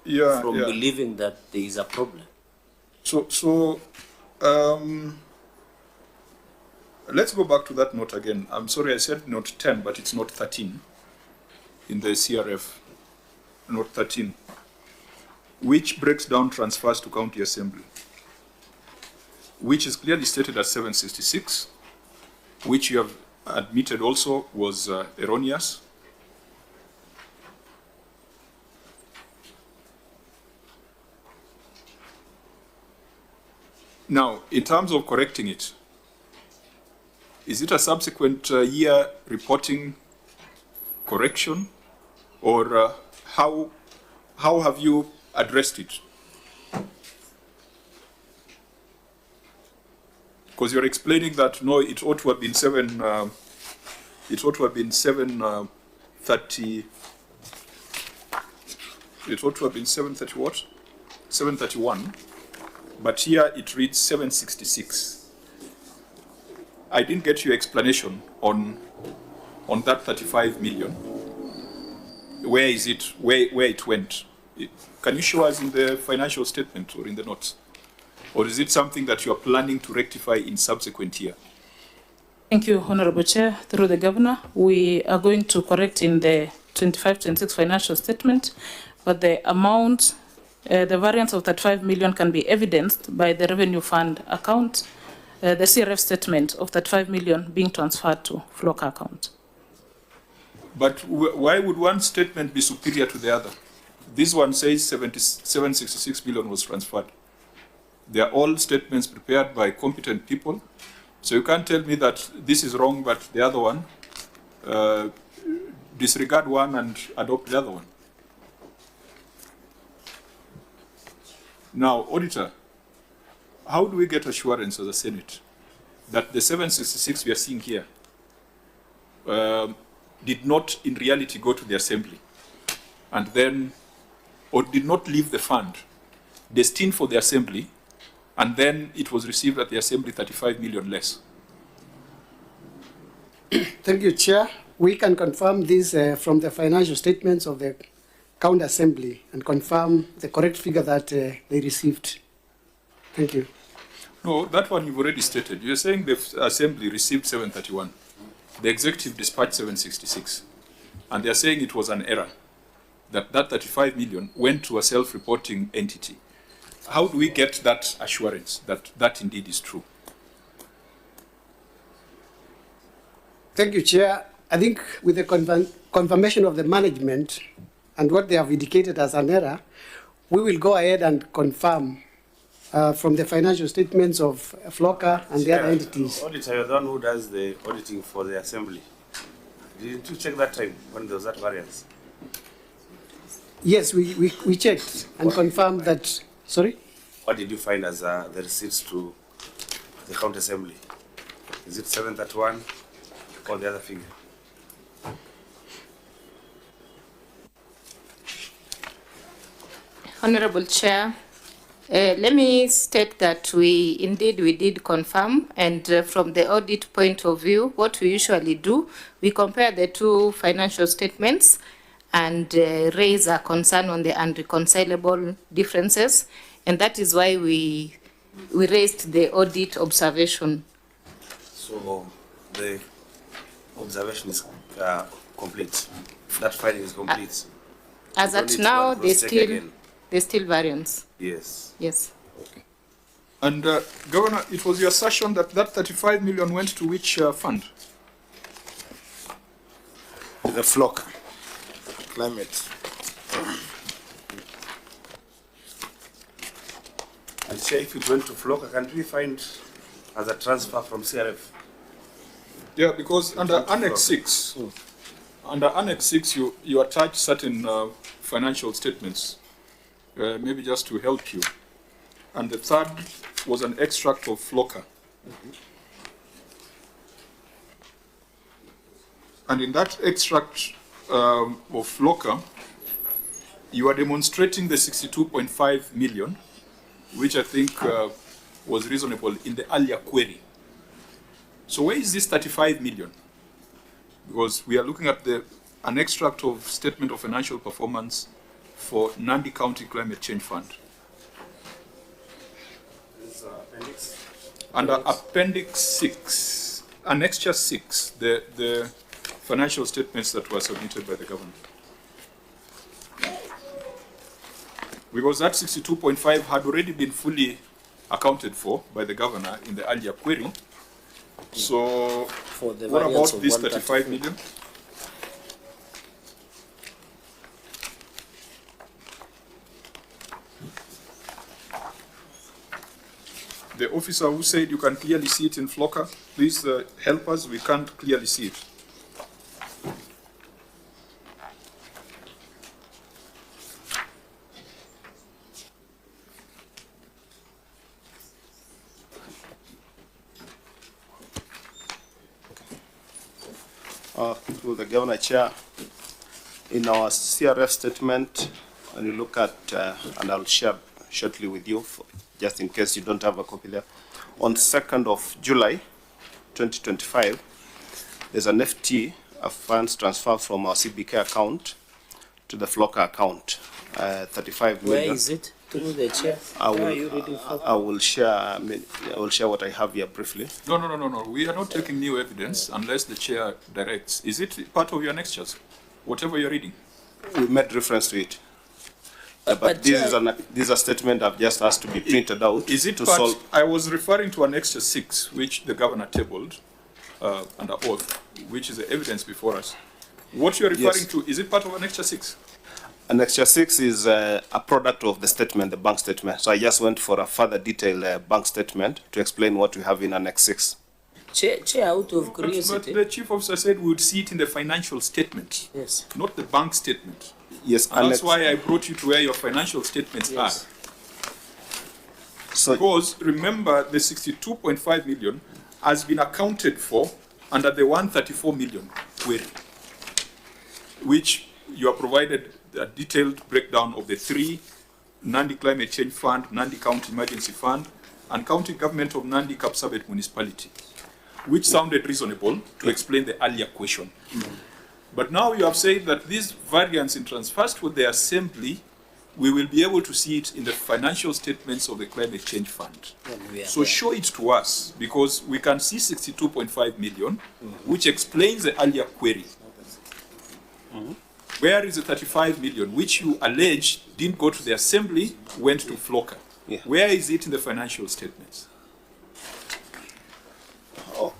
from believing that there is a problem. Let's go back to that note again. I'm sorry, I said note 10, but it's note 13 in the CRF. Note 13, which breaks down transfers to County Assembly, which is clearly stated as 766, which you have admitted also was erroneous. Now, in terms of correcting it, is it a subsequent year reporting correction, or how have you addressed it? Because you're explaining that no, it ought to have been 730. It ought to have been 730 what? 731. But here it reads 766. I didn't get your explanation on that 35 million. Where is it? Where it went? Can you show us in the financial statement or in the notes? Or is it something that you are planning to rectify in subsequent year? Thank you, Honorable Chair. Through the Governor, we are going to correct in the 25-26 financial statement, but the amount, the variance of 35 million can be evidenced by the revenue fund account, the CRF statement of 35 million being transferred to FLOCA account. But why would one statement be superior to the other? This one says 766 billion was transferred. They are all statements prepared by competent people. So you can't tell me that this is wrong, but the other one, disregard one and adopt the other one. Now, Auditor, how do we get assurance as a Senate that the 766 we are seeing here did not in reality go to the Assembly and then, or did not leave the fund destined for the Assembly, and then it was received at the Assembly 35 million less? Thank you, Chair. We can confirm this from the financial statements of the County Assembly and confirm the correct figure that they received. Thank you. No, that one you've already stated. You're saying the Assembly received 731. The Executive dispatched 766. And they're saying it was an error, that 35 million went to a self-reporting entity. How do we get that assurance that that indeed is true? Thank you, Chair. I think with the confirmation of the management and what they have indicated as an error, we will go ahead and confirm from the financial statements of FLOCA and the other entities. Auditor, you're the one who does the auditing for the Assembly. Didn't you check that time when there was that variance? Yes, we checked and confirmed that. Sorry? What did you find as the receipts to the County Assembly? Is it 731 or the other figure? Honorable Chair, let me state that we did confirm, and from the audit point of view, what we usually do, we compare the two financial statements and raise a concern on the unreconcilable differences, and that is why we raised the audit observation. So the observation is complete. That finding is complete. As at now, there's still variance. Yes. Yes. Okay. And Governor, it was your assertion that 35 million went to which fund? The FLOCA, climate. And say if it went to Flocker, can't we find as a transfer from CRF? Yeah, because under Annex 6, you attach certain financial statements, maybe just to help you. And the third was an extract of Flocker. And in that extract of Flocker, you are demonstrating the 62.5 million, which I think was reasonable in the earlier query. So where is this 35 million? Because we are looking at an extract of Statement of Financial Performance for Nandi County Climate Change Fund. Under Appendix 6, Annexure 6, the financial statements that were submitted by the government. Because that 62.5 had already been fully accounted for by the governor in the earlier query. So what about this 35 million? The officer who said you can clearly see it in Flocker, please help us, we can't clearly see it. To the Governor Chair, in our CRF statement, when you look at, and I'll share shortly with you, just in case you don't have a copy there, on 2nd of July 2025, there's an FT, a funds transfer from our CBK account to the Flocker account, 35 million. Where is it? Through the chair. I will share what I have here briefly. No. We are not taking new evidence unless the chair directs. Is it part of your annexures? Whatever you're reading? We made reference to it. But this is a statement I've just asked to be printed out. Is it to part? solve? I was referring to Annexure 6, which the governor tabled under oath, which is the evidence before us. What you're referring to, is it part of Annexure 6? Annexure 6 is a product of the statement, the bank statement. So I just went for a further detailed bank statement to explain what we have in Annex 6. Chair, out of curiosity. But the chief officer said we would see it in the financial statement, yes, not the bank statement. Yes, and that's why I brought you to where your financial statements are. So, because remember, the 62.5 million has been accounted for under the 134 million query, which you are provided a detailed breakdown of the three: Nandi Climate Change Fund, Nandi County Emergency Fund, and County Government of Nandi Kapsabet Municipality, which sounded reasonable to explain the earlier question. But now you have said that these variants in transfers to the assembly, we will be able to see it in the financial statements of the Climate Change Fund. So show it to us, because we can see 62.5 million, which explains the earlier query. Where is the 35 million, which you allege didn't go to the assembly, went to Flocker? Where is it in the financial statements? You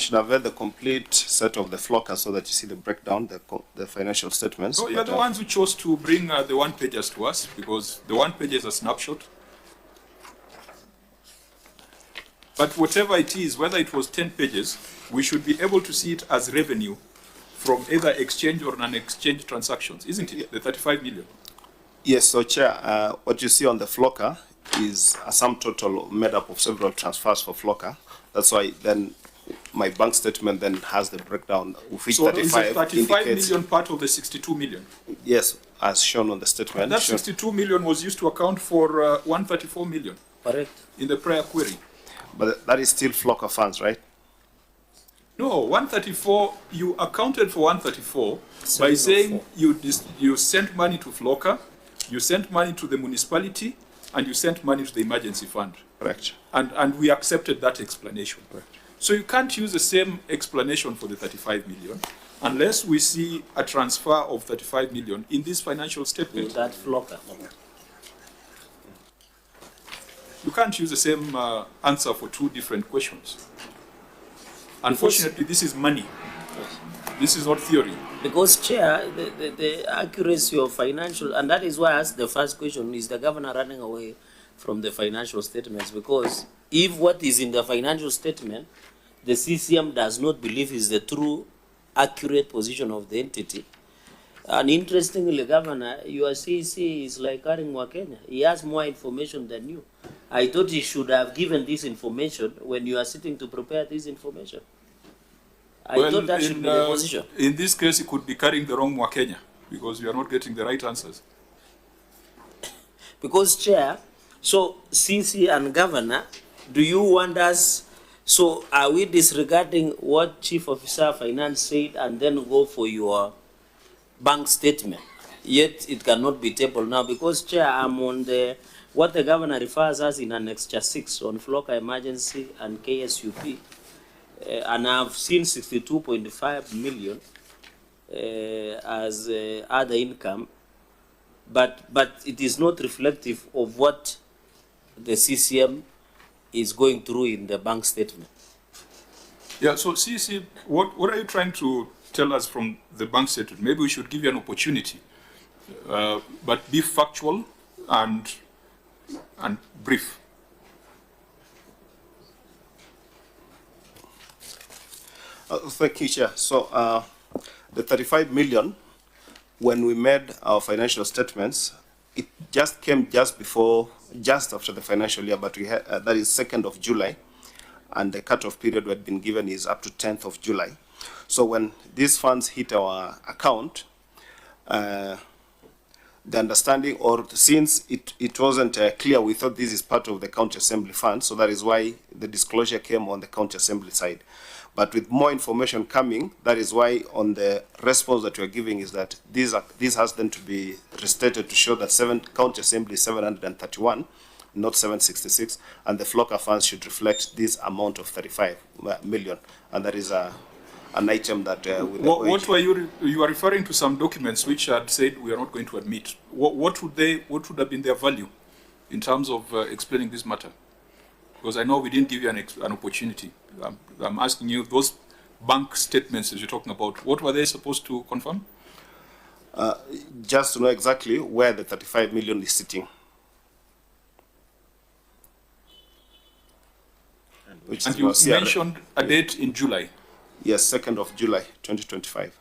should have read the complete set of the Flocker so that you see the breakdown, the financial statements. So you're the ones who chose to bring the one-pagers to us, because the one-page is a snapshot. But whatever it is, whether it was 10 pages, we should be able to see it as revenue from either exchange or non-exchange transactions, isn't it? The 35 million. Yes, so Chair, what you see on the Flocker is a sum total made up of several transfers for Flocker. That's why then my bank statement then has the breakdown of which so 35 is the 35 indicates, million part of the 62 million? Yes, as shown on the statement. And that 62 million was used to account for 134 million. Correct. In the prior query. But that is still Flocker funds, right? No, 134, you accounted for 134 by saying you sent money to Flocker, you sent money to the municipality, and you sent money to the emergency fund. Correct. And we accepted that explanation. Correct. So you can't use the same explanation for the 35 million unless we see a transfer of 35 million in this financial statement. That Flocker. You can't use the same answer for two different questions. Unfortunately, this is money. This is not theory. Because, Chair, the accuracy of financial, and that is why I asked the first question, is the governor running away from the financial statements? Because if what is in the financial statement, the CCM does not believe is the true, accurate position of the entity. And interestingly, Governor, your CC is like carrying Kenya. He has more information than you. I thought he should have given this information when you are sitting to prepare this information. I thought that should be the position. In this case, he could be carrying the wrong Kenya because we are not getting the right answers. Because, Chair, so CC and Governor, do you want us, so are we disregarding what Chief Officer of Finance said and then go for your bank statement? Yet it cannot be tabled now because, Chair, I'm on the, what the Governor refers as in Annexure 6 on Flocker Emergency and KSUP. And I've seen 62.5 million as other income, but it is not reflective of what the CCM is going through in the bank statement. Yeah, so CC, what are you trying to tell us from the bank statement? Maybe we should give you an opportunity, but be factual and brief. Thank you, Chair. So the 35 million, when we made our financial statements, it just came just after the financial year, but we had, that is 2nd of July, and the cutoff period we had been given is up to 10th of July. So when these funds hit our account, the understanding, or since it wasn't clear, we thought this is part of the county assembly fund, so that is why the disclosure came on the county assembly side. But with more information coming, that is why on the response that we're giving is that this has then to be restated to show that county assembly is 731, not 766, and the Flocker funds should reflect this amount of 35 million, and that is an item that what were you are referring to some documents which had said we are not going to admit. What would have been their value in terms of explaining this matter? Because I know we didn't give you an opportunity. I'm asking you, those bank statements that you're talking about, what were they supposed to confirm? Just to know exactly where the 35 million is sitting. And you mentioned a date in July. Yes, 2nd of July, 2025.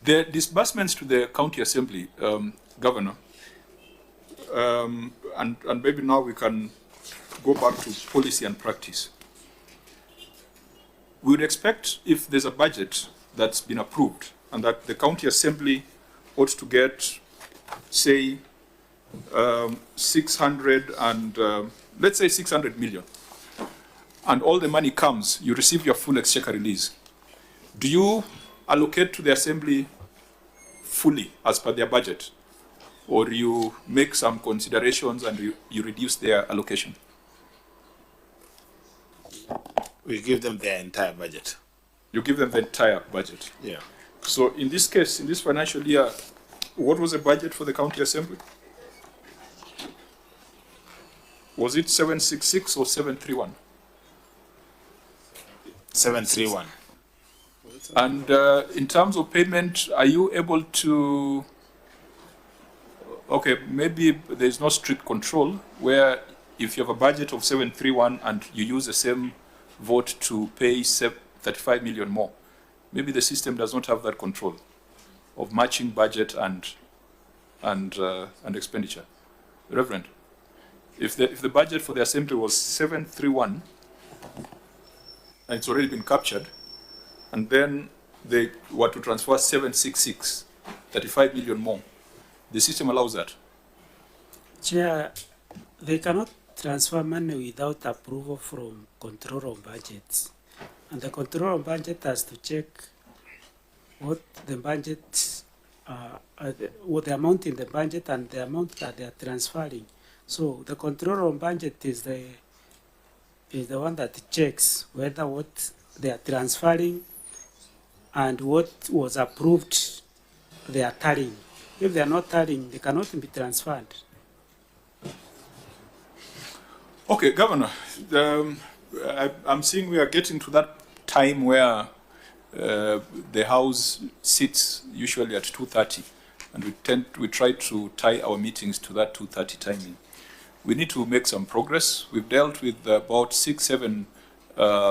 The disbursements to the county assembly, Governor, and maybe now we can go back to policy and practice. We would expect, if there's a budget that's been approved and that the county assembly ought to get, say, 600 and let's say 600 million, and all the money comes, you receive your full exchequer release. Do you allocate to the assembly fully as per their budget, or you make some considerations and you reduce their allocation? We give them their entire budget. You give them the entire budget? Yeah. So in this case, in this financial year, what was the budget for the county assembly? Was it 766 or 731? 731. And in terms of payment, are you able to, okay, maybe there's no strict control where if you have a budget of 731 and you use the same vote to pay 35 million more, maybe the system does not have that control of matching budget and expenditure. Reverend, if the budget for the assembly was 731 and it's already been captured, and then they were to transfer 766, 35 million more, the system allows that? Chair, they cannot transfer money without approval from control of budgets. And the control of budget has to check what the budget, what the amount in the budget and the amount that they are transferring. So the control of budget is the one that checks whether what they are transferring and what was approved they are tallying. If they are not tallying, they cannot be transferred. Okay, Governor, I'm seeing we are getting to that time where The House sits usually at 2:30, and we try to tie our meetings to that 2:30 timing. We need to make some progress. We've dealt with about 6-7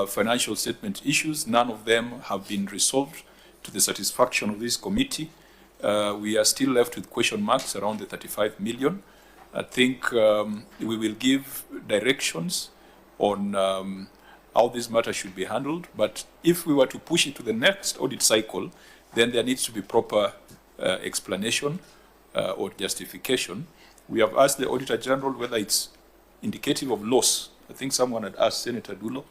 financial statement issues. None of them have been resolved to the satisfaction of this committee. We are still left with question marks around the 35 million. I think we will give directions on how this matter should be handled. But if we were to push it to the next audit cycle, then there needs to be proper explanation or justification. We have asked the Auditor General whether it's indicative of loss. I think someone had asked Senator Dulo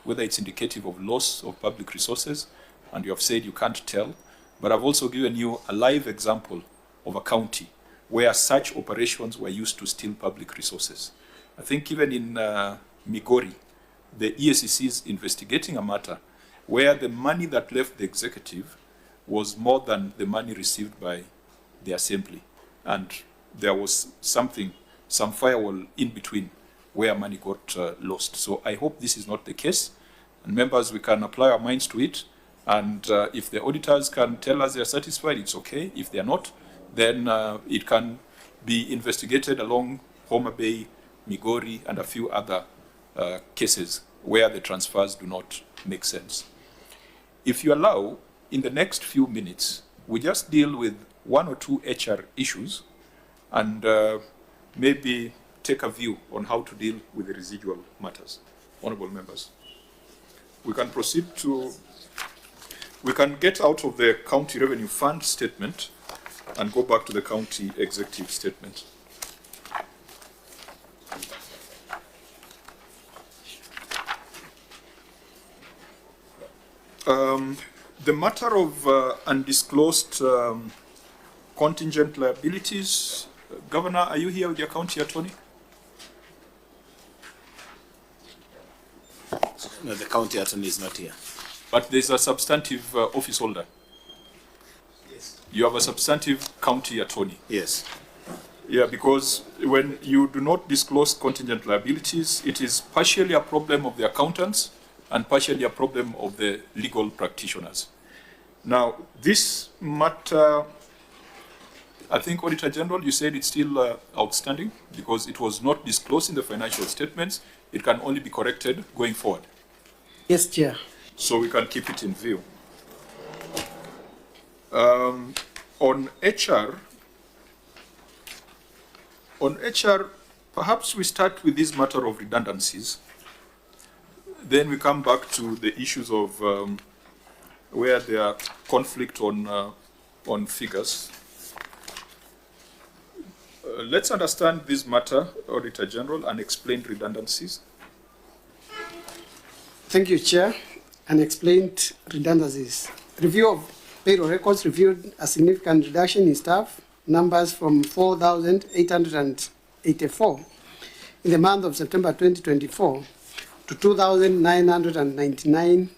whether it's indicative of loss of public resources, and you have said you can't tell. But I've also given you a live example of a county where such operations were used to steal public resources. I think even in Migori, the EACC is investigating a matter where the money that left the executive was more than the money received by the assembly. And there was some firewall in between where money got lost. So I hope this is not the case. And members, we can apply our minds to it. And if the auditors can tell us they're satisfied, it's okay. If they're not, then it can be investigated along Homa Bay, Migori, and a few other cases where the transfers do not make sense. If you allow, in the next few minutes, we just deal with 1 or 2 HR issues and maybe take a view on how to deal with the residual matters. Honorable members, we can proceed to, we can get out of the County Revenue Fund statement and go back to the County Executive statement. The matter of undisclosed contingent liabilities. Governor, are you here with your county attorney? No, the county attorney is not here. But there's a substantive office holder. Yes. You have a substantive county attorney. Yes. Yeah, because when you do not disclose contingent liabilities, it is partially a problem of the accountants and partially a problem of the legal practitioners. Now, this matter, I think, Auditor General, you said it's still outstanding because it was not disclosed in the financial statements. It can only be corrected going forward. Yes, Chair. So we can keep it in view. On HR, perhaps we start with this matter of redundancies. Then we come back to the issues of where there are conflict on figures. Let's understand this matter, Auditor General, and explain redundancies. Thank you, Chair. Unexplained redundancies. Review of payroll records revealed a significant reduction in staff numbers from 4,884 in the month of September 2024 to 2,999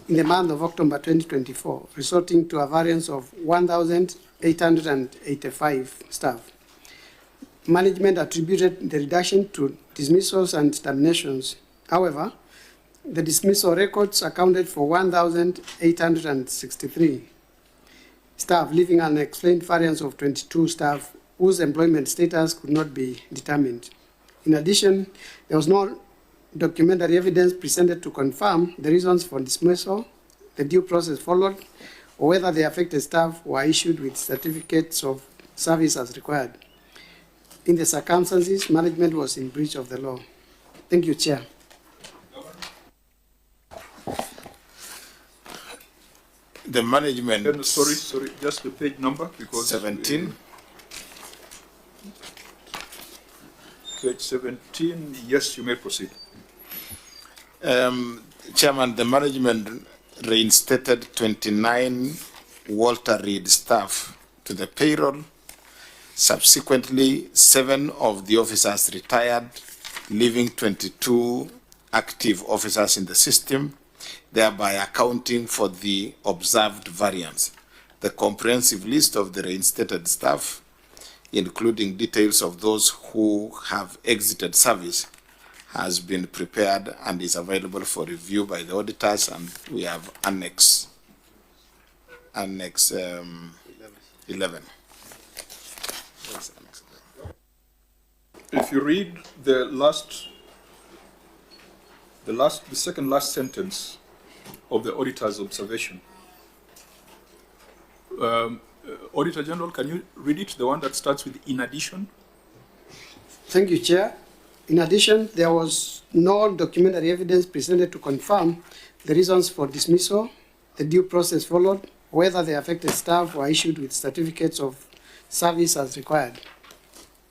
in the month of October 2024, resulting to a variance of 1,885 staff. Management attributed the reduction to dismissals and terminations. However, the dismissal records accounted for 1,863 staff, leaving an unexplained variance of 22 staff whose employment status could not be determined. In addition, there was no documentary evidence presented to confirm the reasons for dismissal, the due process followed, or whether the affected staff were issued with certificates of service as required. In the circumstances, management was in breach of the law. Thank you, Chair. The management... Sorry, just the page number, because... 17. Page 17, yes, you may proceed. Chairman, the management reinstated 29 Walter Reed staff to the payroll. Subsequently, 7 of the officers retired, leaving 22 active officers in the system, thereby accounting for the observed variance. The comprehensive list of the reinstated staff, including details of those who have exited service, has been prepared and is available for review by the auditors, and we have annexed Annex 11. If you read the second last sentence of the auditor's observation, Auditor General, can you read it? The one that starts with "in addition." Thank you, Chair. In addition, there was no documentary evidence presented to confirm the reasons for dismissal, the due process followed, whether the affected staff were issued with certificates of service as required.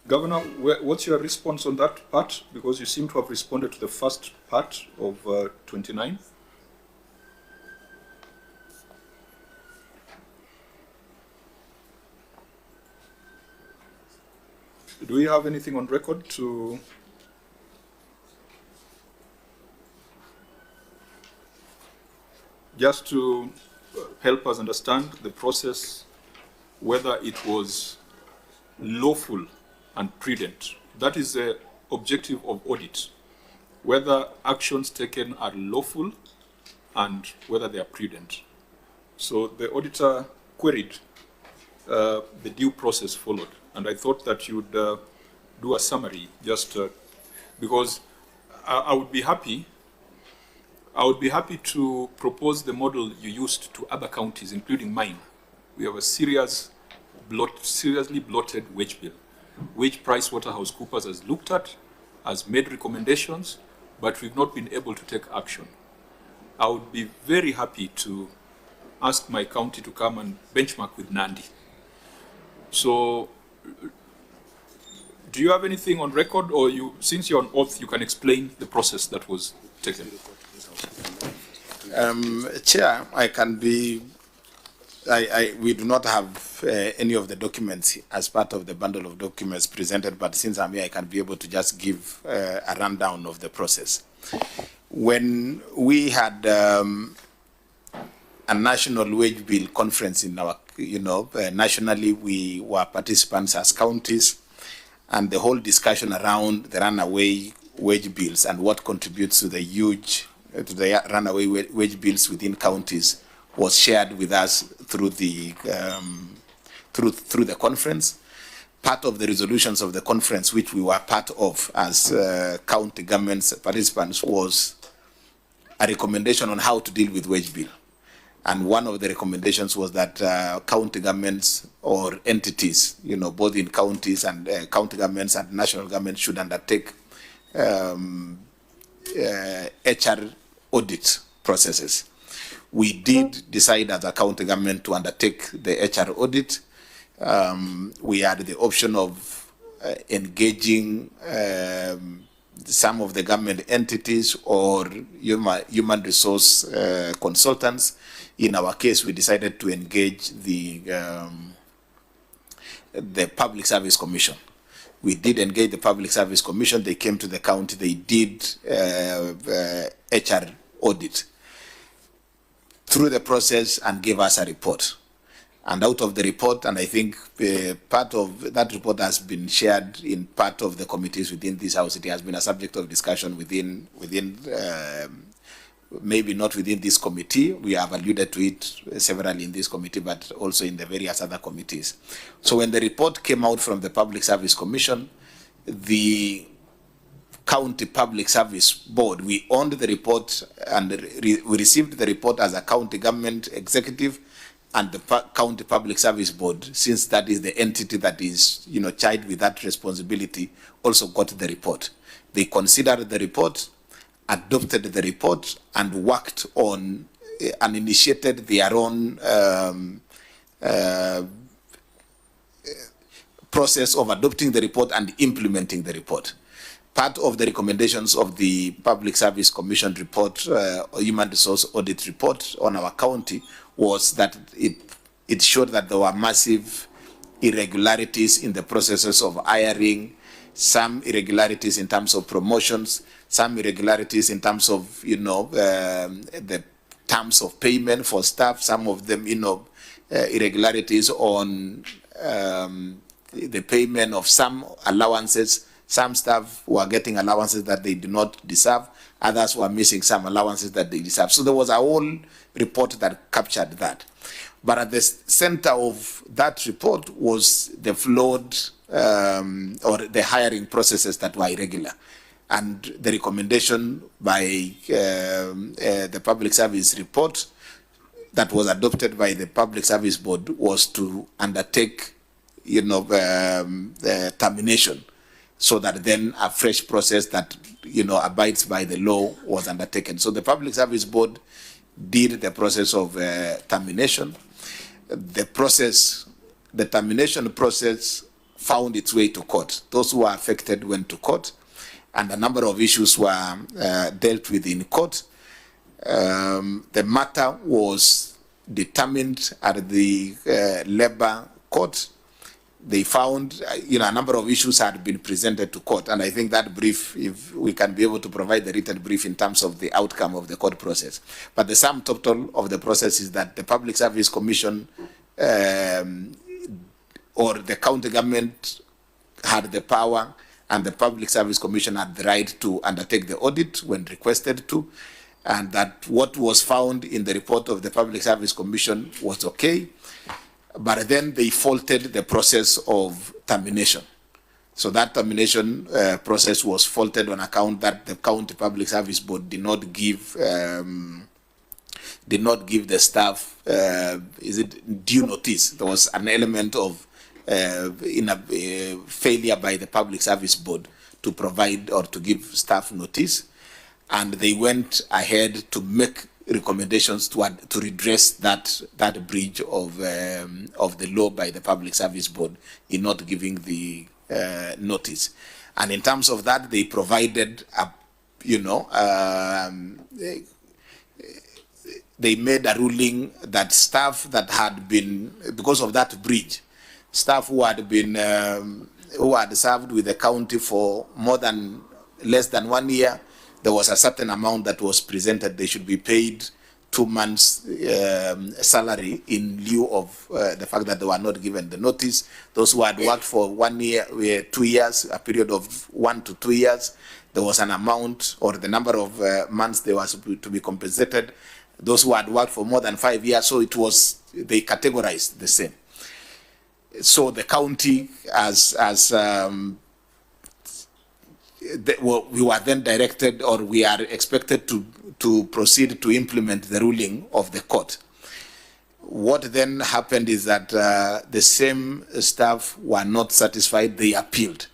Governor, what's your response on that part? Because you seem to have responded to the first part of 29. Do we have anything on record to just to help us understand the process, whether it was lawful and prudent? That is the objective of audit, whether actions taken are lawful and whether they are prudent. So the auditor queried the due process followed, and I thought that you'd do a summary, just because I would be happy to propose the model you used to other counties, including mine. We have a seriously bloated wage bill, which PricewaterhouseCoopers has looked at, has made recommendations, but we've not been able to take action. I would be very happy to ask my county to come and benchmark with Nandi. So, do you have anything on record, or since you're on oath, you can explain the process that was taken? Chair, we do not have any of the documents as part of the bundle of documents presented, but since I'm here, I can be able to just give a rundown of the process. When we had a national wage bill conference in our, nationally, we were participants as counties, and the whole discussion around the runaway wage bills and what contributes to the runaway wage bills within counties was shared with us through the conference. Part of the resolutions of the conference, which we were part of as county governments participants, was a recommendation on how to deal with wage bill. And one of the recommendations was that county governments or entities, both in counties and county governments and national governments, should undertake HR audit processes. We did decide as a county government to undertake the HR audit. We had the option of engaging some of the government entities or human resource consultants. In our case, we decided to engage the Public Service Commission. We did engage the Public Service Commission. They came to the county. They did HR audit through the process and gave us a report. And out of the report, and I think part of that report has been shared in part of the committees within this house. It has been a subject of discussion within maybe not within this committee. We have alluded to it severally in this committee, but also in the various other committees. So when the report came out from the Public Service Commission, the County Public Service Board, we owned the report and we received the report as a county government executive, and the County Public Service Board, since that is the entity that is, charged with that responsibility, also got the report. They considered the report, adopted the report, and worked on and initiated their own process of adopting the report and implementing the report. Part of the recommendations of the Public Service Commission report, Human Resource Audit report on our county, was that it showed that there were massive irregularities in the processes of hiring, some irregularities in terms of promotions, some irregularities in terms of, the terms of payment for staff, some of them, irregularities on the payment of some allowances, Some staff were getting allowances that they did not deserve. Others were missing some allowances that they deserve. So there was a whole report that captured that. But at the center of that report was the flawed or the hiring processes that were irregular. And the recommendation by the Public Service report that was adopted by the Public Service Board was to undertake, termination, so that then a fresh process that, abides by the law was undertaken. So the Public Service Board did the process of termination. The termination process found its way to court. Those who were affected went to court, and a number of issues were dealt with in court. The matter was determined at the labor court. They found, a number of issues had been presented to court, and I think that brief, if we can be able to provide the written brief in terms of the outcome of the court process. But the sum total of the process is that the Public Service Commission or the county government had the power, and the Public Service Commission had the right to undertake the audit when requested to, and that what was found in the report of the Public Service Commission was okay. But then they faulted the process of termination. So that termination process was faulted on account that the County Public Service Board did not give the staff due notice. There was an element of failure by the Public Service Board to provide or to give staff notice, and they went ahead to make recommendations to redress that breach of the law by the Public Service Board in not giving the notice. And in terms of that, they provided they made a ruling that staff that had been, because of that breach, staff who had served with the county for less than 1 year, there was a certain amount that was presented. They should be paid 2 months salary in lieu of the fact that they were not given the notice. Those who had worked for 1 year, 2 years, a period of 1 to 2 years, there was an amount or the number of months they were to be compensated. Those who had worked for more than 5 years, so they categorized the same. So the county, we were then directed, or we are expected to proceed to implement the ruling of the court. What then happened is that the same staff were not satisfied. They appealed.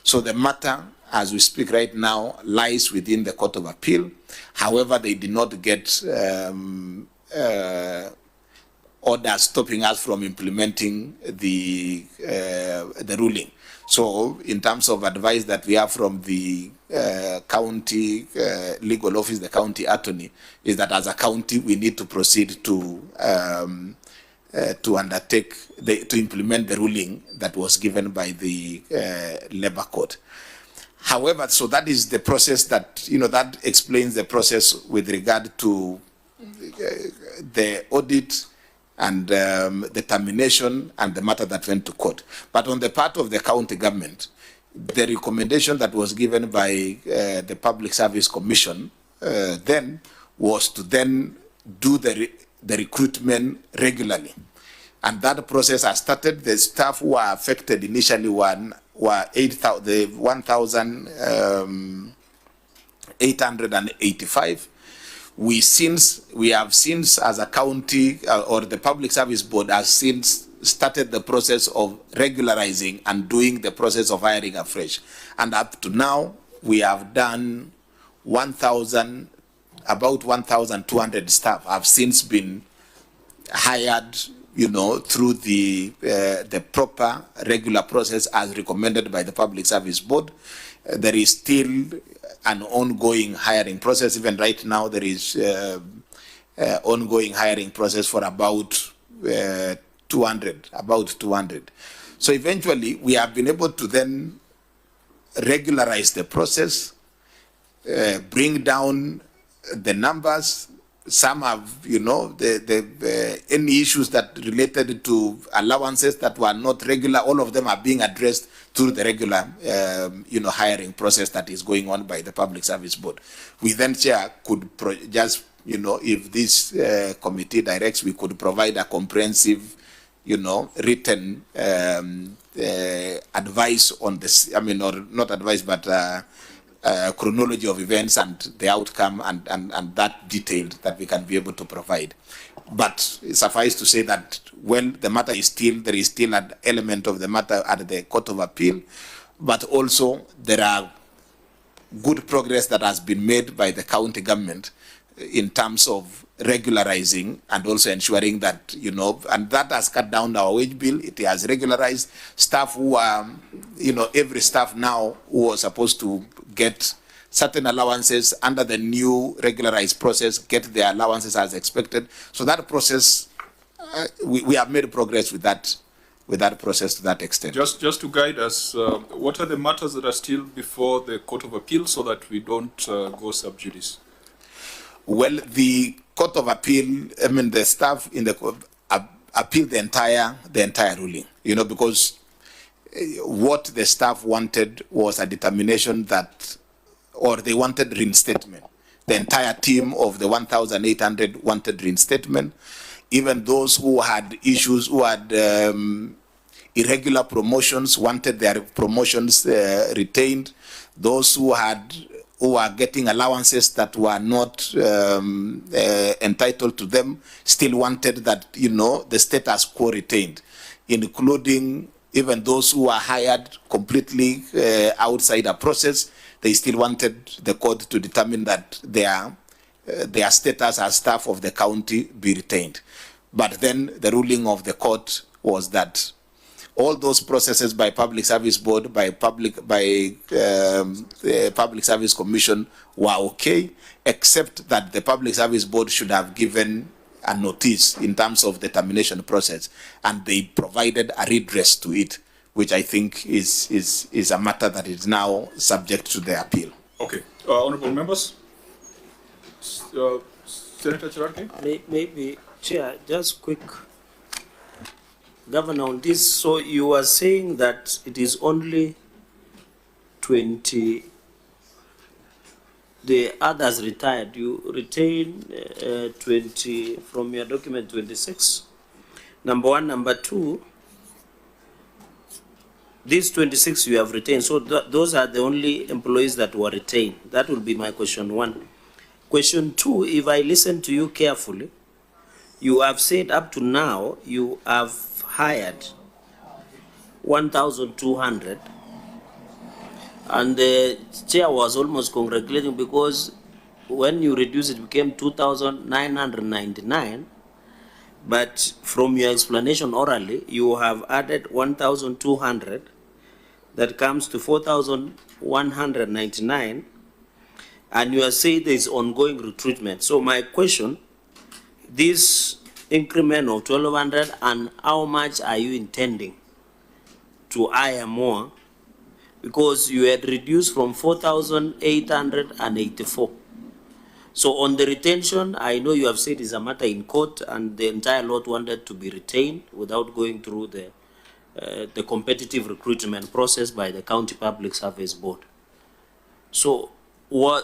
So the matter, as we speak right now, lies within the Court of Appeal. However, they did not get orders stopping us from implementing the ruling. So in terms of advice that we have from the county legal office, the county attorney, is that as a county we need to proceed to undertake, to implement the ruling that was given by the labor court. However, so that is the process that, that explains the process with regard to the audit and the termination and the matter that went to court. But on the part of the county government, the recommendation that was given by the Public Service Commission then was to then do the recruitment regularly. And that process has started. The staff who were affected initially were 1,885. We have since, as a county, or the Public Service Board has since started the process of regularizing and doing the process of hiring afresh. And up to now, we have done about 1,200 staff have since been hired, through the proper regular process as recommended by the Public Service Board. There is still an ongoing hiring process. Even right now, there is ongoing hiring process for about 200. So eventually, we have been able to then regularize the process, bring down the numbers. Some have, any issues that related to allowances that were not regular, all of them are being addressed through the regular, hiring process that is going on by the Public Service Board. We then, Chair, could if this committee directs, we could provide a comprehensive, written advice on this. I mean, or not advice, but chronology of events and the outcome and that detailed that we can be able to provide. But suffice to say that when the matter is still, there is still an element of the matter at the Court of Appeal, but also there are good progress that has been made by the county government in terms of regularizing and also ensuring that, and that has cut down our wage bill. It has regularized staff who are, every staff now who was supposed to get certain allowances under the new regularized process, get their allowances as expected. So that process, we have made progress with that process to that extent. Just to guide us, what are the matters that are still before the Court of Appeal so that we don't go sub judice? Well, the Court of Appeal, the staff in the appeal the entire ruling, because what the staff wanted was a determination that, or they wanted reinstatement. The entire team of the 1,800 wanted reinstatement. Even those who had issues, who had irregular promotions, wanted their promotions retained. Those who are getting allowances that were not entitled to them still wanted that, the status quo retained, including even those who are hired completely outside a process. They still wanted the court to determine that their status as staff of the county be retained. But then the ruling of the court was that all those processes by Public Service Board, by Public Service Commission were okay, except that the Public Service Board should have given a notice in terms of the termination process, and they provided a redress to it, which I think is a matter that is now subject to the appeal. Okay. Honorable members? Senator Chiraki? Maybe, Chair, just quick. Governor, on this, so you are saying that it is only 20, the others retired. You retain 20 from your document 26. Number one. Number two, these 26 you have retained. So those are the only employees that were retained. That will be my question one. Question two, if I listen to you carefully, you have said up to now you have hired 1,200, and the chair was almost congratulating because when you reduce it became 2,999, but from your explanation orally you have added 1,200, that comes to 4,199, and you are saying there is ongoing recruitment. So my question, this increment of 1,200, and how much are you intending to hire more? Because you had reduced from 4,884. So on the retention, I know you have said is a matter in court, and the entire lot wanted to be retained without going through the competitive recruitment process by the County Public Service Board. So were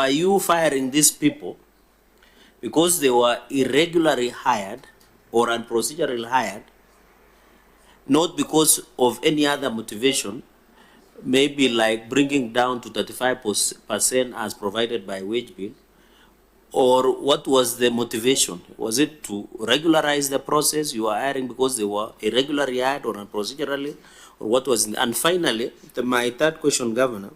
you firing these people because they were irregularly hired or unprocedurally hired, not because of any other motivation, maybe like bringing down to 35% as provided by wage bill? Or what was the motivation? Was it to regularize the process? You were hiring because they were irregularly hired or unprocedurally? Or what was it? And finally, my third question, Governor,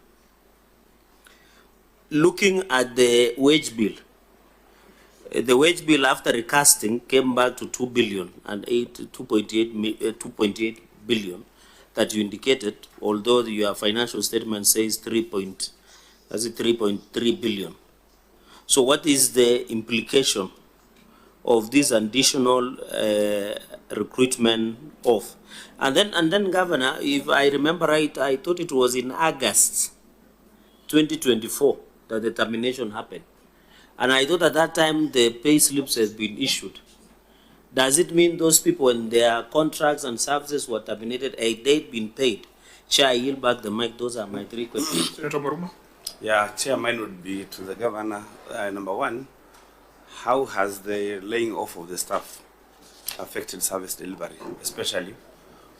looking at the wage bill, the wage bill after recasting came back to 2 billion and 2.8 billion that you indicated, although your financial statement says 3.3 billion. So what is the implication of this additional recruitment of? And then Governor, if I remember right, I thought it was in August 2024 that the termination happened. And I thought at that time the pay slips has been issued. Does it mean those people, when their contracts and services were terminated, a date been paid? Chair, I yield back the mic. Those are my 3 questions. Senator Maruma? Yeah, Chair, mine would be to the Governor. Number one, how has the laying off of the staff affected service delivery, especially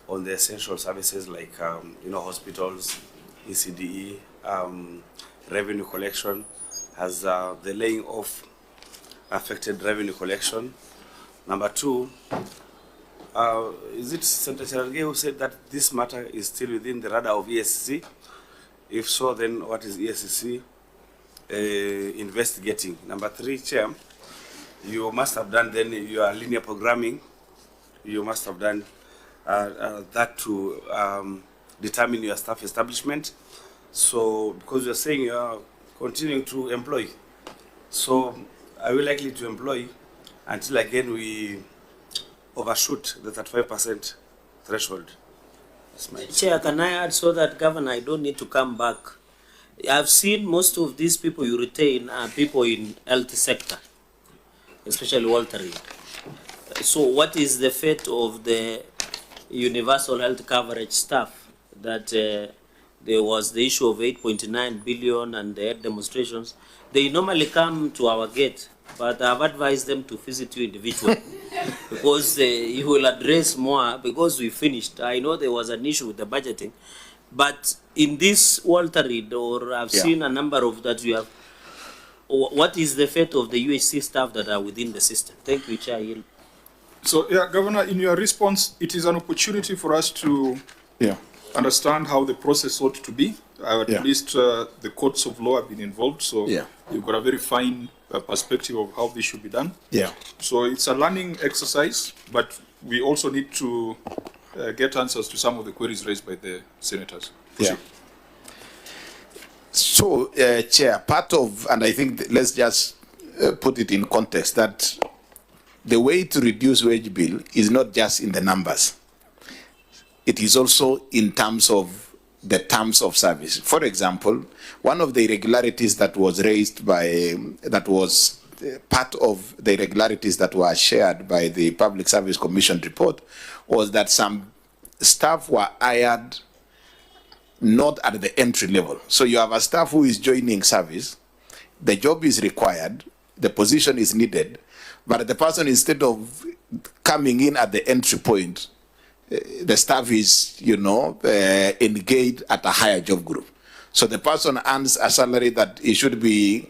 on the essential services like, hospitals, ECDE, revenue collection? Has the laying off affected revenue collection? Number two, is it Senator Cherargei who said that this matter is still within the radar of ESC? If so, then what is ESC investigating? Number three, Chair, you must have done then your linear programming. You must have done that to determine your staff establishment. So, because you're saying you're continuing to employ, so are we likely to employ until again we overshoot the 35% threshold? Chair, can I add so that, Governor, I don't need to come back? I've seen most of these people you retain are people in health sector, especially Walter Reed. So what is the fate of the universal health coverage staff that there was the issue of 8.9 billion and they had demonstrations? They normally come to our gate, but I've advised them to visit you individually because you will address more because we finished. I know there was an issue with the budgeting, but in this Walter Reed, or I've seen a number of that you have, what is the fate of the UHC staff that are within the system? Thank you, Chair. So, Governor, in your response, it is an opportunity for us to understand how the process ought to be. At least the courts of law have been involved, so you've got a very fine perspective of how this should be done. So it's a learning exercise, but we also need to get answers to some of the queries raised by the senators. So, Chair, part of, and I think let's just put it in context, that the way to reduce wage bill is not just in the numbers. It is also in terms of the terms of service. For example, one of the irregularities that was raised by, that was part of the irregularities that were shared by the Public Service Commission report was that some staff were hired not at the entry level. So you have a staff who is joining service, the job is required, the position is needed, but the person, instead of coming in at the entry point, the staff is, engaged at a higher job group. So the person earns a salary that he should be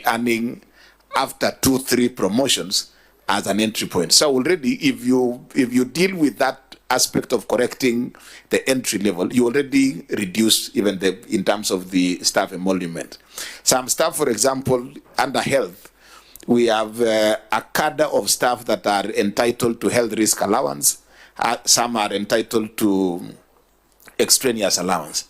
earning after 2-3 promotions as an entry point. So already, if you deal with that aspect of correcting the entry level, you already reduce even in terms of the staff emolument. Some staff, for example, under health, we have a cadre of staff that are entitled to health risk allowance. Some are entitled to extraneous allowance.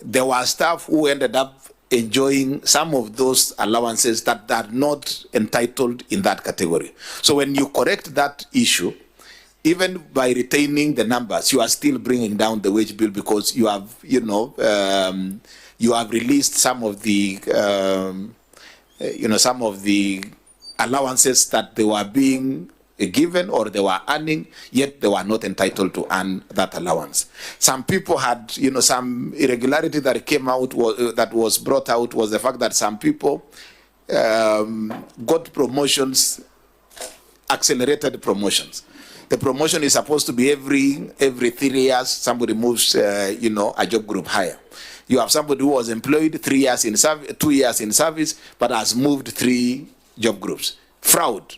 There were staff who ended up enjoying some of those allowances that are not entitled in that category. So when you correct that issue, even by retaining the numbers, you are still bringing down the wage bill because you have, you have released some of the, some of the allowances that they were being given or they were earning, yet they were not entitled to earn that allowance. Some people had, some irregularity that came out, that was brought out, was the fact that some people got promotions, accelerated promotions. The promotion is supposed to be every 3 years, somebody moves, a job group higher. You have somebody who was employed 3 years in service, 2 years in service, but has moved 3 job groups. Fraud,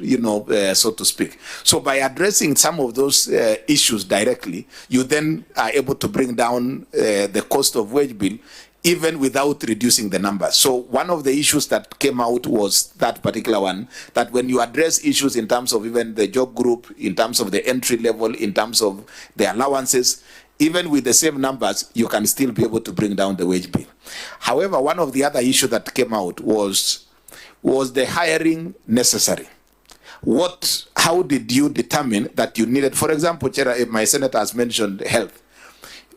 so to speak. So by addressing some of those issues directly, you then are able to bring down the cost of wage bill, even without reducing the numbers. So one of the issues that came out was that particular one, that when you address issues in terms of even the job group, in terms of the entry level, in terms of the allowances, even with the same numbers, you can still be able to bring down the wage bill. However, one of the other issues that came out was the hiring necessary? How did you determine that you needed, for example, Chair, my senator has mentioned health.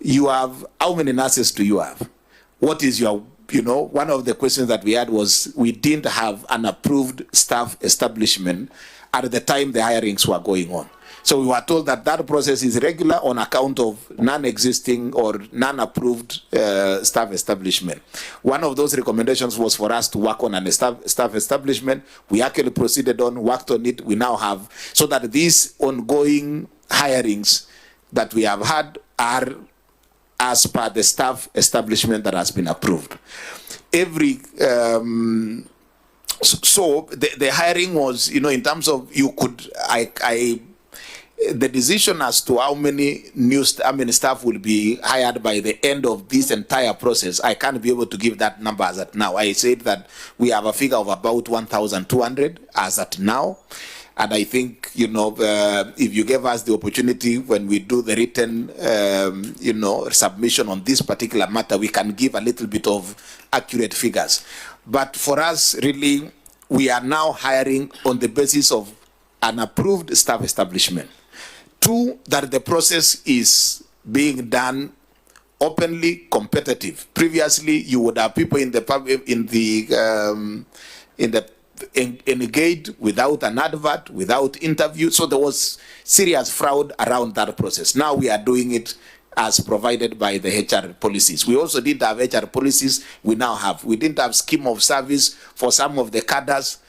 You have, how many nurses do you have? What is your, one of the questions that we had was we didn't have an approved staff establishment at the time the hirings were going on. So we were told that that process is regular on account of non-existing or non-approved staff establishment. One of those recommendations was for us to work on a staff establishment. We actually proceeded on, worked on it. We now have, so that these ongoing hirings that we have had are as per the staff establishment that has been approved. Every so the hiring was, you know, in terms of you could, the decision as to how many staff will be hired by the end of this entire process, I can't be able to give that number as at now. I said that we have a figure of about 1,200 as at now. And I think, you know, if you give us the opportunity when we do the written, you know, submission on this particular matter, we can give a little bit of accurate figures. But for us, really, we are now hiring on the basis of an approved staff establishment. Two, that the process is being done openly competitive. Previously, you would have people in the engaged without an advert, without interview. So there was serious fraud around that process. Now we are doing it as provided by the HR policies. We also didn't have HR policies. We now have. We didn't have scheme of service for some of the cadres.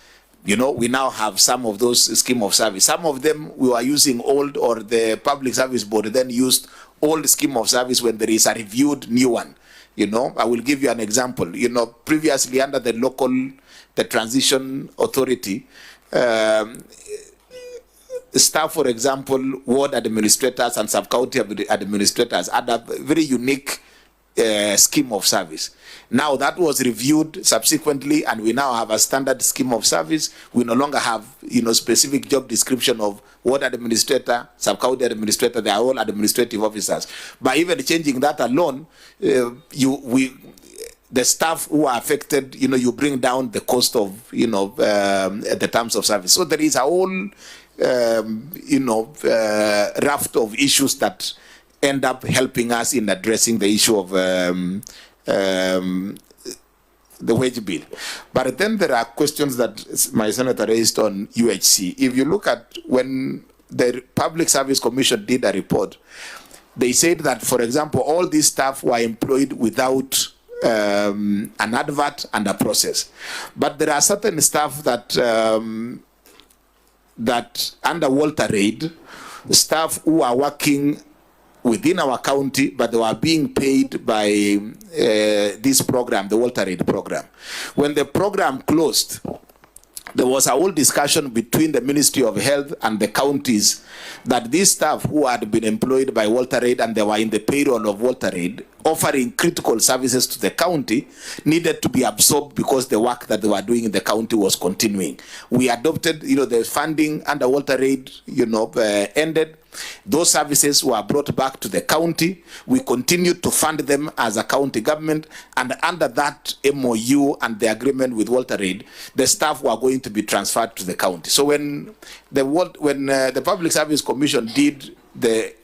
You know, we now have some of those scheme of service. Some of them we were using old, or the Public Service Board then used old scheme of service when there is a reviewed new one. You know, I will give you an example. You know, previously under the Transition Authority, staff, for example, ward administrators and sub-county administrators had a very unique scheme of service. Now that was reviewed subsequently, and we now have a standard scheme of service. We no longer have, you know, specific job description of ward administrator, sub-county administrator. They are all administrative officers. By even changing that alone, the staff who are affected, you know, you bring down the cost of, you know, the terms of service. So there is a whole, you know, raft of issues that end up helping us in addressing the issue of the wage bill. But then there are questions that my senator raised on UHC. If you look at when the Public Service Commission did a report, they said that, for example, all these staff were employed without an advert and a process. But there are certain staff that that under Walter Reid, staff who are working within our county, but they were being paid by this program, the Walter Reid program. When the program closed, there was a whole discussion between the Ministry of Health and the counties that these staff who had been employed by Walter Reid and they were in the payroll of Walter Reid, offering critical services to the county, needed to be absorbed because the work that they were doing in the county was continuing. We adopted, you know, the funding under Walter Reid, you know, ended. Those services were brought back to the county. We continued to fund them as a county government, and under that MOU and the agreement with Walter Reid, the staff were going to be transferred to the county. So when the Public Service Commission did the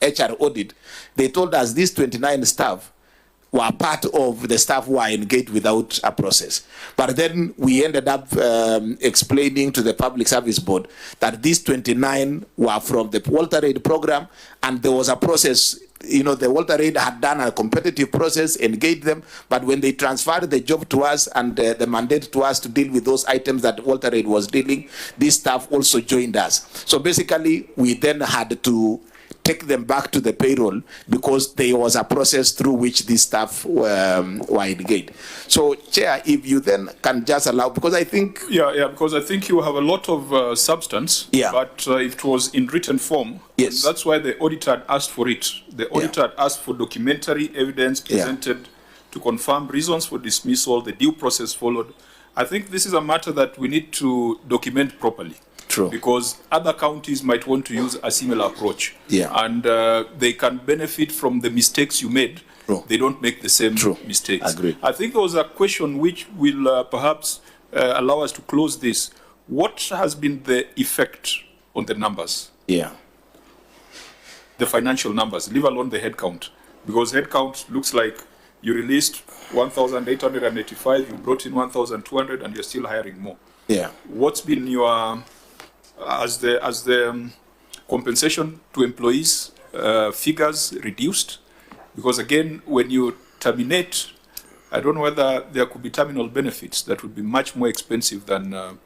HR audit, they told us these 29 staff were part of the staff who are engaged without a process. But then we ended up explaining to the Public Service Board that these 29 were from the Walter Reid program, and there was a process. You know, the Walter Reid had done a competitive process, engaged them, but when they transferred the job to us and the mandate to us to deal with those items that Walter Reid was dealing, this staff also joined us. So basically, we then had to take them back to the payroll because there was a process through which these staff were engaged. So, Chair, if you then can just allow, because I think... Yeah, because I think you have a lot of substance, but it was in written form. Yes. That's why the auditor had asked for it. The auditor had asked for documentary evidence presented to confirm reasons for dismissal, the due process followed. I think this is a matter that we need to document properly. True. Because other counties might want to use a similar approach. And they can benefit from the mistakes you made. They don't make the same mistakes. Agreed. I think there was a question which will perhaps allow us to close this. What has been the effect on the numbers? The financial numbers, leave alone the head count. Because head count looks like you released 1,885, you brought in 1,200, and you're still hiring more. What's been your As the compensation to employees figures reduced? Because again, when you terminate, I don't know whether there could be terminal benefits that would be much more expensive than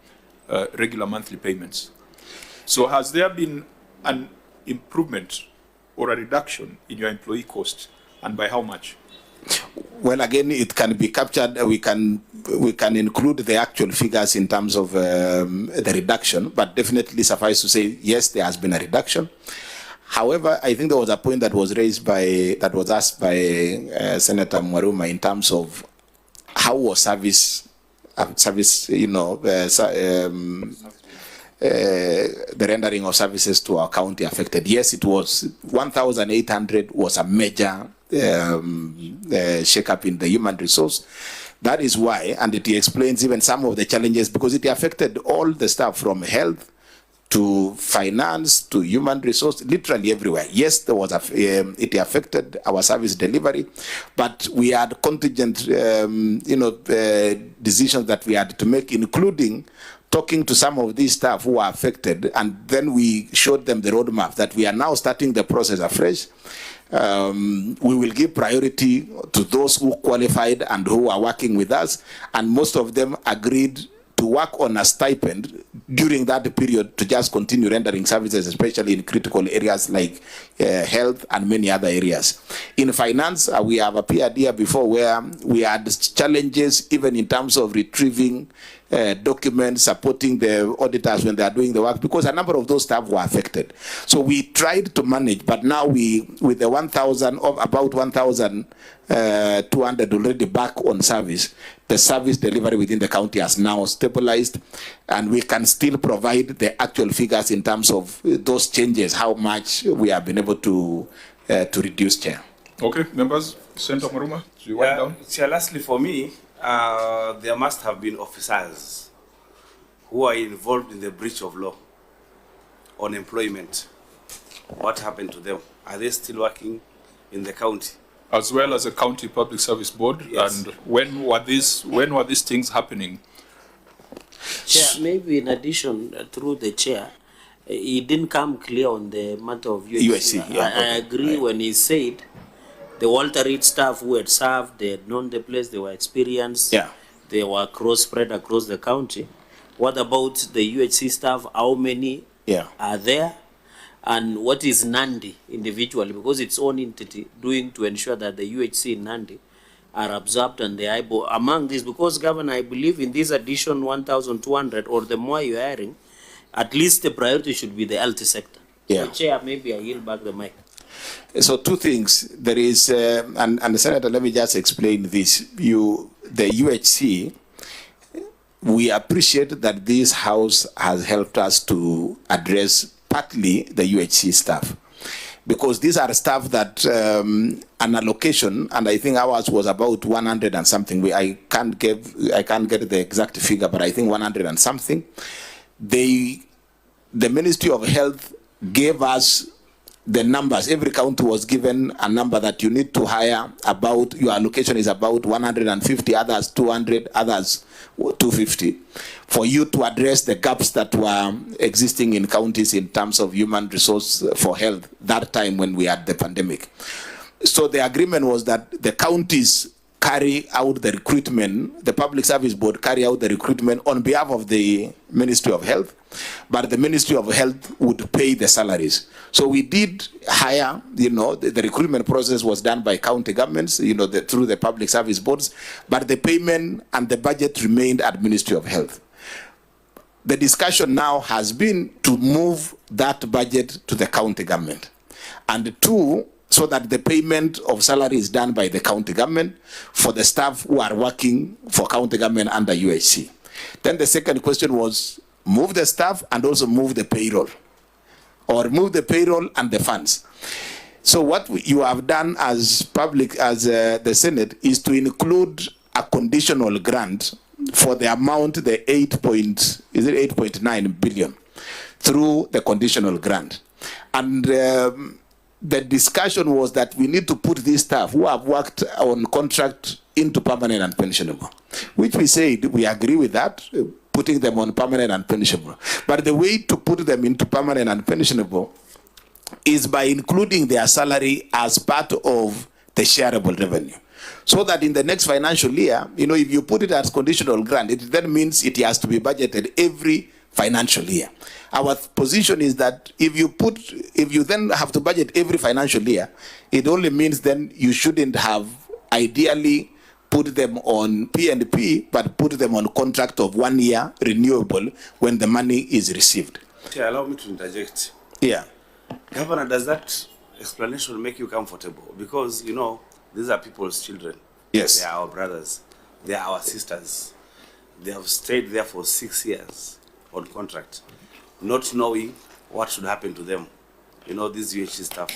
regular monthly payments. So has there been an improvement or a reduction in your employee costs, and by how much? Well, again, it can be captured. We can include the actual figures in terms of the reduction, but definitely suffice to say, yes, there has been a reduction. However, I think there was a point that was raised that was asked by Senator Mwaruma in terms of how was service, the rendering of services to our county affected. Yes, it was 1,800 was a major shake-up in the human resource. That is why, and it explains even some of the challenges, because it affected all the staff from health to finance to human resource, literally everywhere. Yes, there was it affected our service delivery, but we had contingent, decisions that we had to make, including talking to some of these staff who are affected, and then we showed them the roadmap that we are now starting the process afresh. We will give priority to those who qualified and who are working with us, and most of them agreed to work on a stipend during that period to just continue rendering services, especially in critical areas like health and many other areas. In finance, we have appeared here before where we had challenges even in terms of retrieving documents, supporting the auditors when they are doing the work, because a number of those staff were affected. So we tried to manage, but now with the 1,000 of about 1,200 already back on service, the service delivery within the county has now stabilized, and we can still provide the actual figures in terms of those changes, how much we have been able to reduce, Chair. Okay, members, Senator Mwaruma, do you wind down? Chair, lastly for me, there must have been officers who are involved in the breach of law on employment. What happened to them? Are they still working in the county? As well as a county public service board, yes. And when were these things happening? Chair, maybe in addition, through the chair, he didn't come clear on the matter of USC. I agree when he said the Walter Reed staff who had served, they had known the place, they were experienced, they were spread across the county. What about the UHC staff? How many are there? And what is Nandi individually, because its own entity, doing to ensure that the UHC in Nandi are absorbed and the IBO among these? Because, Governor, I believe in this addition 1,200 or the more you're hiring, at least the priority should be the health sector. So, Chair, maybe I yield back the mic. So two things. There is, and Senator, let me just explain this. The UHC, we appreciate that this House has helped us to address partly the UHC staff, because these are staff that an allocation, and I think ours was about 100 and something. I can't get the exact figure, but I think 100 and something. The Ministry of Health gave us the numbers. Every county was given a number that you need to hire about, your allocation is about 150, others 200, others 250, for you to address the gaps that were existing in counties in terms of human resource for health that time when we had the pandemic. So the agreement was that the counties carry out the recruitment, the Public Service Board carry out the recruitment on behalf of the Ministry of Health, but the Ministry of Health would pay the salaries. So we did hire, the recruitment process was done by county governments, through the Public Service Boards, but the payment and the budget remained at Ministry of Health. The discussion now has been to move that budget to the county government, and two, so that the payment of salary is done by the county government for the staff who are working for county government under UHC. Then the second question was move the staff and also move the payroll, or move the payroll and the funds. So what you have done as the Senate is to include a conditional grant for the amount, the 8.9 billion through the conditional grant. And the discussion was that we need to put these staff who have worked on contract into permanent and pensionable, which we said we agree with that. putting them on permanent and pensionable. But the way to put them into permanent and pensionable is by including their salary as part of the shareable revenue. So that in the next financial year, if you put it as conditional grant, it then means it has to be budgeted every financial year. Our position is that if you then have to budget every financial year, it only means then you shouldn't have ideally put them on P&P, but put them on contract of 1 year renewable when the money is received. Okay, allow me to interject. Yeah. Governor, does that explanation make you comfortable? Because, these are people's children. Yes. They are our brothers. They are our sisters. They have stayed there for 6 years on contract, not knowing what should happen to them. This UHC stuff.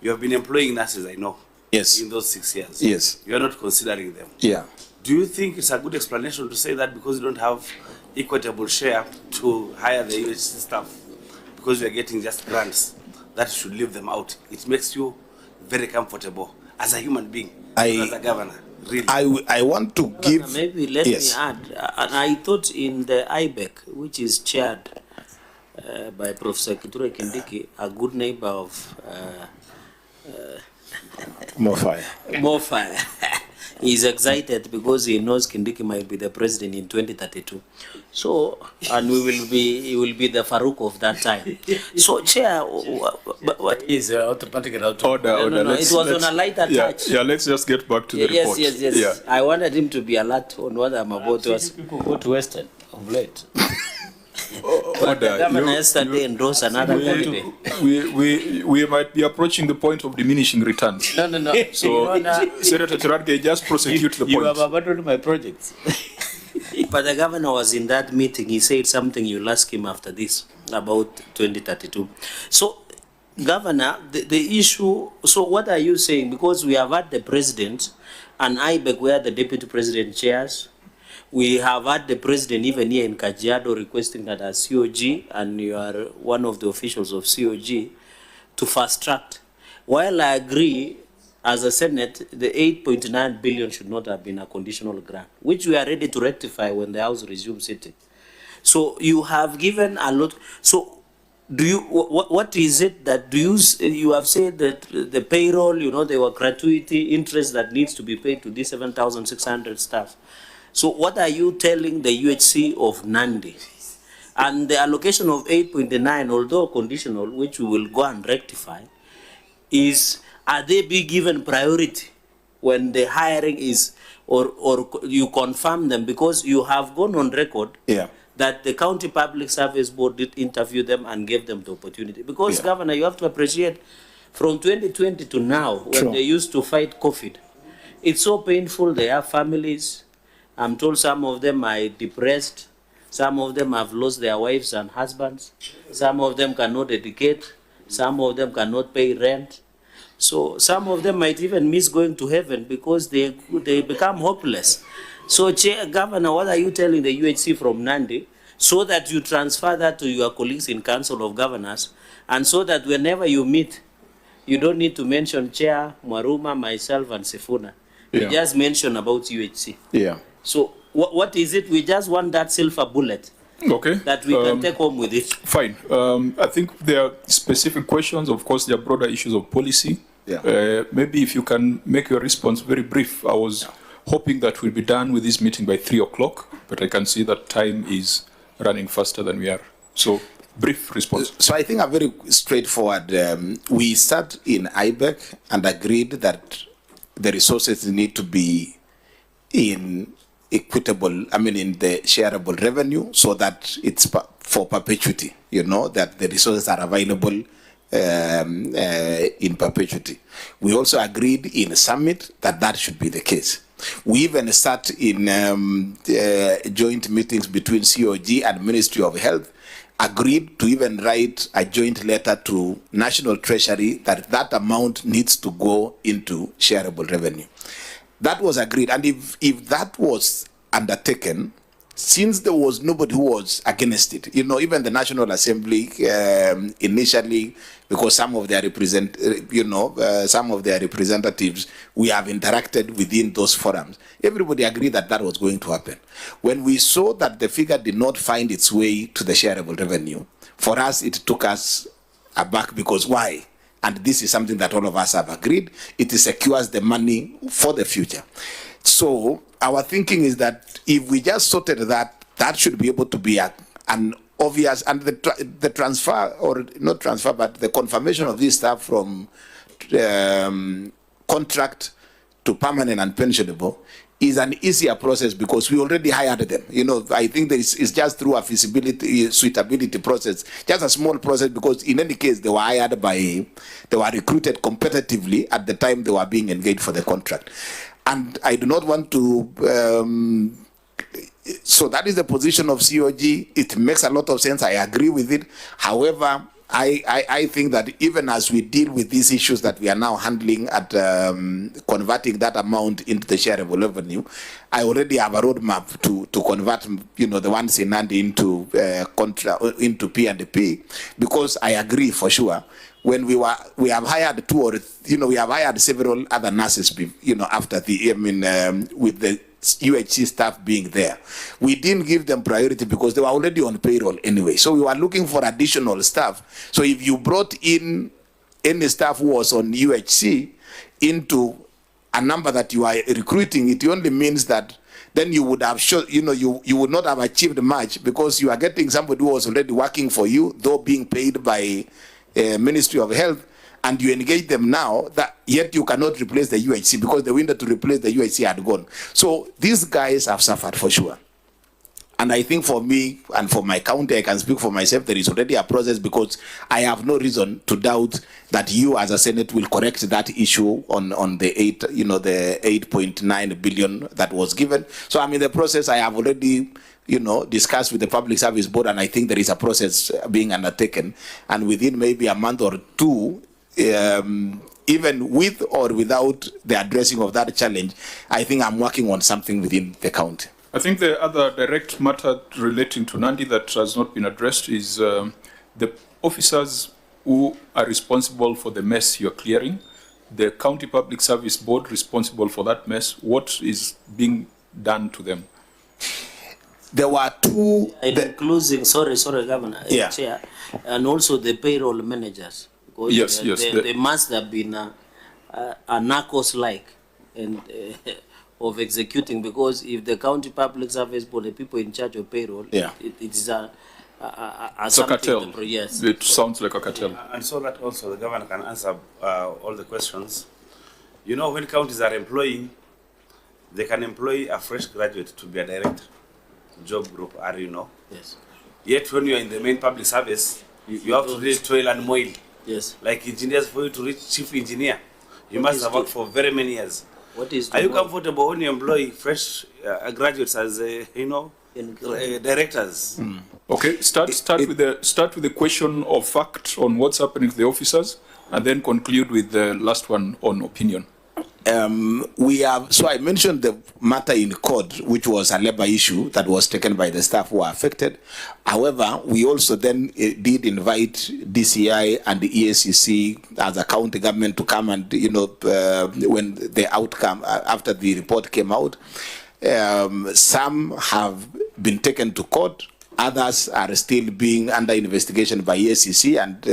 You have been employing nurses, I know. Yes. In those 6 years. Yes. You are not considering them. Yeah. Do you think it's a good explanation to say that because you don't have equitable share to hire the UHC staff, because you are getting just grants, that you should leave them out? It makes you very comfortable as a human being, as a governor. Really. I want to give... Maybe let me add, and I thought in the IBEC, which is chaired by Professor Kithure Kindiki, a good neighbor of More fire. More fire. He's excited because he knows Kindiki might be the president in 2032. So, and he will be the Farouk of that time. So, Chair, what is automatic order? No, it was on a lighter touch. Yeah, let's just get back to the report. Yes. Yeah. I wanted him to be alert on what I'm about to ask. People go to Western of late. But the governor yesterday endorsed another candidate. We might be approaching the point of diminishing returns. No. So, Senator Cherargei, just prosecute the point. You have abandoned my projects. But the governor was in that meeting. He said something. You'll ask him after this about 2032. So, Governor, the issue. So, what are you saying? Because we have had the president and IBEC where the deputy president chairs. We have had the president even here in Kajiado requesting that as COG, and you are one of the officials of COG, to fast track. While I agree, as a Senate, the 8.9 billion should not have been a conditional grant, which we are ready to rectify when the House resumes sitting. So you have given a lot. So do you? What is it that you have said that the payroll, there were gratuity interest that needs to be paid to these 7,600 staff. So what are you telling the UHC of Nandi? And the allocation of 8.9, although conditional, which we will go and rectify, are they being given priority when the hiring is, or you confirm them? Because you have gone on record that the County Public Service Board did interview them and gave them the opportunity. Because, Governor, you have to appreciate, from 2020 to now, when they used to fight COVID, it's so painful. They have families. I'm told some of them are depressed. Some of them have lost their wives and husbands. Some of them cannot educate. Some of them cannot pay rent. So some of them might even miss going to heaven because they become hopeless. So, Governor, what are you telling the UHC from Nandi so that you transfer that to your colleagues in Council of Governors, and so that whenever you meet, you don't need to mention Chair, Mwaruma, myself, and Sifuna. You just mention about UHC. Yeah. So what is it? We just want that silver bullet. Okay. That we can take home with it. Fine. I think there are specific questions. Of course, there are broader issues of policy. Yeah. Maybe if you can make your response very brief. I was hoping that we'll be done with this meeting by 3 o'clock, but I can see that time is running faster than we are. So, brief response. So I think a very straightforward. We sat in IBEC and agreed that the resources need to be in equitable, in the shareable revenue, so that it's for perpetuity, that the resources are available in perpetuity. We also agreed in a summit that should be the case. We even sat in joint meetings between COG and Ministry of Health, agreed to even write a joint letter to National Treasury that amount needs to go into shareable revenue. That was agreed, and if that was undertaken, since there was nobody who was against it, you know, even the National Assembly initially, because some of their some of their representatives, we have interacted within those forums. Everybody agreed that that was going to happen. When we saw that the figure did not find its way to the shareable revenue, for us it took us aback, because why? And this is something that all of us have agreed. It secures the money for the future. So our thinking is that if we just sorted that, that should be able to be an obvious, and the transfer, or not transfer, but the confirmation of this stuff from contract to permanent and pensionable is an easier process, because we already hired them. You know, I think it's just through a feasibility, suitability process, just a small process, because in any case, they were hired they were recruited competitively at the time they were being engaged for the contract. And I do not want to, so that is the position of COG. It makes a lot of sense. I agree with it. However, I think that even as we deal with these issues that we are now handling at converting that amount into the shareable revenue, I already have a roadmap to convert, you know, the ones in Nandi into into P&P, because I agree for sure. When we have hired we have hired several other nurses, you know, after with the UHC staff being there. We didn't give them priority because they were already on payroll anyway. So we were looking for additional staff. So if you brought in any staff who was on UHC into a number that you are recruiting, it only means that then you would have you would not have achieved much, because you are getting somebody who was already working for you, though being paid by Ministry of Health, and you engage them now, that yet you cannot replace the UHC, because the window to replace the UHC had gone. So these guys have suffered for sure. And I think for me and for my county, I can speak for myself, there is already a process, because I have no reason to doubt that you as a Senate will correct that issue on the the 8.9 billion that was given. So I'm in the process. I have already discussed with the Public Service Board, and I think there is a process being undertaken. And within maybe a month or two, even with or without the addressing of that challenge, I think I'm working on something within the county. I think the other direct matter relating to Nandi that has not been addressed is the officers who are responsible for the mess you're clearing, the County Public Service Board responsible for that mess. What is being done to them? There were two... Including, sorry, Governor, yeah. Chair, and also the payroll managers. Because they must have been a narcos-like and of executing, because if the County Public Service Board, the people in charge of payroll, it is a cartel. Yes. It sounds like a cartel. And so that also the governor can answer all the questions. You know, when counties are employing, they can employ a fresh graduate to be a director, job group, Yes. Yet when you are in the main public service, you have to really toil and moil. Yes. Like engineers, for you to reach chief engineer, you must have worked for very many years. Are you comfortable when you employ fresh graduates as directors? Okay, start with the question of fact on what's happening to the officers, and then conclude with the last one on opinion. So I mentioned the matter in court, which was a labor issue that was taken by the staff who were affected. However, we also then did invite DCI and the EACC as a county government to come and, when the outcome, after the report came out, some have been taken to court. Others are still being under investigation by EACC, and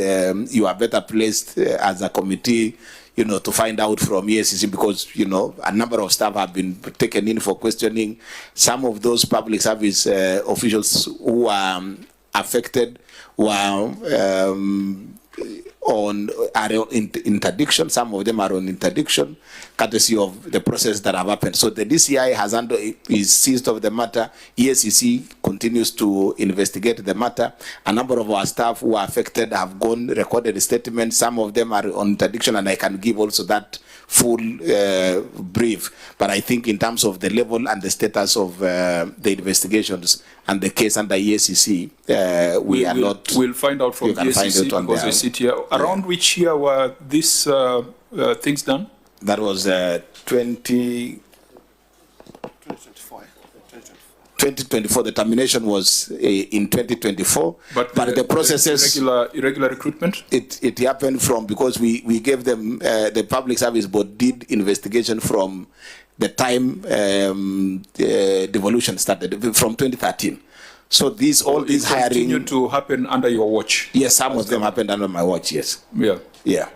you are better placed as a committee to find out from EACC, because, a number of staff have been taken in for questioning. Some of those public service officials who are affected are on interdiction. Some of them are on interdiction, courtesy of the process that have happened. So the DCI is seized of the matter. EACC continues to investigate the matter. A number of our staff who are affected have recorded statements. Some of them are on interdiction, and I can give also that full brief. But I think in terms of the level and the status of the investigations and the case under EACC, we'll find out from EACC, because I sit here. Around which year were these things done? That was 2024. 2024. The termination was in 2024. But the processes... Irregular recruitment? It happened from, because we gave them, the Public Service Board did investigation from the time devolution started, from 2013. So all these hiring... continued to happen under your watch? Yes, some of them happened under my watch, yes. Yeah. Yeah.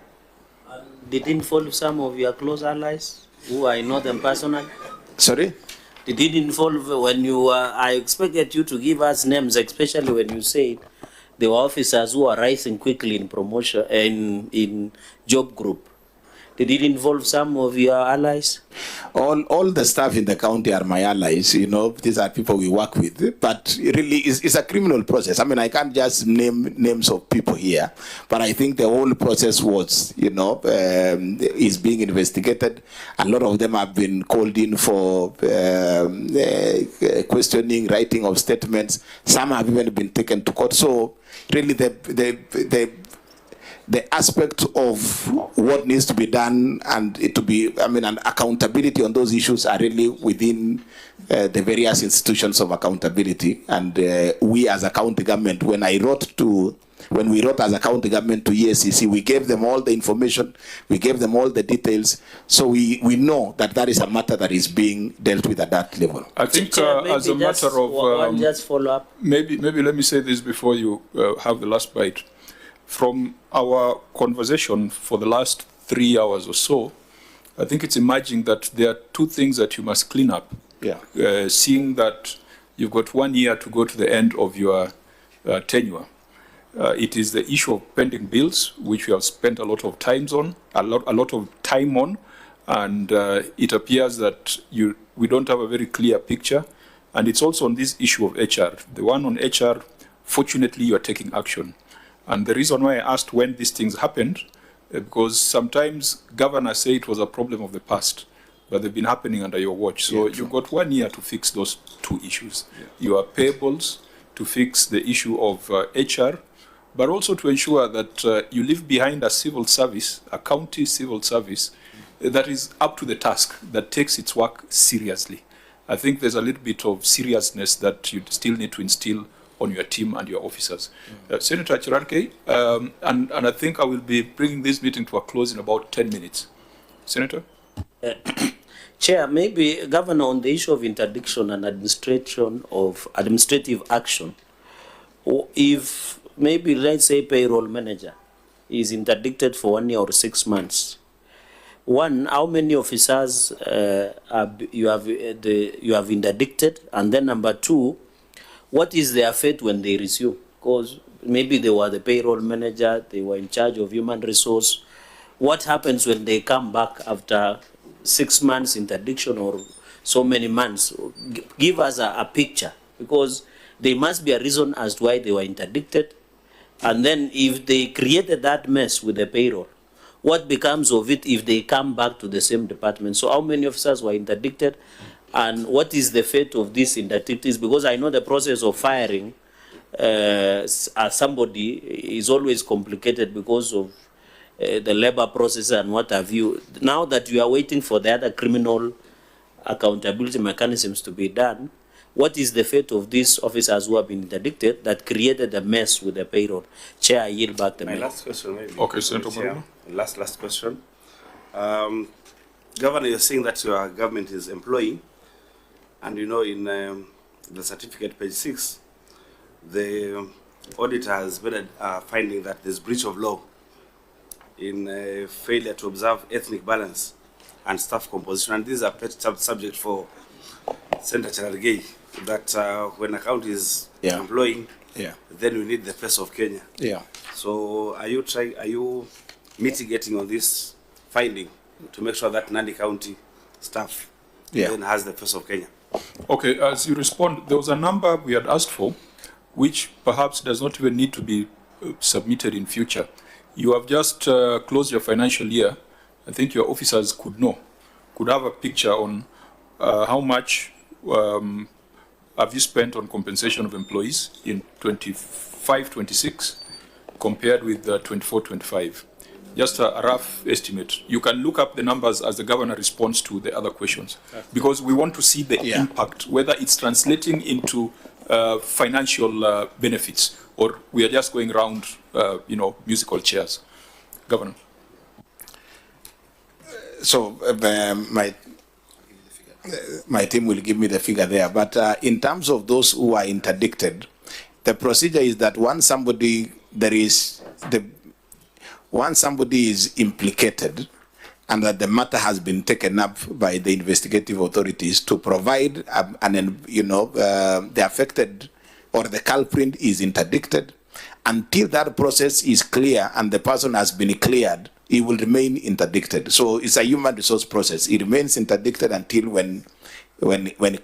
Did it involve some of your close allies, who I know them personally? Sorry? Did it involve when you I expected you to give us names, especially when you said there were officers who are rising quickly in promotion in job group. Did it involve some of your allies? All the staff in the county are my allies. You know, these are people we work with. But really, it's a criminal process. I mean, I can't just name names of people here. But I think the whole process was, you know, is being investigated. A lot of them have been called in for questioning, writing of statements. Some have even been taken to court. So really, the aspect of what needs to be done and it to be, I mean, and accountability on those issues are really within the various institutions of accountability. And we as a county government, when we wrote as a county government to EACC, we gave them all the information, we gave them all the details. So we know that is a matter that is being dealt with at that level. I think as a matter of... just follow up. Maybe let me say this before you have the last bite. From our conversation for the last 3 hours or so, I think it's emerging that there are two things that you must clean up. Yeah. Seeing that you've got 1 year to go to the end of your tenure. It is the issue of pending bills, which we have spent a lot of time on, and it appears that we don't have a very clear picture. And it's also on this issue of HR. The one on HR, fortunately, you are taking action. And the reason why I asked when these things happened, because sometimes governors say it was a problem of the past, but they've been happening under your watch. So you've got 1 year to fix those two issues. Yeah. Your payables, to fix the issue of HR, but also to ensure that you leave behind a civil service, a county civil service, that is up to the task, that takes its work seriously. I think there's a little bit of seriousness that you still need to instill on your team and your officers. Senator Chirarke, and I think I will be bringing this meeting to a close in about 10 minutes. Senator? Chair, maybe, Governor, on the issue of interdiction and administration of administrative action, if maybe, let's say, payroll manager is interdicted for 1 year or 6 months, one, how many officers you have interdicted? And then number two, what is their fate when they resume? Because maybe they were the payroll manager, they were in charge of human resource. What happens when they come back after 6 months interdiction or so many months? Give us a picture, because there must be a reason as to why they were interdicted. And then if they created that mess with the payroll, what becomes of it if they come back to the same department? So how many officers were interdicted? And what is the fate of these interdictees? Because I know the process of firing somebody is always complicated because of the labor process and what have you. Now that you are waiting for the other criminal accountability mechanisms to be done, what is the fate of these officers who have been interdicted that created a mess with the payroll? Chair, I yield back the My mic. last question, maybe. Okay, Senator Moreno. Last question. Governor, you're saying that your government is employing, and you know, in the certificate, page 6, the auditor has made a finding that there's breach of law in failure to observe ethnic balance and staff composition. And these are subject for Senator Cherargei, that when a county is employing, then we need the face of Kenya. So are you mitigating on this finding to make sure that Nandi County staff then has the face of Kenya? Okay, as you respond, there was a number we had asked for, which perhaps does not even need to be submitted in future. You have just closed your financial year. I think your officers could have a picture on how much have you spent on compensation of employees in 25-26 compared with 24-25. Just a rough estimate. You can look up the numbers as the governor responds to the other questions, because we want to see the impact, whether it's translating into financial benefits, or we are just going around, musical chairs. Governor. So my team will give me the figure there, but in terms of those who are interdicted, the procedure is that once somebody is implicated and that the matter has been taken up by the investigative authorities, to provide the affected or the culprit is interdicted, until that process is clear and the person has been cleared, he will remain interdicted. So it's a human resource process. It remains interdicted until when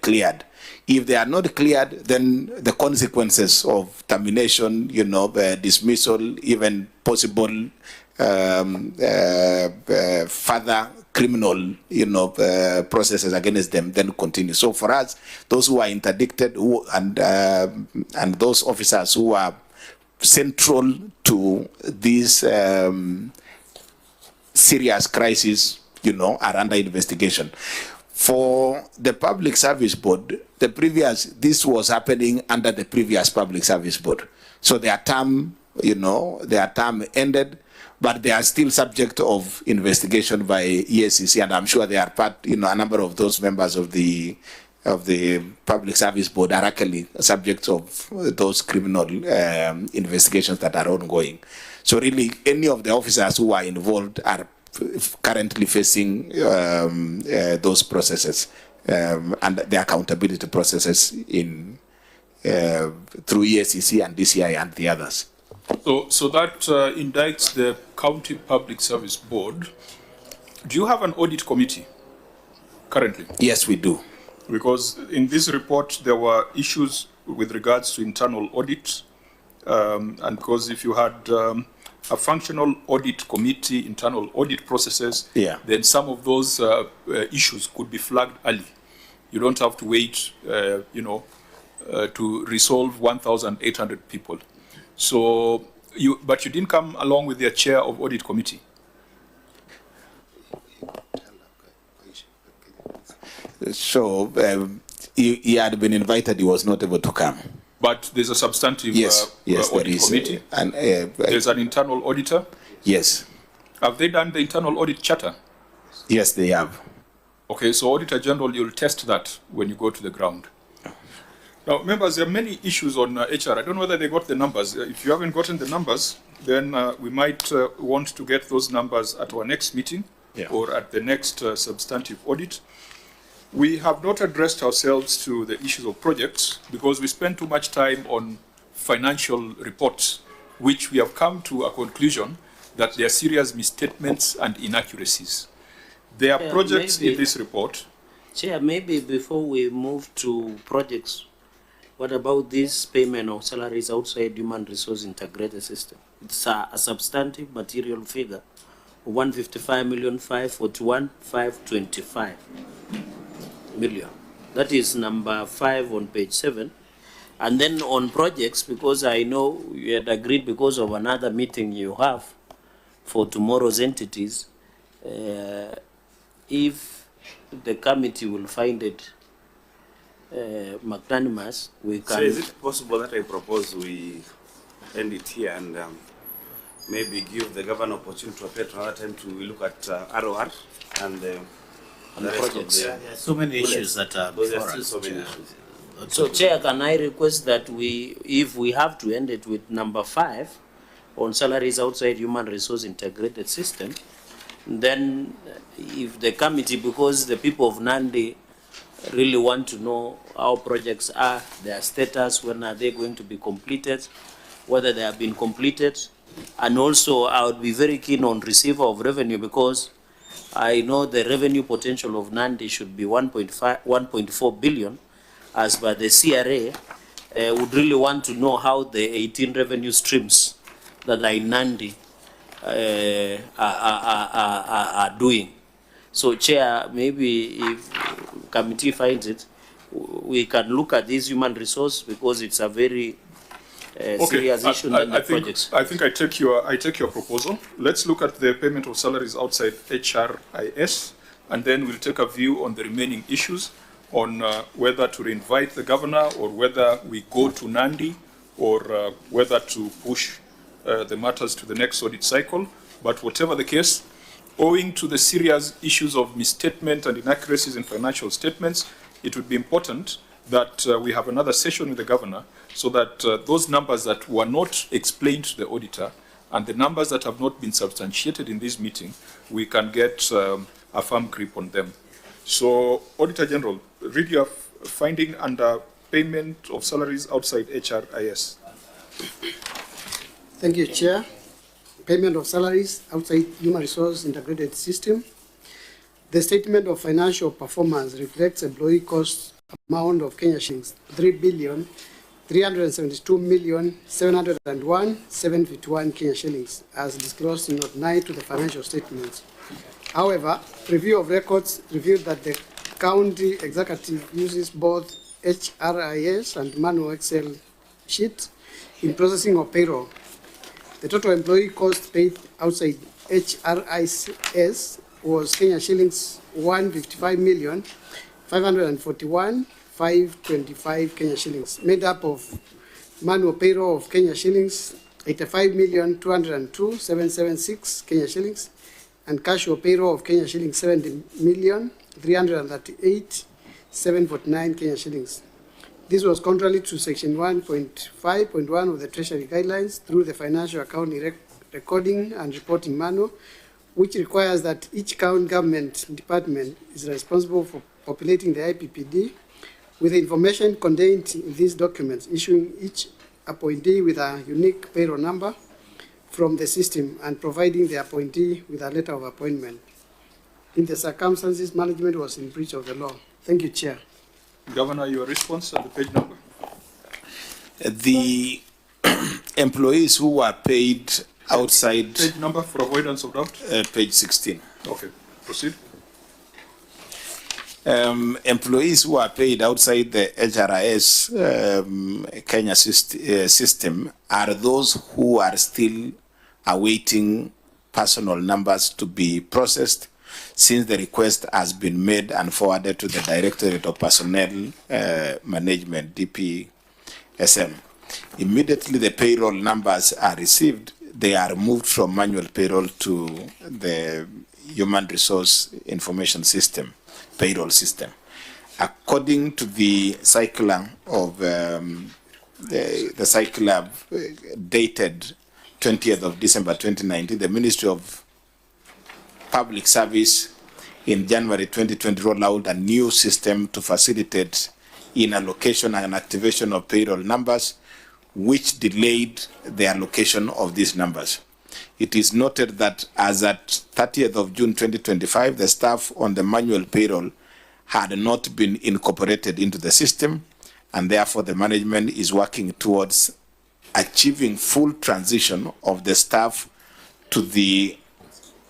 cleared. If they are not cleared, then the consequences of termination, dismissal, even possible further criminal, processes against them then continue. So for us, those who are interdicted and those officers who are central to this serious crisis, are under investigation. For the Public Service Board, this was happening under the previous Public Service Board. So their term ended, but they are still subject of investigation by EACC, and I'm sure they are part, a number of those members of the Public Service Board are actually subjects of those criminal investigations that are ongoing. So really, any of the officers who are involved are currently facing those processes and the accountability processes through EACC and DCI and the others. So that indicts the County Public Service Board. Do you have an audit committee currently? Yes, we do. Because in this report, there were issues with regards to internal audit. And because if you had a functional audit committee, internal audit processes, then some of those issues could be flagged early. You don't have to wait, to resolve 1,800 people. So, but you didn't come along with the chair of audit committee. So he had been invited, he was not able to come. But there's a substantive audit committee. And there's an internal auditor. Yes. Have they done the internal audit charter? Yes, they have. Okay, so Auditor General, you'll test that when you go to the ground. Now, members, there are many issues on HR. I don't know whether they got the numbers. If you haven't gotten the numbers, then we might want to get those numbers at our next meeting or at the next substantive audit. We have not addressed ourselves to the issues of projects because we spend too much time on financial reports, which we have come to a conclusion that there are serious misstatements and inaccuracies. There are projects in this report. Chair, maybe before we move to projects, what about this payment of salaries outside human resource integrated system? It's a substantive material figure, 155,541,525 million. That is number 5 on page 7. And then on projects, because I know you had agreed because of another meeting you have for tomorrow's entities, if the committee will find it magnanimous, we can... So is it possible that I propose we end it here and maybe give the governor opportunity to appear another time to look at ROR and the projects? There are so many issues that are before us. So many issues. So, Chair, can I request that if we have to end it with number 5 on salaries outside human resource integrated system, then if the committee, because the people of Nandi really want to know how projects are, their status, when are they going to be completed, whether they have been completed, and also I would be very keen on receiver of revenue because I know the revenue potential of Nandi should be 1.4 billion, as per the CRA. Would really want to know how the 18 revenue streams that are in Nandi are doing. So, Chair, maybe if committee finds it, we can look at this human resource because it's a very serious issue than the projects. I think I take your proposal. Let's look at the payment of salaries outside HRIS, and then we'll take a view on the remaining issues on whether to invite the governor or whether we go to Nandi or whether to push the matters to the next audit cycle. But whatever the case, owing to the serious issues of misstatement and inaccuracies in financial statements, it would be important that we have another session with the governor so that those numbers that were not explained to the auditor and the numbers that have not been substantiated in this meeting, we can get a firm grip on them. So, Auditor General, read your finding under payment of salaries outside HRIS. Thank you, Chair. Payment of salaries outside Human Resource Integrated System. The statement of financial performance reflects employee cost amount of Kenya shillings 3,372,701,751 Kenya shillings as disclosed in Note 9 to the financial statements. However, review of records revealed that the county executive uses both HRIS and manual Excel sheet in processing of payroll. The total employee cost paid outside HRIS was Kenya shillings 155,541,525 Kenya shillings, made up of manual payroll of Kenya shillings 85,202,776 Kenya shillings and casual payroll of Kenya shillings 70,338,749 Kenya shillings. This was contrary to Section 1.5.1 of the Treasury Guidelines through the Financial Accounting Recording and Reporting Manual, which requires that each county government department is responsible for populating the IPPD with the information contained in these documents, issuing each appointee with a unique payroll number from the system and providing the appointee with a letter of appointment. In the circumstances, management was in breach of the law. Thank you, Chair. Governor, your response and the page number. The employees who were paid outside... Page number for avoidance of doubt? Page 16. Okay, proceed. Employees who are paid outside the HRIS Kenya system are those who are still awaiting personal numbers to be processed since the request has been made and forwarded to the Directorate of Personnel Management, DPSM. Immediately the payroll numbers are received, they are moved from manual payroll to the Human Resource Information System, payroll system. According to the circular of the circular dated 20th of December 2019, the Ministry of Public Service in January 2020 rolled out a new system to facilitate in allocation and activation of payroll numbers, which delayed the allocation of these numbers. It is noted that as at 30th of June 2025, the staff on the manual payroll had not been incorporated into the system, and therefore the management is working towards achieving full transition of the staff to the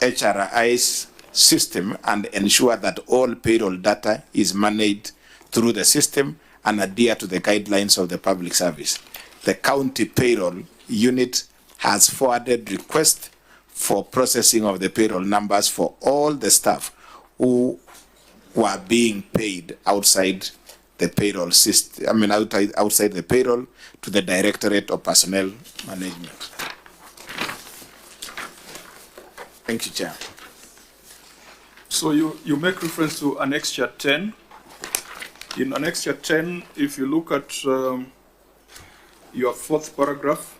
HRIS system and ensure that all payroll data is managed through the system and adhere to the guidelines of the public service. The county payroll unit has forwarded requests for processing of the payroll numbers for all the staff who were being paid outside the payroll system, outside the payroll to the Directorate of Personnel Management. Thank you, Chair. So you make reference to Annexure 10. In Annexure 10, if you look at your fourth paragraph,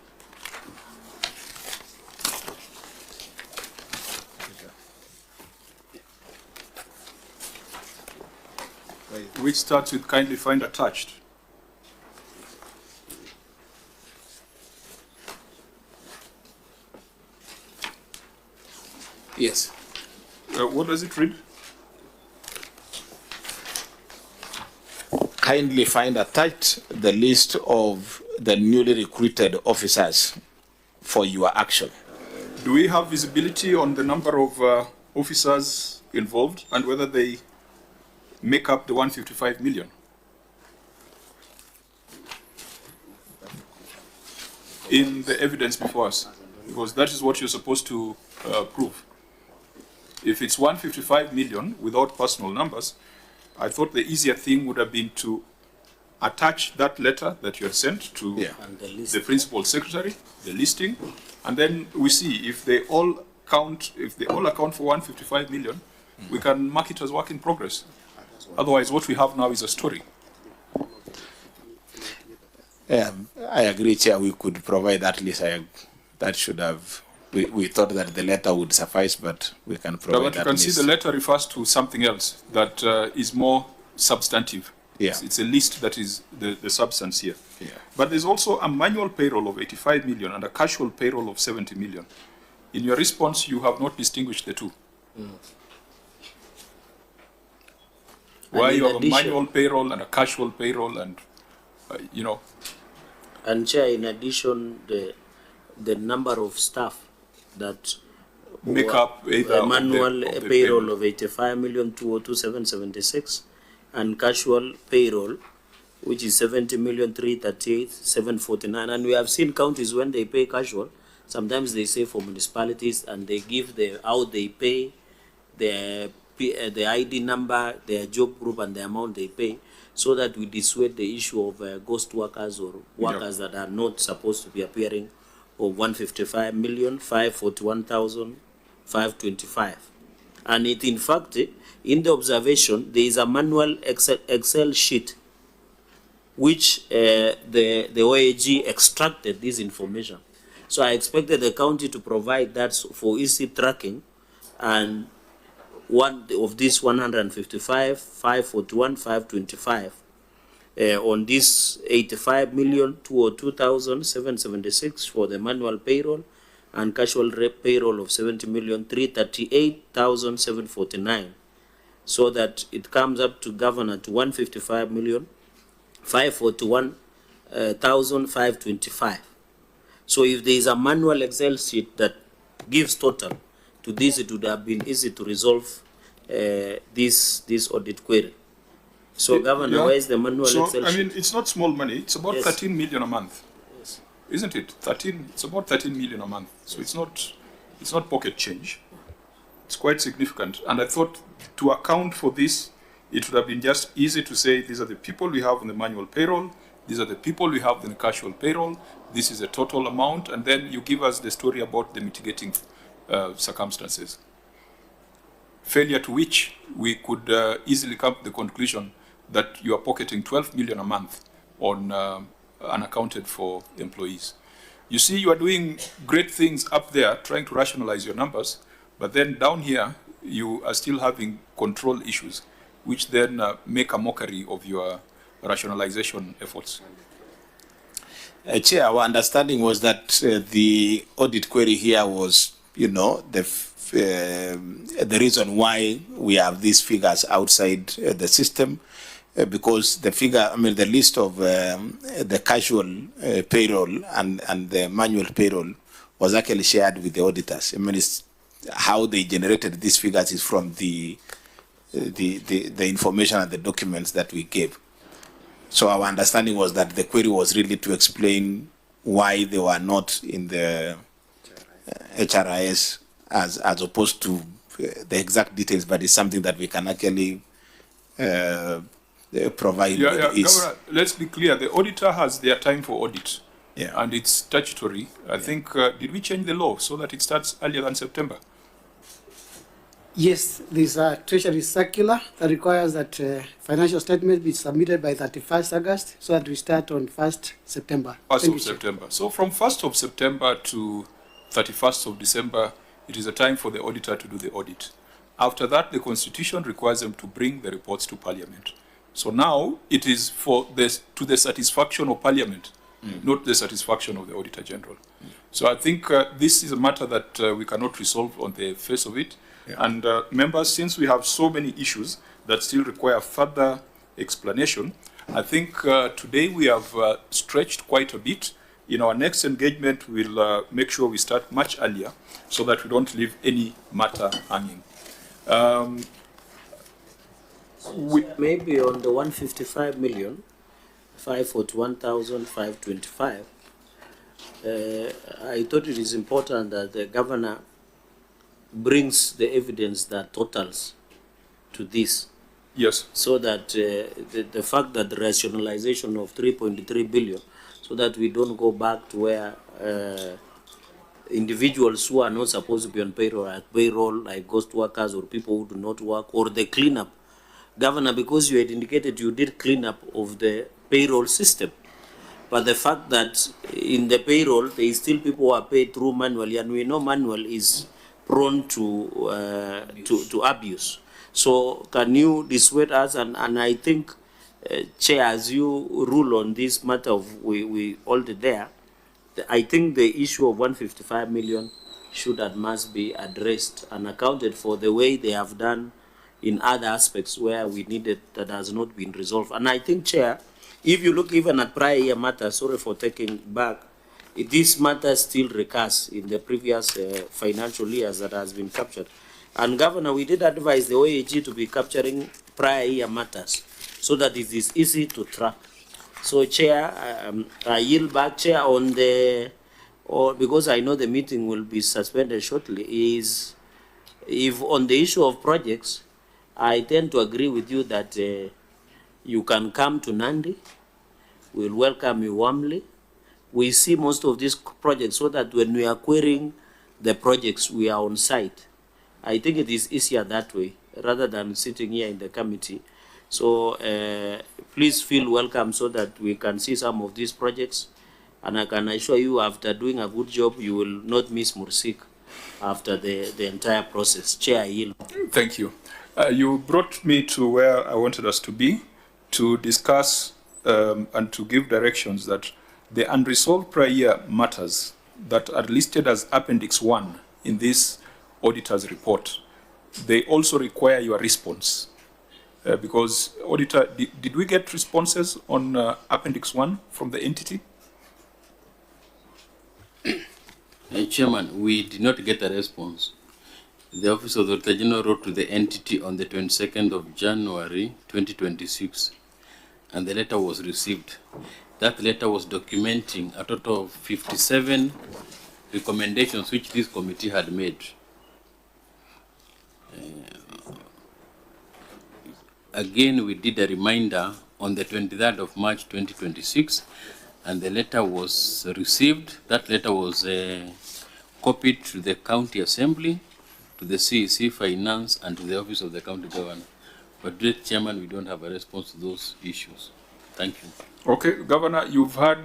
which starts with kindly find attached. Yes. What does it read? Kindly find attached the list of the newly recruited officers for your action. Do we have visibility on the number of officers involved and whether they make up the 155 million? in the evidence before us, because that is what you're supposed to prove. If it's 155 million without personal numbers, I thought the easier thing would have been to attach that letter that you had sent to the principal secretary, the listing, and then we see if they all count, for 155 million, we can mark it as work in progress. Otherwise, what we have now is a story. I agree, Chair. We could provide at least that should have. We thought that the letter would suffice, but we can provide. But you can see the letter refers to something else that is more substantive. Yeah. It's a list that is the substance here. Yeah. But there's also a manual payroll of 85 million and a casual payroll of 70 million. In your response, you have not distinguished the two. Why you have a manual payroll and a casual payroll, and you know. And Chair, in addition, the number of staff that make up a manual payroll of 85 million 202,776 and casual payroll, which is 70 million 338,749. And we have seen counties when they pay casual, sometimes they say for municipalities, and they give how they pay, the ID number, their job group, and the amount they pay, so that we dissuade the issue of ghost workers or workers that are not supposed to be appearing, of 155,541,525. And it, in fact, in the observation, there is a manual Excel sheet which the OAG extracted this information. So I expected the county to provide that for easy tracking, and one of this 155, 541, 525 on this 85 million 202,776 for the manual payroll and casual payroll of 70 million 338,749, so that it comes up to governor to 155 million 541,525. So if there is a manual Excel sheet that gives total to this, it would have been easy to resolve this audit query. So, Governor, where is the manual Excel sheet? I mean, it's not small money. It's about 13 million a month, isn't it? It's about 13 million a month. So it's not pocket change. It's quite significant. And I thought to account for this, it would have been just easy to say these are the people we have on the manual payroll, these are the people we have in the casual payroll, this is a total amount, and then you give us the story about the mitigating circumstances. Failure to which we could easily come to the conclusion that you are pocketing 12 million a month on unaccounted for employees. You see, you are doing great things up there, trying to rationalize your numbers, but then down here, you are still having control issues, which then make a mockery of your rationalization efforts. Chair, our understanding was that the audit query here was, the reason why we have these figures outside the system, because the list of the casual payroll and the manual payroll was actually shared with the auditors. I mean, it's how they generated these figures is from the information and the documents that we gave. So our understanding was that the query was really to explain why they were not in the HRIS as opposed to the exact details, but it's something that we can actually provide. Governor, let's be clear. The auditor has their time for audit, and it's statutory. I think, did we change the law so that it starts earlier than September? Yes, there's a Treasury circular that requires that financial statements be submitted by 31st August so that we start on 1st September. 1st of September. So from 1st of September to 31st of December, it is a time for the auditor to do the audit. After that, the Constitution requires them to bring the reports to Parliament. So now it is to the satisfaction of Parliament, not the satisfaction of the Auditor General. So I think this is a matter that we cannot resolve on the face of it. And members, since we have so many issues that still require further explanation, I think today we have stretched quite a bit. In our next engagement, we'll make sure we start much earlier so that we don't leave any matter hanging. Maybe on the 155 million, 541,525, I thought it is important that the governor brings the evidence that totals to this. Yes. So that the fact that the rationalization of 3.3 billion, so that we don't go back to where individuals who are not supposed to be on payroll, like ghost workers or people who do not work, or the cleanup. Governor, because you had indicated you did cleanup of the payroll system, but the fact that in the payroll, there is still people who are paid through manually, and we know manual is prone to abuse. So can you dissuade us? And I think, Chair, as you rule on this matter of we hold it there, I think the issue of 155 million should and must be addressed and accounted for the way they have done in other aspects where we needed that has not been resolved. And I think, Chair, if you look even at prior year matters, sorry for taking back, this matter still recurs in the previous financial years that has been captured. And Governor, we did advise the OAG to be capturing prior year matters so that it is easy to track. So, Chair, I yield back, Chair, on the, or because I know the meeting will be suspended shortly, is if on the issue of projects, I tend to agree with you that you can come to Nandi. We'll welcome you warmly. We see most of these projects so that when we are querying the projects, we are on site. I think it is easier that way rather than sitting here in the committee. So please feel welcome so that we can see some of these projects. And I can assure you, after doing a good job, you will not miss Mursik after the entire process. Chair, I yield. Thank you. You brought me to where I wanted us to be, to discuss and to give directions that the unresolved prior year matters that are listed as Appendix 1 in this auditor's report, they also require your response. Because, Auditor, did we get responses on Appendix 1 from the entity? Chairman, we did not get a response. The Office of the Auditor General wrote to the entity on the 22nd of January 2026, and the letter was received. That letter was documenting a total of 57 recommendations which this committee had made. Again, we did a reminder on the 23rd of March 2026, and the letter was received. That letter was copied to the County Assembly, to the CEC Finance, and to the Office of the County Governor. But, Great Chairman, we don't have a response to those issues. Thank you. Okay, Governor, you've had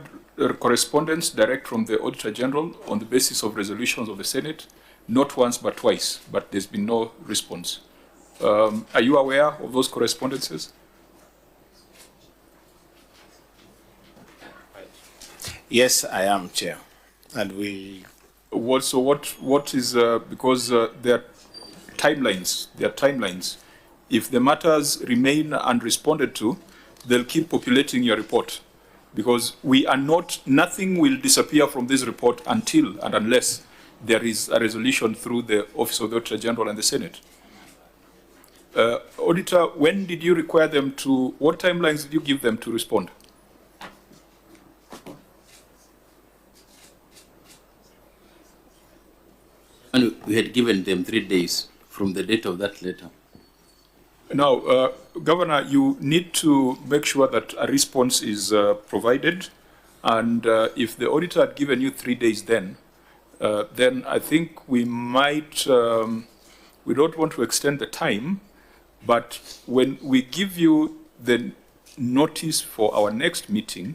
correspondence direct from the Auditor General on the basis of resolutions of the Senate, not once but twice, but there's been no response. Are you aware of those correspondences? Yes, I am, Chair. And we... So what is, because there are timelines. If the matters remain unresponded to, they'll keep populating your report. Because we are not, nothing will disappear from this report until and unless there is a resolution through the Office of the Auditor General and the Senate. Auditor, when did you require them to, what timelines did you give them to respond? And we had given them 3 days from the date of that letter. Now, Governor, you need to make sure that a response is provided. And if the auditor had given you 3 days then I think we might, we don't want to extend the time, but when we give you the notice for our next meeting,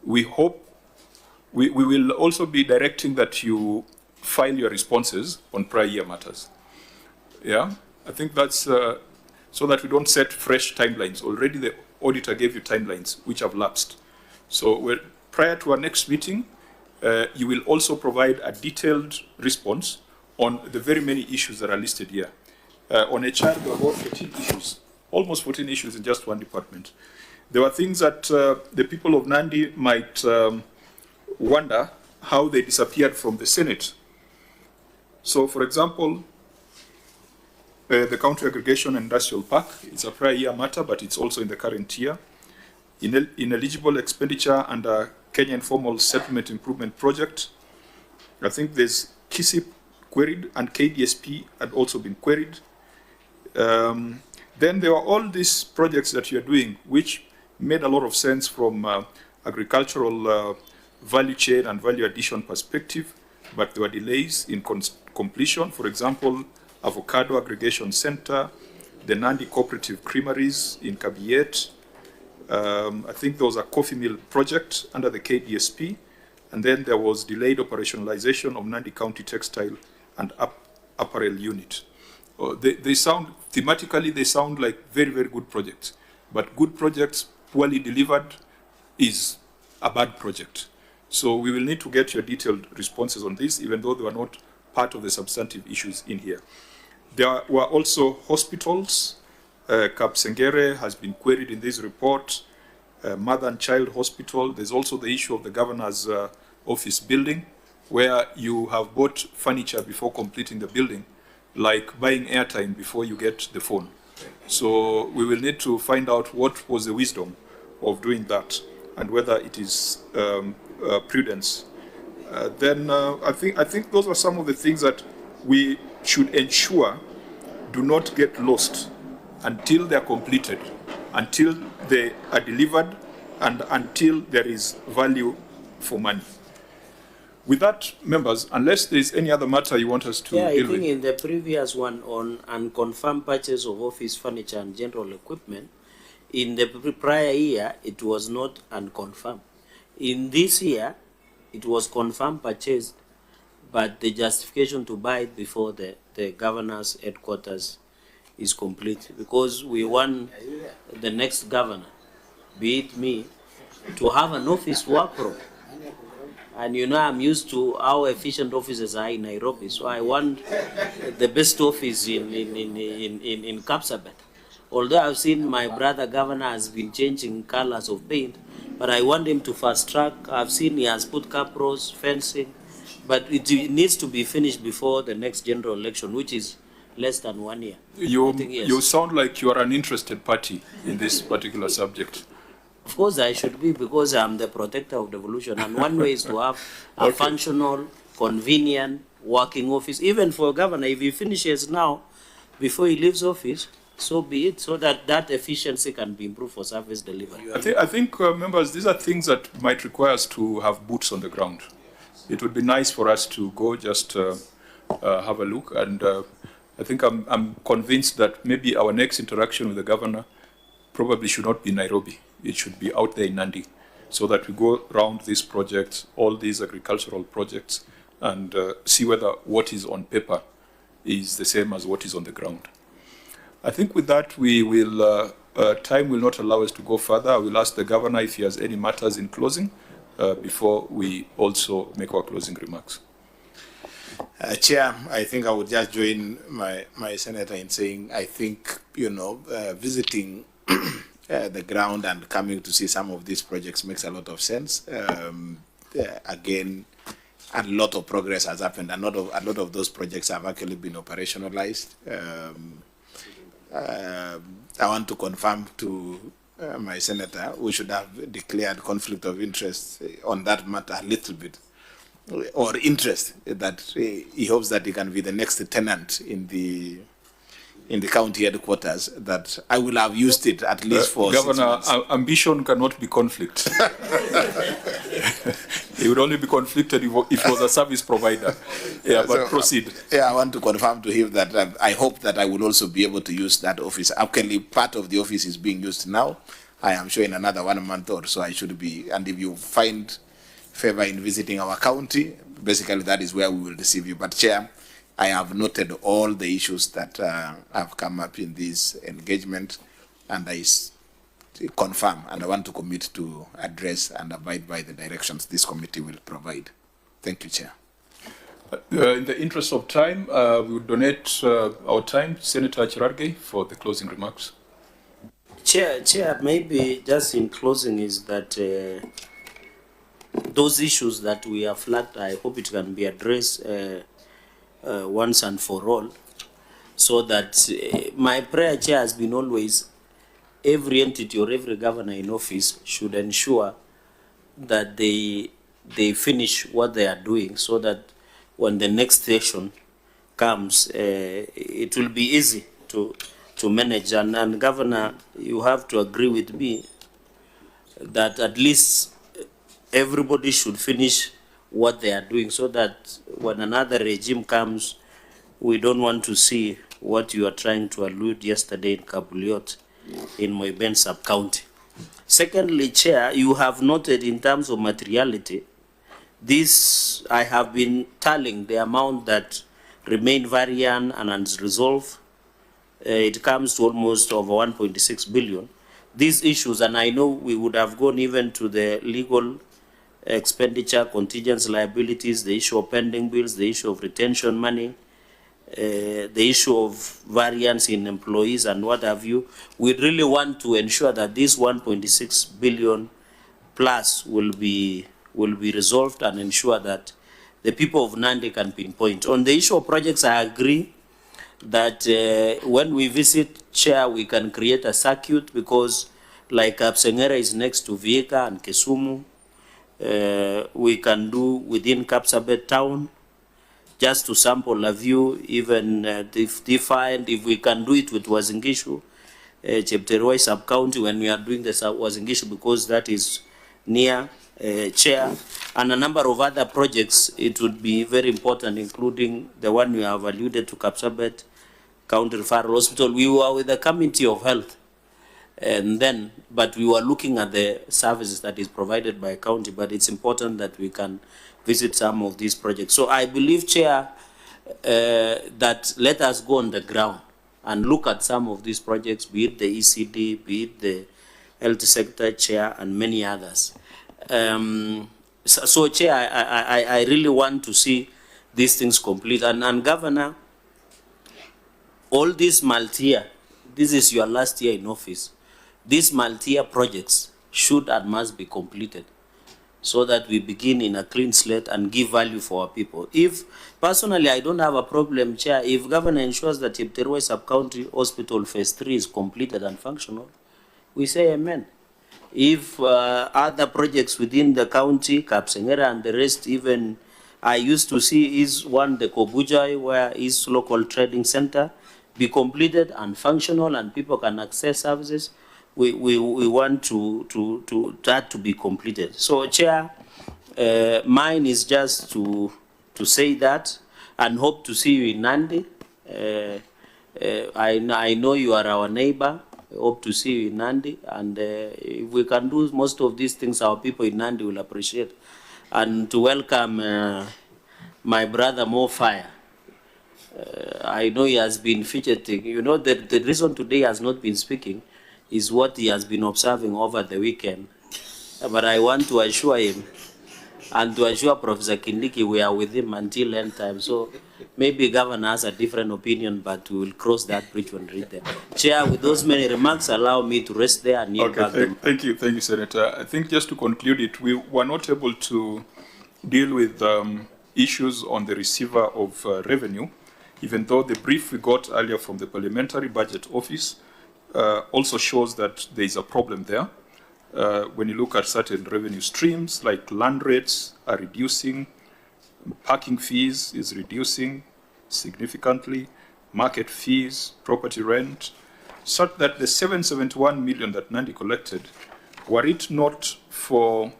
we hope, we will also be directing that you file your responses on prior year matters. Yeah, I think that's so that we don't set fresh timelines. Already the auditor gave you timelines which have lapsed. So prior to our next meeting, you will also provide a detailed response on the very many issues that are listed here. On HR, there were about 14 issues, almost 14 issues in just one department. There were things that the people of Nandi might wonder how they disappeared from the Senate. So, for example, the County Aggregation Industrial Park, it's a prior year matter, but it's also in the current year. Ineligible expenditure under Kenya Informal Settlement Improvement Project. I think there's KISIP queried and KDSP had also been queried. Then there were all these projects that you're doing, which made a lot of sense from agricultural value chain and value addition perspective, but there were delays in completion. For example, Avocado Aggregation Center, the Nandi Cooperative Creameries in Kabiet. I think there was a coffee mill project under the KDSP, and then there was delayed operationalization of Nandi County Textile and Apparel Unit. They sound, thematically, they sound like very, very good projects, but good projects poorly delivered is a bad project. So we will need to get your detailed responses on this, even though they were not part of the substantive issues in here. There were also hospitals. Kapsengere has been queried in this report. Mother and Child Hospital. There's also the issue of the governor's office building, where you have bought furniture before completing the building, like buying airtime before you get the phone. So we will need to find out what was the wisdom of doing that and whether it is prudence. Then I think those are some of the things that we should ensure do not get lost until they are completed, until they are delivered, and until there is value for money. With that, members, unless there is any other matter you want us to deal with. I think in the previous one on unconfirmed purchase of office furniture and general equipment, in the prior year, it was not unconfirmed. In this year, it was confirmed purchased, but the justification to buy it before the governor's headquarters is complete, because we want the next governor, be it me, to have an office to work from. And you know, I'm used to how efficient offices are in Nairobi, so I want the best office in Kapsabet. Although I've seen my brother governor has been changing colors of paint, but I want him to fast track. I've seen he has put capros, fencing, but it needs to be finished before the next general election, which is less than 1 year. You sound like you are an interested party in this particular subject. Of course I should be, because I'm the protector of devolution, and one way is to have a functional, convenient, working office. Even for a governor, if he finishes now, before he leaves office, so be it, so that that efficiency can be improved for service delivery. I think members, these are things that might require us to have boots on the ground. It would be nice for us to go just have a look, and I think I'm convinced that maybe our next interaction with the governor probably should not be Nairobi. It should be out there in Nandi, so that we go around these projects, all these agricultural projects, and see whether what is on paper is the same as what is on the ground. I think with that, we will, time will not allow us to go further. I will ask the governor if he has any matters in closing before we also make our closing remarks. Chair, I think I would just join my senator in saying, I think, you know, visiting the ground and coming to see some of these projects makes a lot of sense. Again, a lot of progress has happened. A lot of those projects have actually been operationalized. I want to confirm to my senator, we should have declared conflict of interest on that matter a little bit, or interest that he hopes that he can be the next tenant in the county headquarters, that I will have used it at least for Governor, ambition cannot be conflict. It would only be conflicted if it was a service provider. Yeah, but so, proceed. Yeah, I want to confirm to him that I hope that I will also be able to use that office. Actually, part of the office is being used now. I am sure in another 1 month or so I should be, and if you find favor in visiting our county, basically that is where we will receive you. But Chair, I have noted all the issues that have come up in this engagement, and I confirm, and I want to commit to address and abide by the directions this committee will provide. Thank you, Chair. In the interest of time, we will donate our time to Senator Chirarge for the closing remarks. Chair, maybe just in closing is that those issues that we have flagged, I hope it can be addressed once and for all, so that my prayer, Chair, has been always every entity or every governor in office should ensure that they finish what they are doing, so that when the next session comes, it will be easy to manage. And Governor, you have to agree with me that at least everybody should finish what they are doing, so that when another regime comes, we don't want to see what you are trying to allude yesterday in Kabuliot in Moiben sub-county. Secondly, Chair, you have noted in terms of materiality, this, I have been tallying the amount that remain variant and unresolved. It comes to almost over 1.6 billion. These issues, and I know we would have gone even to the legal expenditure, contingent liabilities, the issue of pending bills, the issue of retention money, the issue of variance in employees and what have you. We really want to ensure that this 1.6 billion plus will be resolved and ensure that the people of Nandi can pinpoint. On the issue of projects, I agree that when we visit, Chair, we can create a circuit, because like Kapsengera is next to Vihiga and Kisumu, we can do within Kapsabet town, just to sample a view, even defined, if we can do it with Wazingishu, Chepteroi sub-county, when we are doing the Wazingishu, because that is near, Chair, and a number of other projects, it would be very important, including the one you have alluded to, Kapsabet County Referral Hospital. We were with the Committee of Health, and then, but we were looking at the services that is provided by county, but it's important that we can visit some of these projects. So I believe, Chair, that let us go on the ground and look at some of these projects, be it the ECD, be it the health sector, Chair, and many others. So Chair, I really want to see these things complete. And Governor, all these multi-year, this is your last year in office, these multi-year projects should and must be completed, so that we begin in a clean slate and give value for our people. If, personally, I don't have a problem, Chair, if Governor ensures that Chepteroi Sub-County Hospital Phase 3 is completed and functional, we say amen. If other projects within the county, Kapsengera and the rest, even I used to see is one, the Kobujai, where is local trading center, be completed and functional and people can access services, we want that to be completed. So, Chair, mine is just to say that, and hope to see you in Nandi. I know you are our neighbor. I hope to see you in Nandi, and if we can do most of these things, our people in Nandi will appreciate. And to welcome my brother Mo Fire. I know he has been fidgeting. You know, the reason today he has not been speaking is what he has been observing over the weekend. But I want to assure him and to assure Professor Kindiki we are with him until end time. So maybe Governor has a different opinion, but we will cross that bridge when we reach there. Chair, with those many remarks, allow me to rest there and yield back them. Thank you, Senator. I think just to conclude it, we were not able to deal with issues on the receiver of revenue, even though the brief we got earlier from the Parliamentary Budget Office also shows that there is a problem there. When you look at certain revenue streams, like land rates are reducing, parking fees is reducing significantly, market fees, property rent, such that the 771 million that Nandi collected, were it not for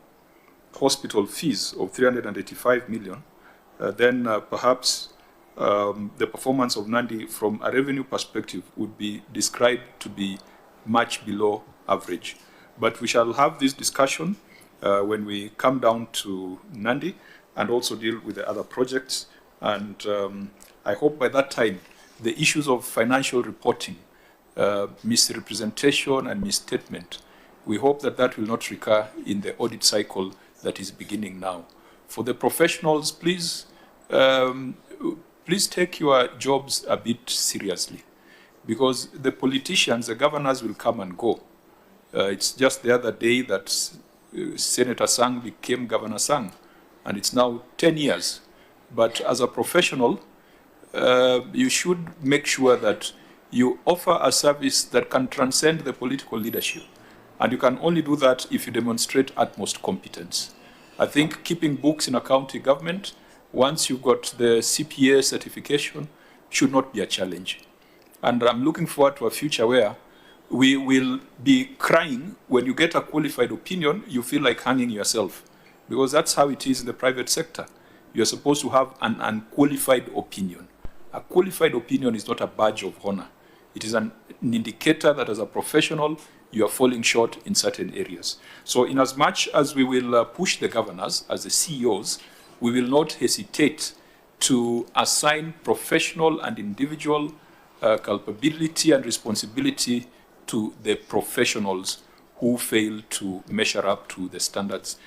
hospital fees of 385 million, then perhaps the performance of Nandi from a revenue perspective would be described to be much below average. But we shall have this discussion when we come down to Nandi and also deal with the other projects. And I hope by that time, the issues of financial reporting, misrepresentation and misstatement, we hope that that will not recur in the audit cycle that is beginning now. For the professionals, please, please take your jobs a bit seriously, because the politicians, the governors will come and go. It's just the other day that Senator Sang became Governor Sang, and it's now 10 years. But as a professional, you should make sure that you offer a service that can transcend the political leadership And you can only do that if you demonstrate utmost competence. I think keeping books in a county government, once you've got the CPA certification, should not be a challenge. And I'm looking forward to a future where we will be crying when you get a qualified opinion, you feel like hanging yourself. Because that's how it is in the private sector. You're supposed to have an unqualified opinion. A qualified opinion is not a badge of honor. It is an indicator that as a professional, you are falling short in certain areas. So in as much as we will push the governors as the CEOs, we will not hesitate to assign professional and individual culpability and responsibility to the professionals who fail to measure up to the standards.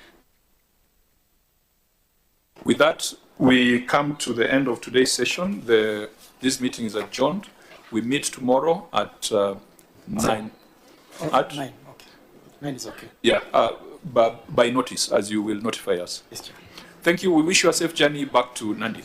With that, we come to the end of today's session. This meeting is adjourned. We meet tomorrow at 9. At 9, okay. 9 is okay. Yeah, by notice, as you will notify us. Yes, sir. Thank you. We wish you a safe journey back to Nandi.